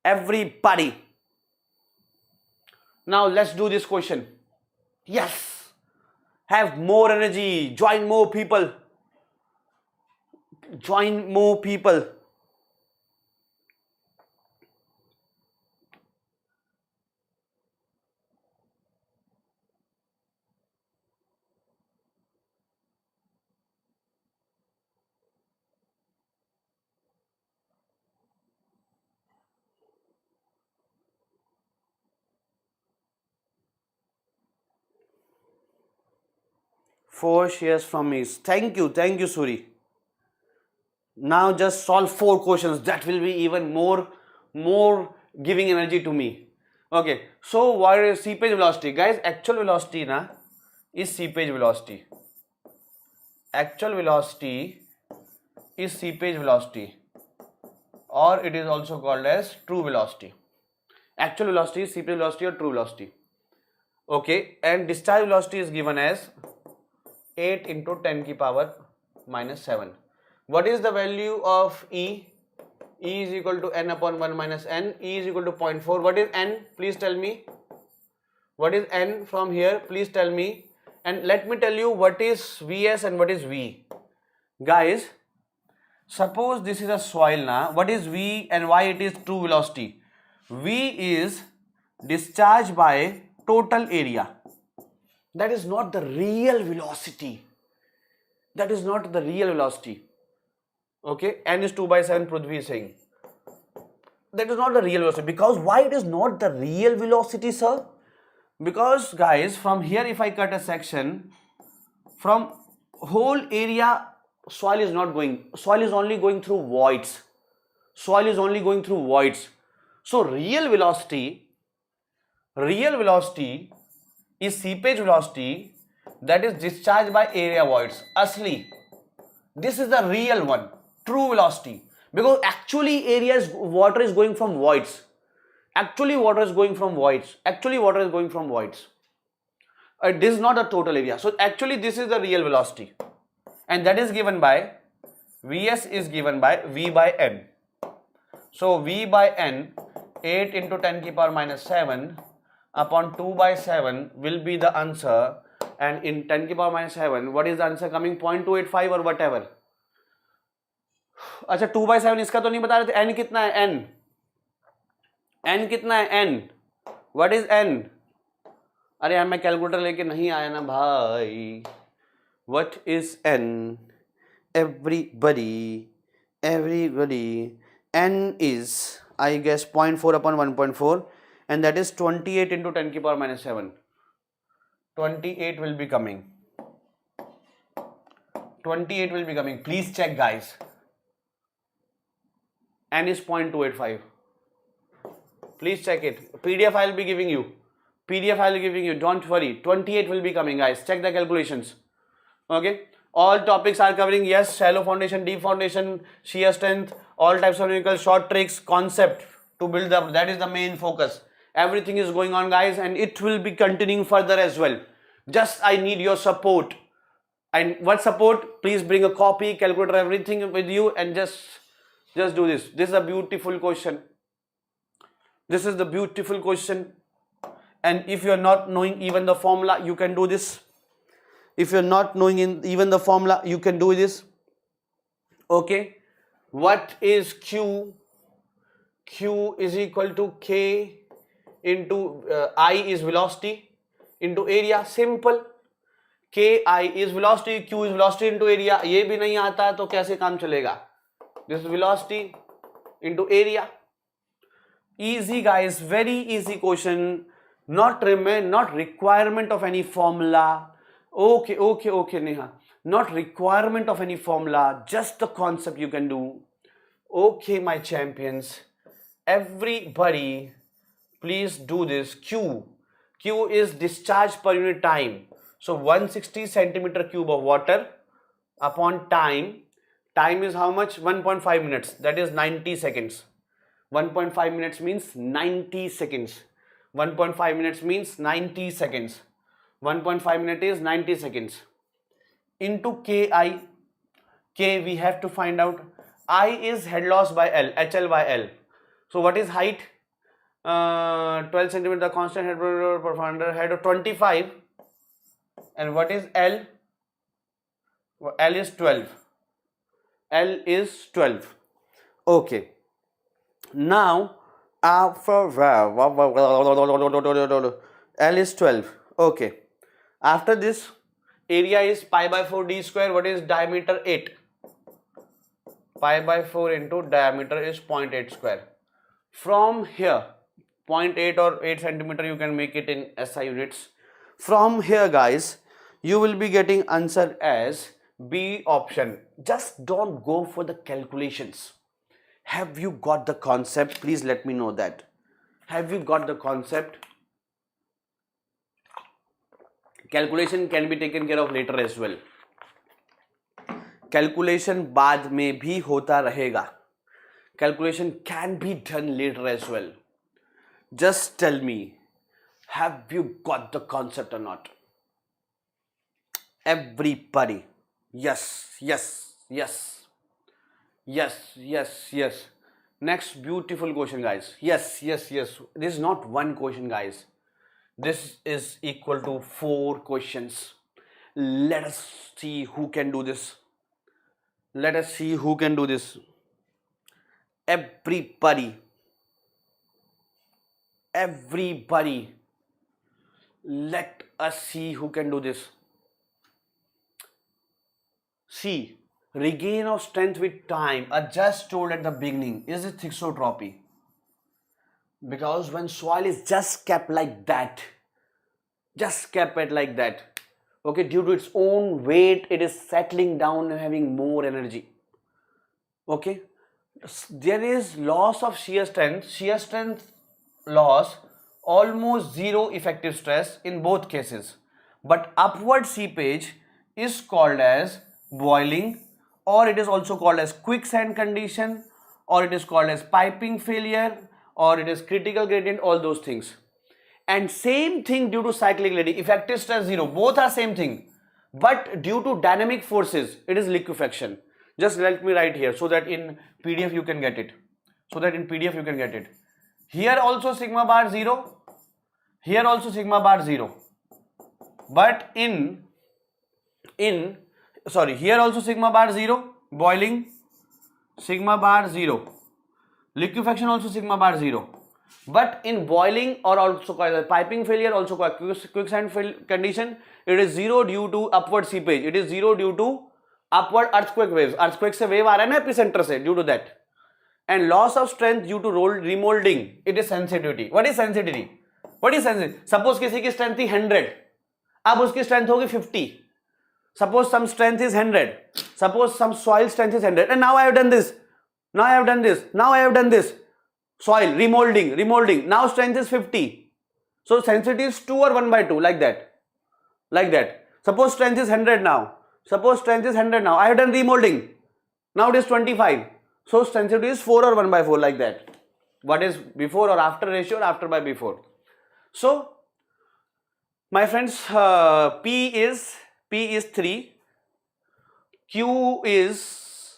Everybody. Now let's do this question. Yes. Have more energy. Join more people. Join more people. Four shares from me. Thank you, Suri. Now just solve 4 questions. That will be even more giving energy to me. Okay. So what is seepage velocity, guys? Actual velocity na is seepage velocity. Actual velocity is seepage velocity, or it is also called as true velocity. Actual velocity is seepage velocity or true velocity. Okay. And discharge velocity is given as 8 into 10 की power minus 7. What is the value of E? E is equal to n upon 1 minus n. E is equal to 0.4. What is n? Please tell me. What is n from here? Please tell me. And let me tell you what is Vs and what is V. Guys, suppose this is a soil now. What is V and why it is true velocity? V is discharge by total area. That is not the real velocity. That is not the real velocity. Okay, n is 2 by 7, Prudhvi is saying. that is not the real velocity. Because why it is not the real velocity, sir? Because guys, from here if I cut a section, from whole area, soil is not going, soil is only going through voids. Soil is only going through voids. So real velocity is seepage velocity that is discharged by area voids. Asli, this is the real one, true velocity. Because actually water is going from voids. Actually water is going from voids. This is not the total area. So actually this is the real velocity. And that is given by, Vs is given by V by N. So V by N, 8 into 10 to the power minus 7 upon 2 by 7 will be the answer. And in 10 to the power minus 7, what is the answer coming? 0.285 or whatever. अच्छा 2 by 7 इसका तो नहीं बता रहे थे. N कितना है? N कितना है? N. What is N? अरे यार मैं कैलकुलेटर लेके नहीं आया ना भाई. What is N? Everybody. N is, I guess, 0.4 upon 1.4, and that is 28 into 10 to the power minus 7. 28 will be coming. 28 will be coming. Please check, guys. N is 0.285. Please check it. PDF I will be giving you. Don't worry. 28 will be coming, guys. Check the calculations. Okay. All topics are covering. Yes, shallow foundation, deep foundation, shear strength, all types of numerical, short tricks, concept to build up. That is the main focus. Everything is going on, guys, and it will be continuing further as well. Just I need your support. And what support? Please bring a copy, calculator, everything with you, and just do this. This is a beautiful question. And if you are not knowing even the formula, you can do this. Okay. What is Q? Q is equal to K into I is velocity into area. Simple. Ki is velocity, Q is velocity into area. ये भी नहीं आता तो कैसे काम चलेगा? This is velocity into area. Easy, guys, very easy question. Not requirement of any formula. Okay, Neha. Not requirement of any formula, just the concept you can do. Okay, my champions. Everybody, please do this. Q is discharge per unit time. So 160 centimeter cube of water upon time. Time is how much? 1.5 minutes. That is 90 seconds. 1.5 minutes means 90 seconds. 1.5 minutes means 90 seconds. 1.5 minute is 90 seconds. Into Ki. K we have to find out. I is head loss by L, HL by L. So what is height? 12 centimeter constant head per head of 25. And what is L? L is 12. L is 12. Okay. Now, after L is 12. Okay. After this, area is pi by 4 d square. What is diameter? 8. Pi by 4 into diameter is 0.8 square. From here, 0.8 or 8 centimeter, you can make it in SI units. From here, guys, you will be getting answer as B option. Just don't go for the calculations. Have you got the concept? Please let me know that. Have you got the concept? Calculation can be taken care of later as well. Calculation बाद में भी होता रहेगा. Calculation can be done later as well. Just tell me, have you got the concept or not? Everybody. Yes. Next beautiful question, guys. Yes. This is not one question, guys. This is equal to 4 questions. Let us see who can do this. Everybody. Let us see who can do this. See, regain of strength with time. I just told at the beginning, is it thixotropy? Because when soil is just kept like that, okay, due to its own weight, it is settling down and having more energy. Okay, there is loss of shear strength loss, almost zero effective stress in both cases. But upward seepage is called as boiling, or it is also called as quicksand condition, or it is called as piping failure, or it is critical gradient, all those things. And same thing due to cyclicality, effective stress zero, both are same thing. But due to dynamic forces, it is liquefaction. Just let me write here so that in PDF you can get it. Here also sigma bar 0, here also sigma bar 0. But here also sigma bar 0, boiling, sigma bar 0, liquefaction also sigma bar 0. But in boiling, or also called piping failure, also called quicksand condition, it is 0 due to upward seepage. It is 0 due to upward earthquake waves. Earthquake से wave आ रहा है ना epicenter से, due to that. And loss of strength due to remolding. It is sensitivity. What is sensitivity? Suppose किसी की strength थी 100, अब उसकी strength होगी 50. Suppose some strength is 100. Suppose some soil strength is 100. And now I have done this. Soil, remolding. Now strength is 50. So sensitivity is 2 or 1 by 2, like that. Suppose strength is 100 now. I have done remolding. Now it is 25. So sensitivity is 4 or 1 by 4, like that. What is before or after ratio, or after by before? So, my friends, P is 3, Q is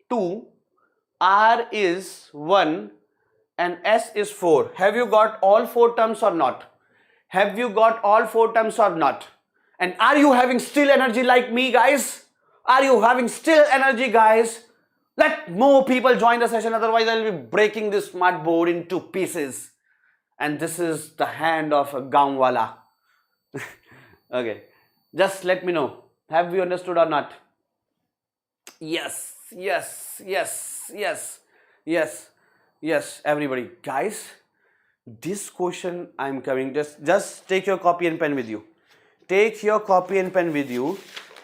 2, R is 1, and S is 4. Have you got all 4 terms or not? And are you having still energy like me, guys? Let more people join the session, otherwise I'll be breaking this smart board into pieces. And this is the hand of a gaon wala. Okay, just let me know. Have you understood or not? Yes, everybody. Guys, this question I'm covering, just take your copy and pen with you.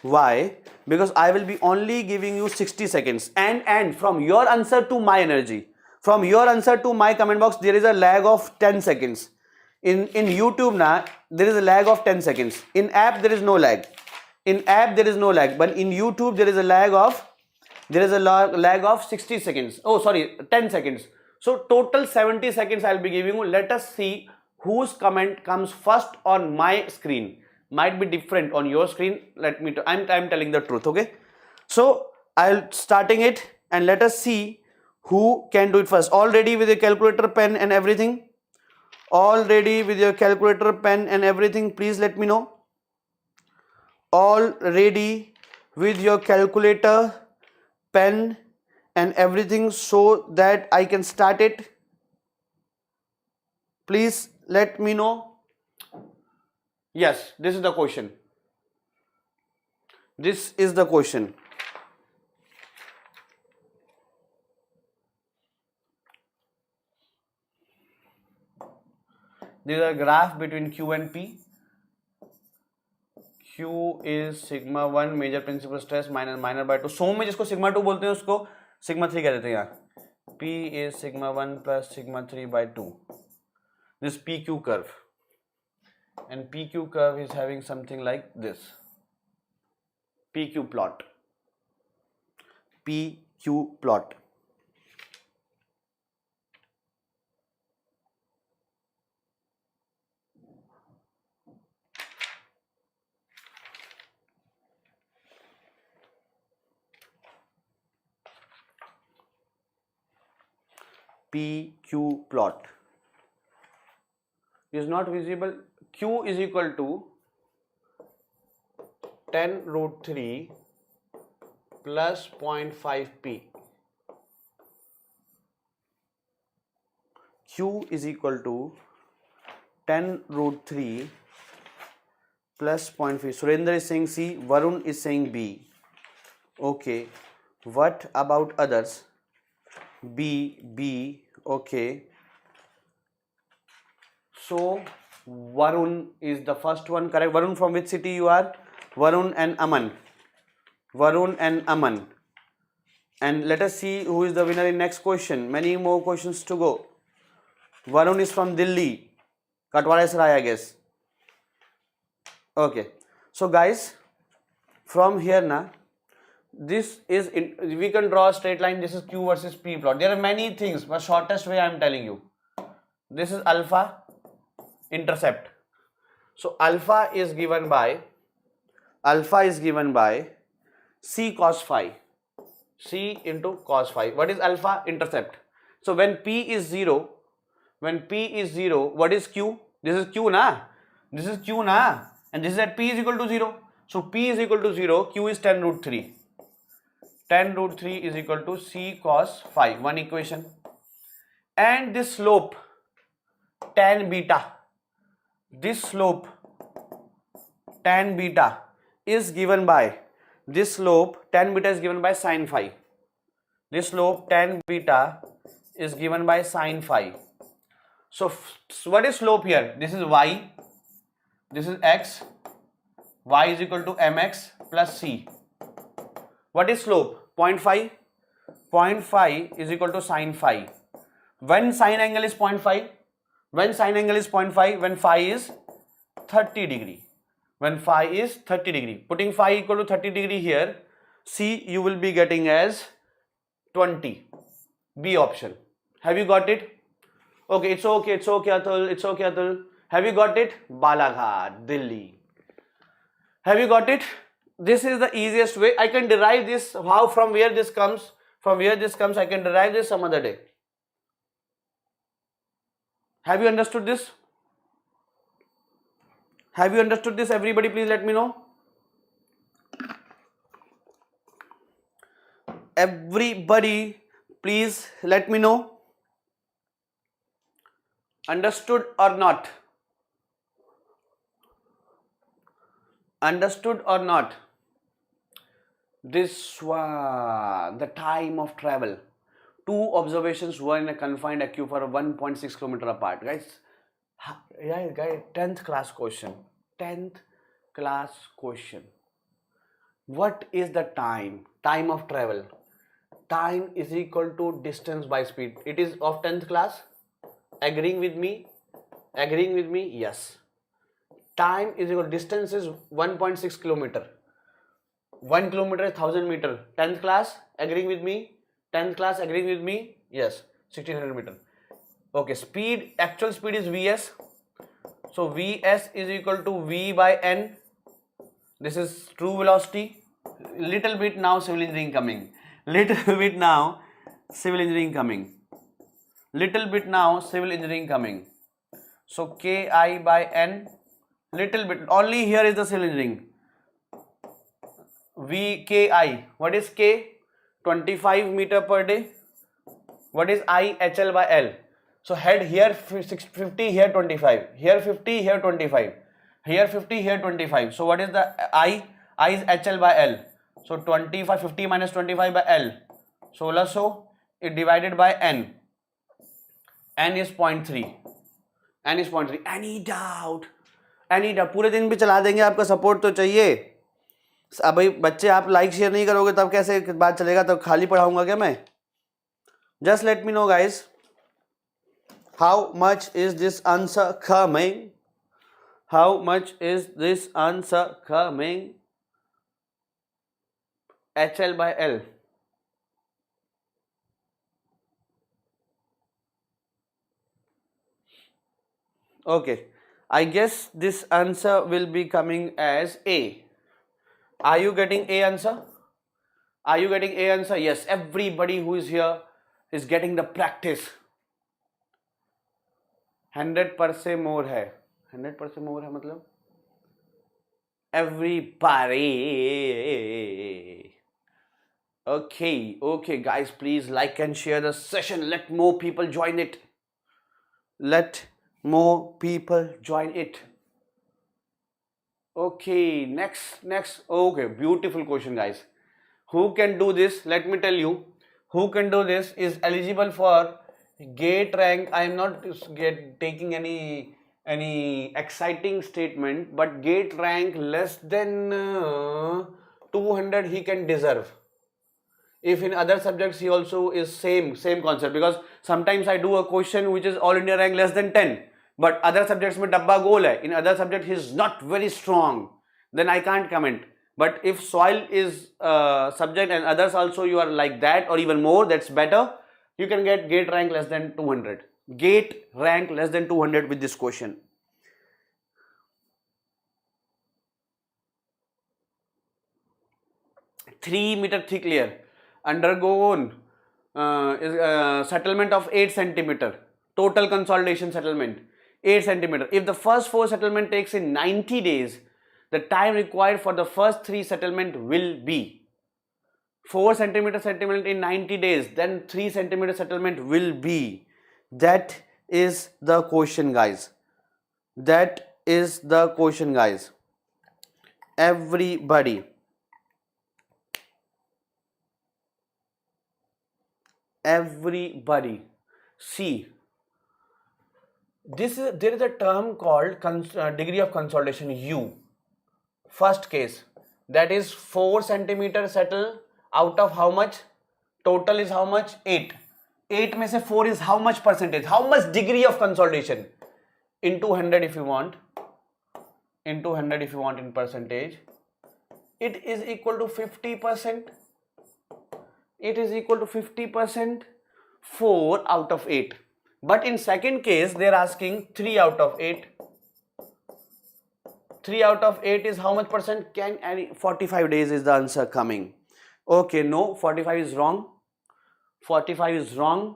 Why? Because I will be only giving you 60 seconds. And from your answer to my energy, from your answer to my comment box, there is a lag of 10 seconds. In YouTube now, there is a lag of 10 seconds. In app, there is no lag. But in YouTube, there is a lag of 60 seconds. 10 seconds. So total 70 seconds I'll be giving you. Let us see whose comment comes first on my screen. Might be different on your screen. I'm telling the truth, okay? So I'll starting it, and let us see who can do it first. All ready with your calculator, pen and everything? Please let me know. All ready with your calculator, pen and everything, so that I can start it? Please let me know. Yes, this is the question. These are graph between Q and P. Q is sigma 1 major principal stress minus minor by 2. सो में जिसको sigma 2 बोलते हैं उसको sigma 3 कह देते हैं यार. P is sigma 1 plus sigma 3 by 2. This PQ curve. And PQ curve is having something like this. PQ plot. PQ plot is not visible. Q is equal to 10 root 3 plus 0.5 P. Q is equal to 10 root 3 plus 0.5. Surendra is saying C, Varun is saying B. Okay, what about others? B, okay. So Varun is the first one, correct? Varun, from which city you are? Varun and Aman. Varun and Aman. And let us see who is the winner in next question. Many more questions to go. Varun is from Delhi. Katwara Sarai, I guess. Okay. So guys, from here now, this is, we can draw a straight line. This is Q versus P plot. There are many things, but shortest way I am telling you. This is alpha, intercept. So alpha is given by C cos phi. C into cos phi. What is alpha? Intercept. So when P is 0, what is Q? This is Q na? This is Q na? And this is at P is equal to 0. So P is equal to 0, Q is 10 root 3. 10 root 3 is equal to C cos phi. One equation. And this slope, tan beta. This slope, tan beta is given by, this slope, tan beta is given by sin phi. This slope, tan beta is given by sin phi. So what is slope here? This is y, this is x, y is equal to mx plus c. What is slope? 0.5. 0.5 is equal to sin phi. When sine angle is 0.5? When sine angle is 0.5? When phi is 30 degree. When phi is 30 degree. Putting phi equal to 30 degree here, C you will be getting as 20. B option. Have you got it? Okay, it's okay, Atul. Have you got it? Balaghat, Delhi. Have you got it? This is the easiest way. I can derive this. How, from where this comes? From where this comes, I can derive this some other day. Have you understood this? Have you understood this? Everybody, please let me know. Everybody, please let me know. Understood or not? Understood or not? This one, the time of travel. Two observations were in a confined aquifer 1.6 kilometer apart. Guys, 10th class question. 10th class question. What is the time? Time of travel. Time is equal to distance by speed. It is of 10th class. Agreeing with me? Agreeing with me? Yes. Time is equal, distance is 1.6 kilometer. 1 kilometer is 1000 meter. 10th class, agreeing with me? 10th class, agreeing with me? Yes. 1600 meter. Okay, speed, actual speed is Vs. So Vs is equal to V by N. This is true velocity. Little bit now civil engineering coming. Little bit now civil engineering coming. Little bit now civil engineering coming. So Ki by N. Little bit. Only here is the civil engineering. VKI. What is K? 25 meter per day. What is I? HL by L. So head here 50, here 25. Here 50, here 25. Here 50, here 25. So what is the I? I is HL by L. So 25, 50 minus 25 by L. So it divided by N. N is 0.3. N is 0.3. Any doubt? Any doubt? पूरे दिन भी चला देंगे, आपका support तो चाहिए. अब भाई बच्चे, आप लाइक शेयर नहीं करोगे तब कैसे बात चलेगा? तो खाली पढ़ाऊंगा क्या मैं? Just let me know, guys. How much is this answer coming? How much is this answer coming? HL by L. Okay, I guess this answer will be coming as A. Are you getting A answer? Are you getting A answer? Yes, everybody who is here is getting the practice. 100% more है. 100% more है मतलब everybody. Okay guys, please like and share the session. Let more people join it. Let more people join it. Okay, next. Okay, beautiful question, guys. Who can do this? Let me tell you. Who can do this is eligible for gate rank. I am not taking any any exciting statement, but gate rank less than 200 he can deserve. If in other subjects he also is same concept, because sometimes I do a question which is all India rank less than 10, but other subjects mein dabba goal hai, in other subject he is not very strong, then I can't comment. But if soil is subject and others also you are like that or even more, that's better. You can get gate rank less than 200. Gate rank less than 200 with this question. "3-meter thick layer undergone settlement of 8 centimeter. Total consolidation settlement 8 centimeter. If the first 4 settlement takes in 90 days, the time required for the first 3 settlement will be 4 centimeter settlement in 90 days, then 3 centimeter settlement will be." That is the question, guys. That is the question, guys. Everybody see, there is a term called degree of consolidation, U. First case, that is 4 centimeter settle out of how much? Total is how much? 8. 8 में से 4 is how much percentage? How much degree of consolidation? Into 100 if you want. Into 100 if you want in percentage. It is equal to 50%. It is equal to 50%. 4 out of 8. But in second case, they are asking 3 out of 8. 3 out of 8 is how much percent? 45 days is the answer coming. Okay, no, 45 is wrong. 45 is wrong.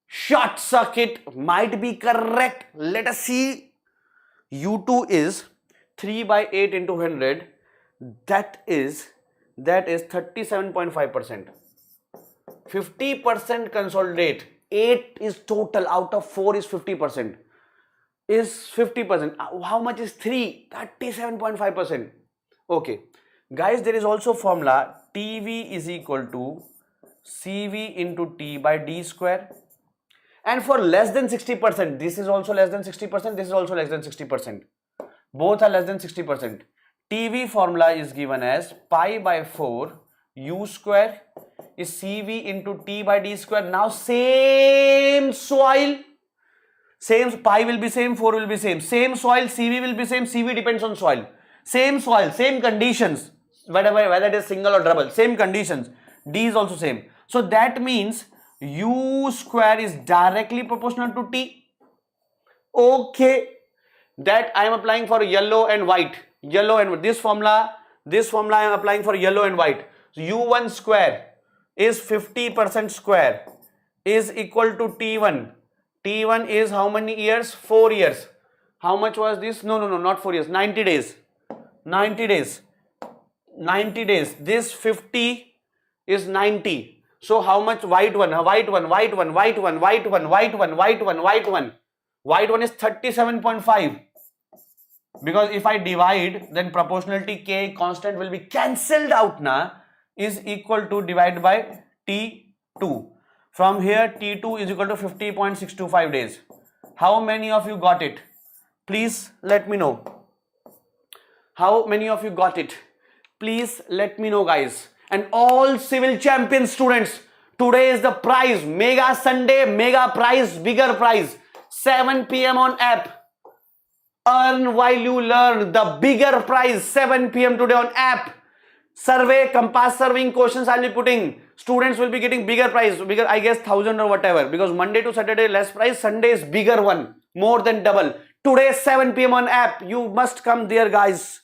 Short circuit might be correct. Let us see. U2 is 3 by 8 into 100. That is 37.5%. 50% consolidate. 8 is total, out of 4 is 50%. Is 50%. How much is 3? 37.5%. Okay. Guys, there is also formula TV is equal to CV into T by D square. And for less than 60%, this is also less than 60%, this is also less than 60%. Both are less than 60%. TV formula is given as pi by 4 U square is CV into T by D square. Now same soil, same pi will be same, 4 will be same. Same soil, CV will be same, CV depends on soil. Same soil, same conditions, whether it is single or double, same conditions. D is also same. So that means U square is directly proportional to T. Okay. That I am applying for yellow and white. Yellow and this formula I am applying for yellow and white. So U1 square is 50% square is equal to T1. T1 is how many years? 4 years. How much was this? No, not 4 years. 90 days. 90 days. 90 days. This 50 is 90. So how much? White one is 37.5. Because if I divide, then proportionality K constant will be cancelled out na, is equal to divide by T2. From here T2 is equal to 50.625 days. How many of you got it? Please let me know. How many of you got it? Please let me know, guys. And all civil champion students, today is the prize, mega Sunday, mega prize, bigger prize, 7 p.m. on app. Earn while you learn. The bigger prize, 7 p.m. today on app. Survey, compass surveying questions I'll be putting. Students will be getting bigger prize, bigger, I guess 1,000 or whatever, because Monday to Saturday less price, Sunday is bigger one, more than double. Today 7 p.m. on app. You must come there, guys.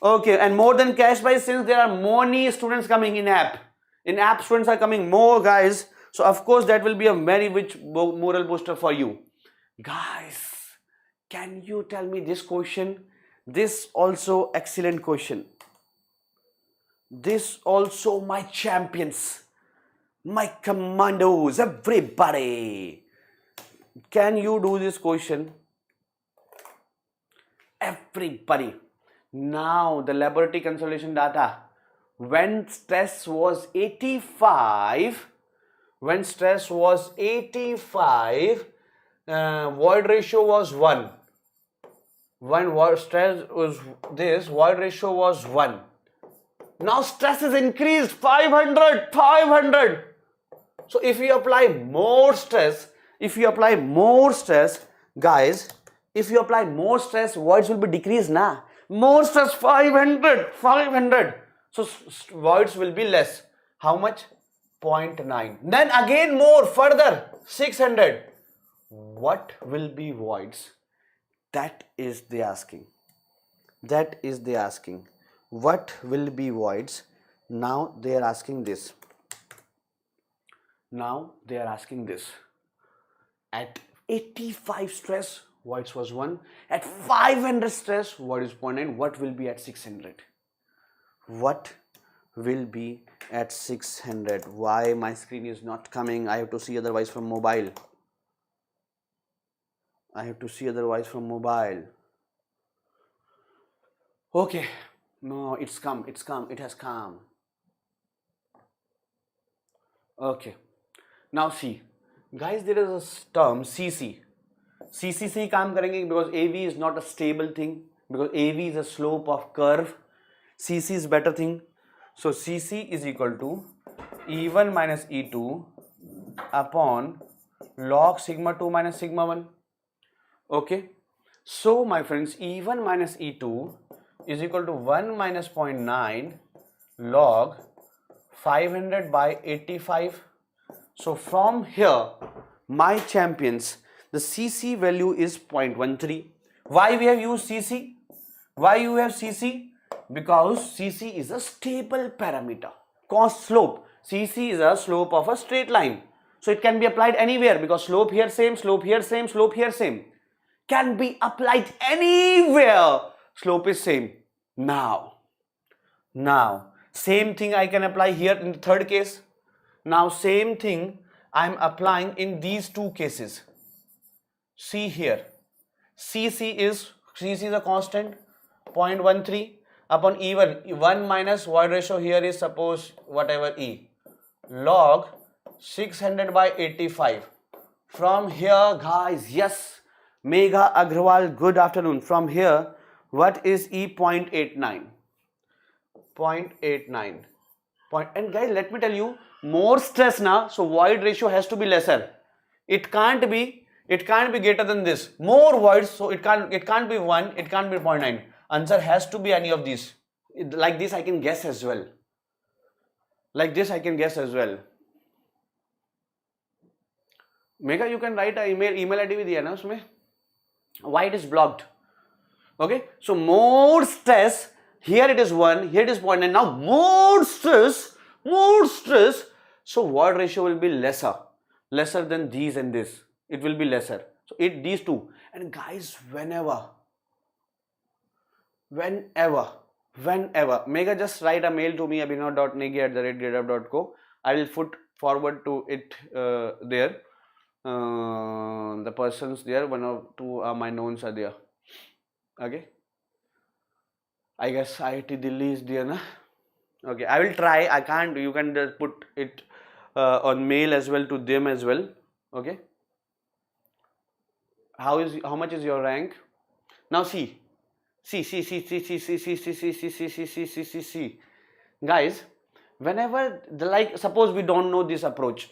Okay, and more than cash prize, since there are many students coming in app. In app, students are coming more, guys. So of course that will be a very rich moral booster for you. Guys, can you tell me this question? This also excellent question. This also my champions, my commandos, everybody. Can you do this question? Everybody. Now the laboratory consolidation data. When stress was 85, void ratio was 1. When stress was this, void ratio was 1. Now stress is increased 500, 500. So if you apply more stress, guys, if you apply more stress, voids will be decreased na. More stress 500, 500. So voids will be less. How much? 0.9. Then again more further 600. What will be voids? That is the asking. That is the asking. What will be voids? Now they are asking this. Now they are asking this. At 85 stress, voids was 1. At 500 stress, void is 0.9. What will be at 600? What will be at 600? Why my screen is not coming? I have to see otherwise from mobile. Okay. No, it's come. It has come. Okay. Now see. Guys, there is a term CC. CC से काम करेंगे because AV is not a stable thing. Because AV is a slope of curve. CC is better thing. So CC is equal to E1 minus E2 upon log sigma 2 minus sigma 1. Okay. So my friends, E1 minus E2 is equal to 1 minus 0.9 log 500 by 85. So from here, my champions, the CC value is 0.13. Why we have used CC? Why you have CC? Because CC is a stable parameter. Cost slope. CC is a slope of a straight line. So it can be applied anywhere because slope here same, slope here same, slope here same. Can be applied anywhere. Slope is same. Now, same thing I can apply here in the third case. Now same thing I am applying in these two cases. See here, CC is a constant 0.13 upon E1. 1 minus void ratio here is suppose whatever E log 600 by 85. From here guys, yes, Megha Agrawal, good afternoon. From here, what is E? 0.89. 0.89. And guys, let me tell you, more stress now, so void ratio has to be lesser. It can't be greater than this. More voids, so it can't be 1, it can't be 0.9. Answer has to be any of these. Like this I can guess as well. Megha, you can write an email ID with the ना उसमें. Why it is blocked? Okay, so more stress, here it is 1, here it is 0.9. Now more stress, so void ratio will be lesser than these and this. It will be lesser. So these two. And guys, whenever, Megha, just write a mail to me, abhinav.negi@gradeup.co. I will put forward to it there. The persons there, 1 or 2 are my knowns are there. Okay. I guess IIT Delhi is there, na? Okay, I will try. I can't. You can just put it on mail as well to them as well. Okay. How much is your rank? Now see. Guys, whenever suppose we don't know this approach.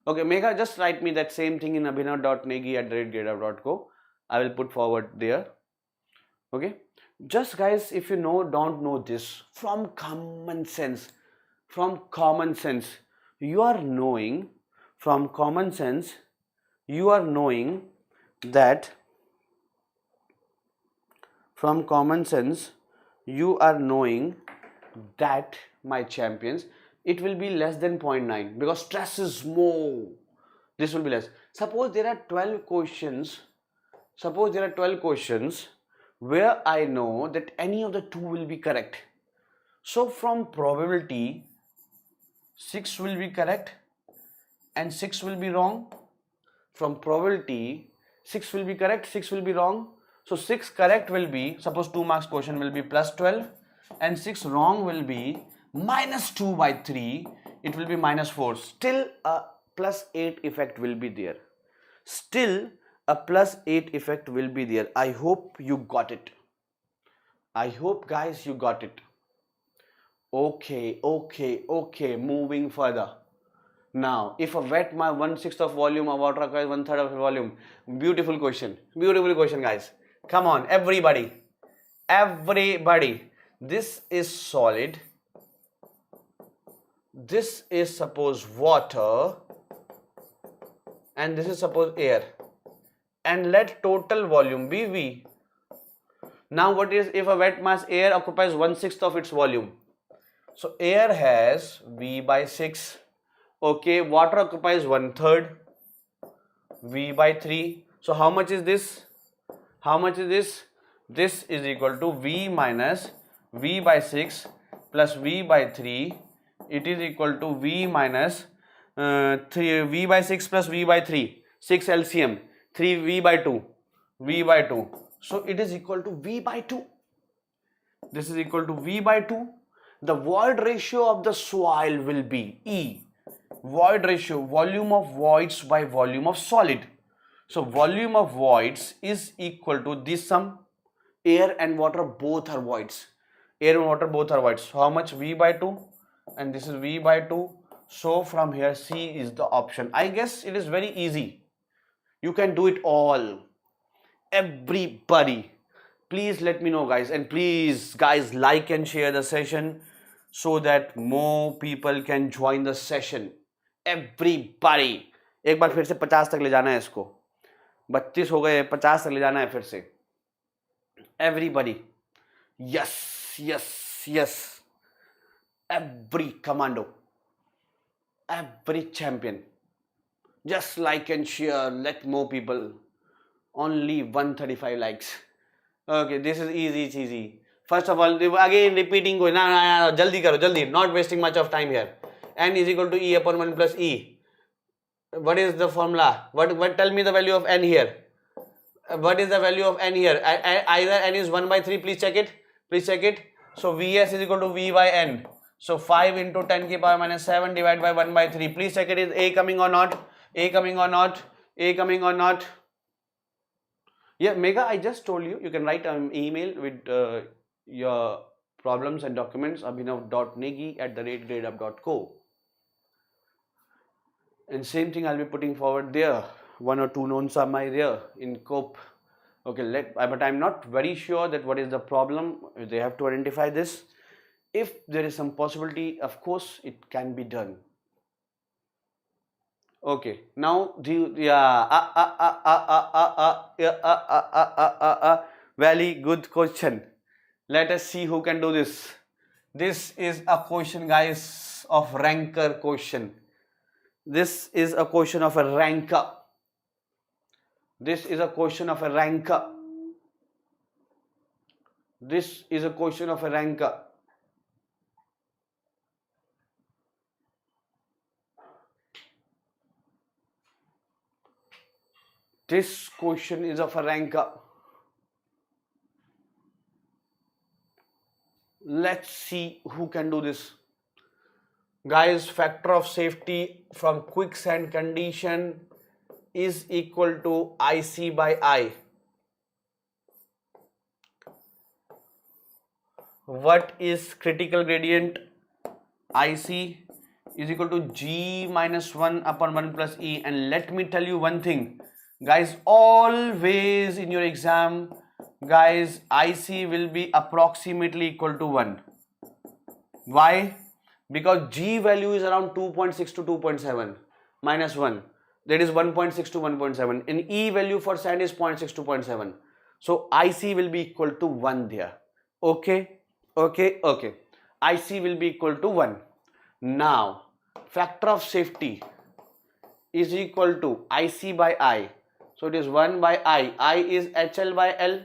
Okay, Megha, just write me that same thing in abhinav.negi@gradeup.co. I will put forward there. Okay. Just guys, if you don't know this, from common sense, you are knowing that my champions, it will be less than 0.9 because stress is more. This will be less. Suppose there are 12 questions where I know that any of the two will be correct. So from probability, 6 will be correct and 6 will be wrong. From probability, 6 will be correct, 6 will be wrong. So 6 correct will be, suppose 2 marks question will be plus 12 and 6 wrong will be minus 2 by 3. It will be minus 4. Still a plus 8 effect will be there. Still a +8 effect will be there. I hope you got it. I hope guys you got it. Okay, moving further. Now, if a wet mass 1/6 of volume, a water occurs 1/3 of volume. Beautiful question guys. Come on, everybody. This is solid. This is suppose water. And this is suppose air. And let total volume be V. Now what is if a wet mass air occupies 1/6 of its volume? So air has V/6. Okay, water occupies 1/3. V/3. So how much is this? This is equal to V minus V/6 plus V/3. It is equal to V minus 3 V/6 plus V/3. 6 LCM. 3 V/2. So it is equal to V/2. This is equal to V/2. The void ratio of the soil will be E. Void ratio, volume of voids by volume of solid. So volume of voids is equal to this sum. Air and water both are voids. So how much? V/2, and this is V/2. So from here C is the option. I guess it is very easy. You can do it all. Everybody, please let me know guys, and please guys like and share the session so that more people can join the session. Everybody, एक बार फिर से 50 तक ले जाना है इसको. 32 हो गए, 50 तक ले जाना है फिर से. Everybody, yes. Every commando, every champion, just like and share. Let more people. Only 135 likes. Okay, this is easy. First of all, again repeating. No, jaldi karo. Not wasting much of time here. N is equal to E upon 1 plus E. What is the formula? What? Tell me the value of N here. What is the value of N here? Either N is 1/3. Please check it. So Vs is equal to V by N. So 5 into 10 to the power minus 7 divided by 1/3. Please check it. Is A coming or not? A coming or not? Yeah, Mega, I just told you. You can write an email with your problems and documents. abhinav.negi@gradeup.co. And same thing I'll be putting forward there. 1 or 2 knowns are my there in COPE. Okay, but I'm not very sure that what is the problem. They have to identify this. If there is some possibility, of course, it can be done. Okay, now very good question. Let us see who can do this. This is a question, guys, of ranker question. This is a question of a ranker. This is a question of a ranker. This is a question of a ranker. This question is of a ranker. Let's see who can do this. Guys, factor of safety from quicksand condition is equal to IC by I. What is critical gradient? IC is equal to G minus 1 upon 1 plus E. And let me tell you one thing. Guys, always in your exam, guys, IC will be approximately equal to 1. Why? Because G value is around 2.6 to 2.7 minus 1. That is 1.6 to 1.7. And E value for sand is 0.6 to 0.7. So IC will be equal to 1 there. Okay. IC will be equal to 1. Now, factor of safety is equal to IC by I. So it is 1 by I. I is HL by L.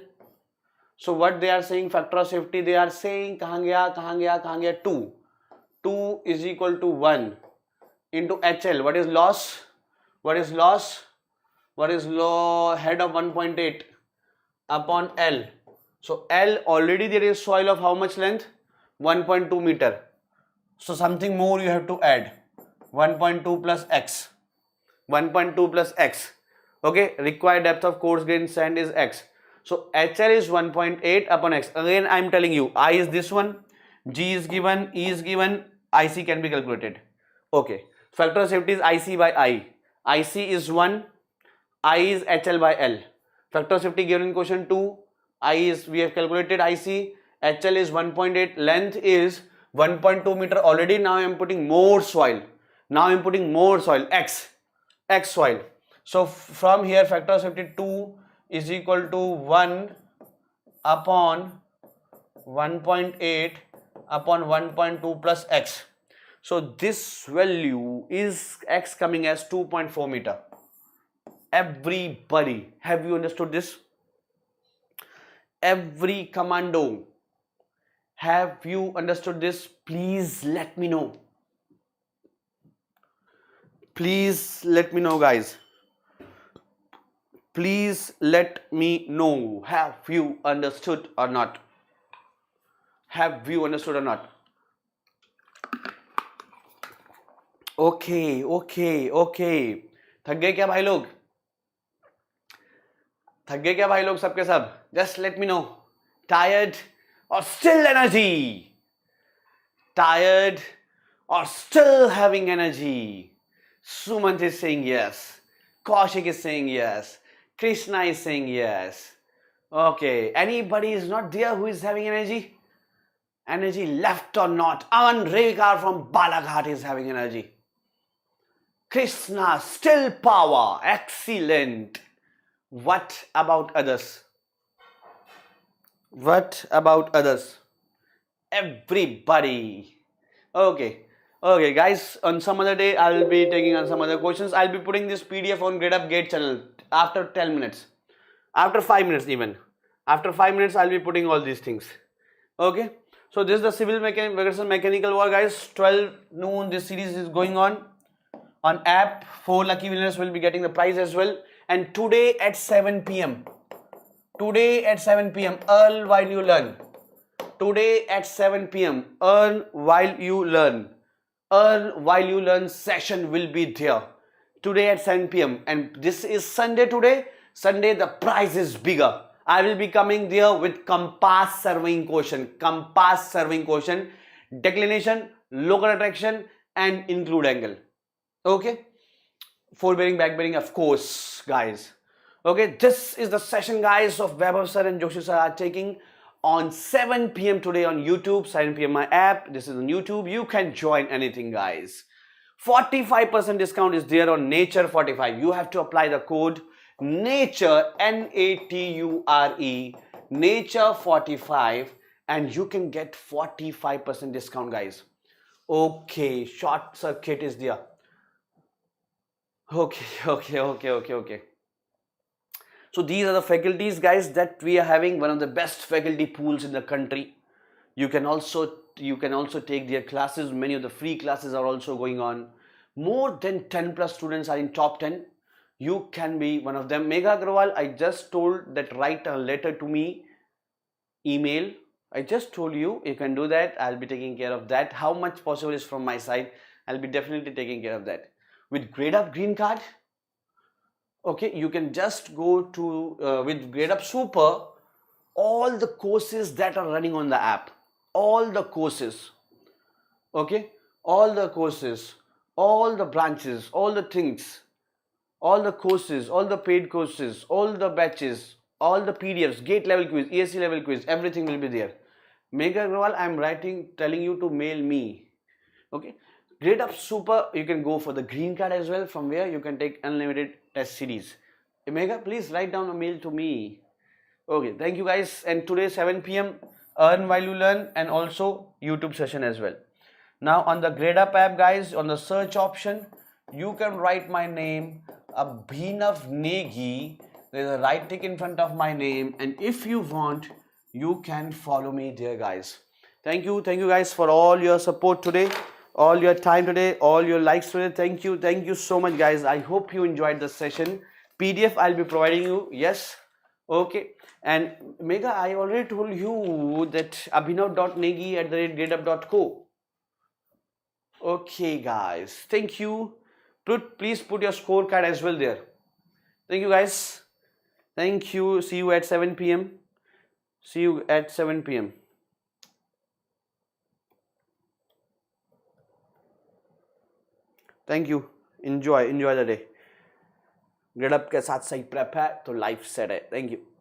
So what they are saying, factor of safety, they are saying kahan gaya 2. 2 is equal to 1 into HL. What is loss? Head of 1.8 upon L. So L, already there is soil of how much length? 1.2 meter. So something more you have to add. 1.2 plus X. Okay, required depth of coarse grain sand is X. So HL is 1.8 upon X. Again, I am telling you, I is this one, G is given, E is given, IC can be calculated. Okay, factor of safety is IC by I. IC is 1, I is HL by L. Factor of safety given in question 2, I is, we have calculated IC, HL is 1.8, length is 1.2 meter already. Now I am putting more soil. Now I am putting more soil, X soil. So from here factor of safety 2 is equal to 1 upon 1.8 upon 1.2 plus X. So this value is X coming as 2.4 meter. Everybody, have you understood this? Every commando, have you understood this? Please let me know. Please let me know, guys. Please let me know. Have you understood or not? Have you understood or not? Okay. थक गए क्या भाई लोग? थक गए क्या भाई लोग सबके सब? Just let me know. Tired or still energy? Tired or still having energy? Sumant is saying yes. Kaushik is saying yes. Krishna is saying yes. Okay. Anybody is not there who is having energy? Energy left or not? Aman Revikar from Balaghat is having energy. Krishna, still power. Excellent. What about others? What about others? Everybody. Okay, guys, on some other day I'll be taking on some other questions. I'll be putting this PDF on Gradeup Gate channel after 10 minutes, after 5 minutes even. After 5 minutes I'll be putting all these things. Okay, so this is the civil mechanical war, guys. 12 noon this series is going on app. 4 lucky winners will be getting the prize as well. And today at 7 p.m. earn while you learn. Today at 7 p.m. earn while you learn. Earn while you learn session will be there today at 7 p.m. and this is Sunday today. Sunday the prize is bigger. I will be coming there with compass surveying question, declination, local attraction and include angle. Okay, forebearing, backbearing, of course, guys. Okay, this is the session, guys, of Vaibhav sir and Joshi sir are taking on 7 p.m. today on YouTube. 7 p.m. my app. This is on YouTube. You can join anything, guys. 45% discount is there on Nature 45. You have to apply the code Nature, Nature, Nature 45, and you can get 45% discount, guys. Okay, short circuit is there. Okay. So these are the faculties, guys, that we are having. One of the best faculty pools in the country. You can also take their classes. Many of the free classes are also going on. More than 10 plus students are in top 10. You can be one of them. Megha Agrawal, I just told that write a letter to me, email. I just told you can do that. I'll be taking care of that. How much possible is from my side, I'll be definitely taking care of that. With Gradeup green card, okay, you can just go to with Gradeup Super, all the courses that are running on the app, all the courses, okay, all the courses, all the branches, all the things, all the courses, all the paid courses, all the batches, all the PDFs, gate level quiz, ESE level quiz, everything will be there. Megha Agrawal, I am telling you to mail me, okay. Gradeup Super, you can go for the green card as well, from where you can take unlimited test series. Megha, please write down a mail to me. Okay, thank you, guys. And today 7 p.m. earn while you learn, and also YouTube session as well. Now on the Gradeup app, guys, on the search option, you can write my name, Abhinav Negi. There's a right tick in front of my name, and if you want, you can follow me there, guys. Thank you guys for all your support today, all your time today, all your likes today. Thank you so much, guys. I hope you enjoyed the session. PDF I'll be providing you. Yes, okay. And Megha, I already told you that abhinav.negi@gradeup.co. Okay, guys, thank you. Please put your scorecard as well there. Thank you guys. Thank you. See you at 7 p.m. See you at 7 p.m. Thank you. Enjoy the day. Gradeup के साथ सही prep है तो life set है. Thank you.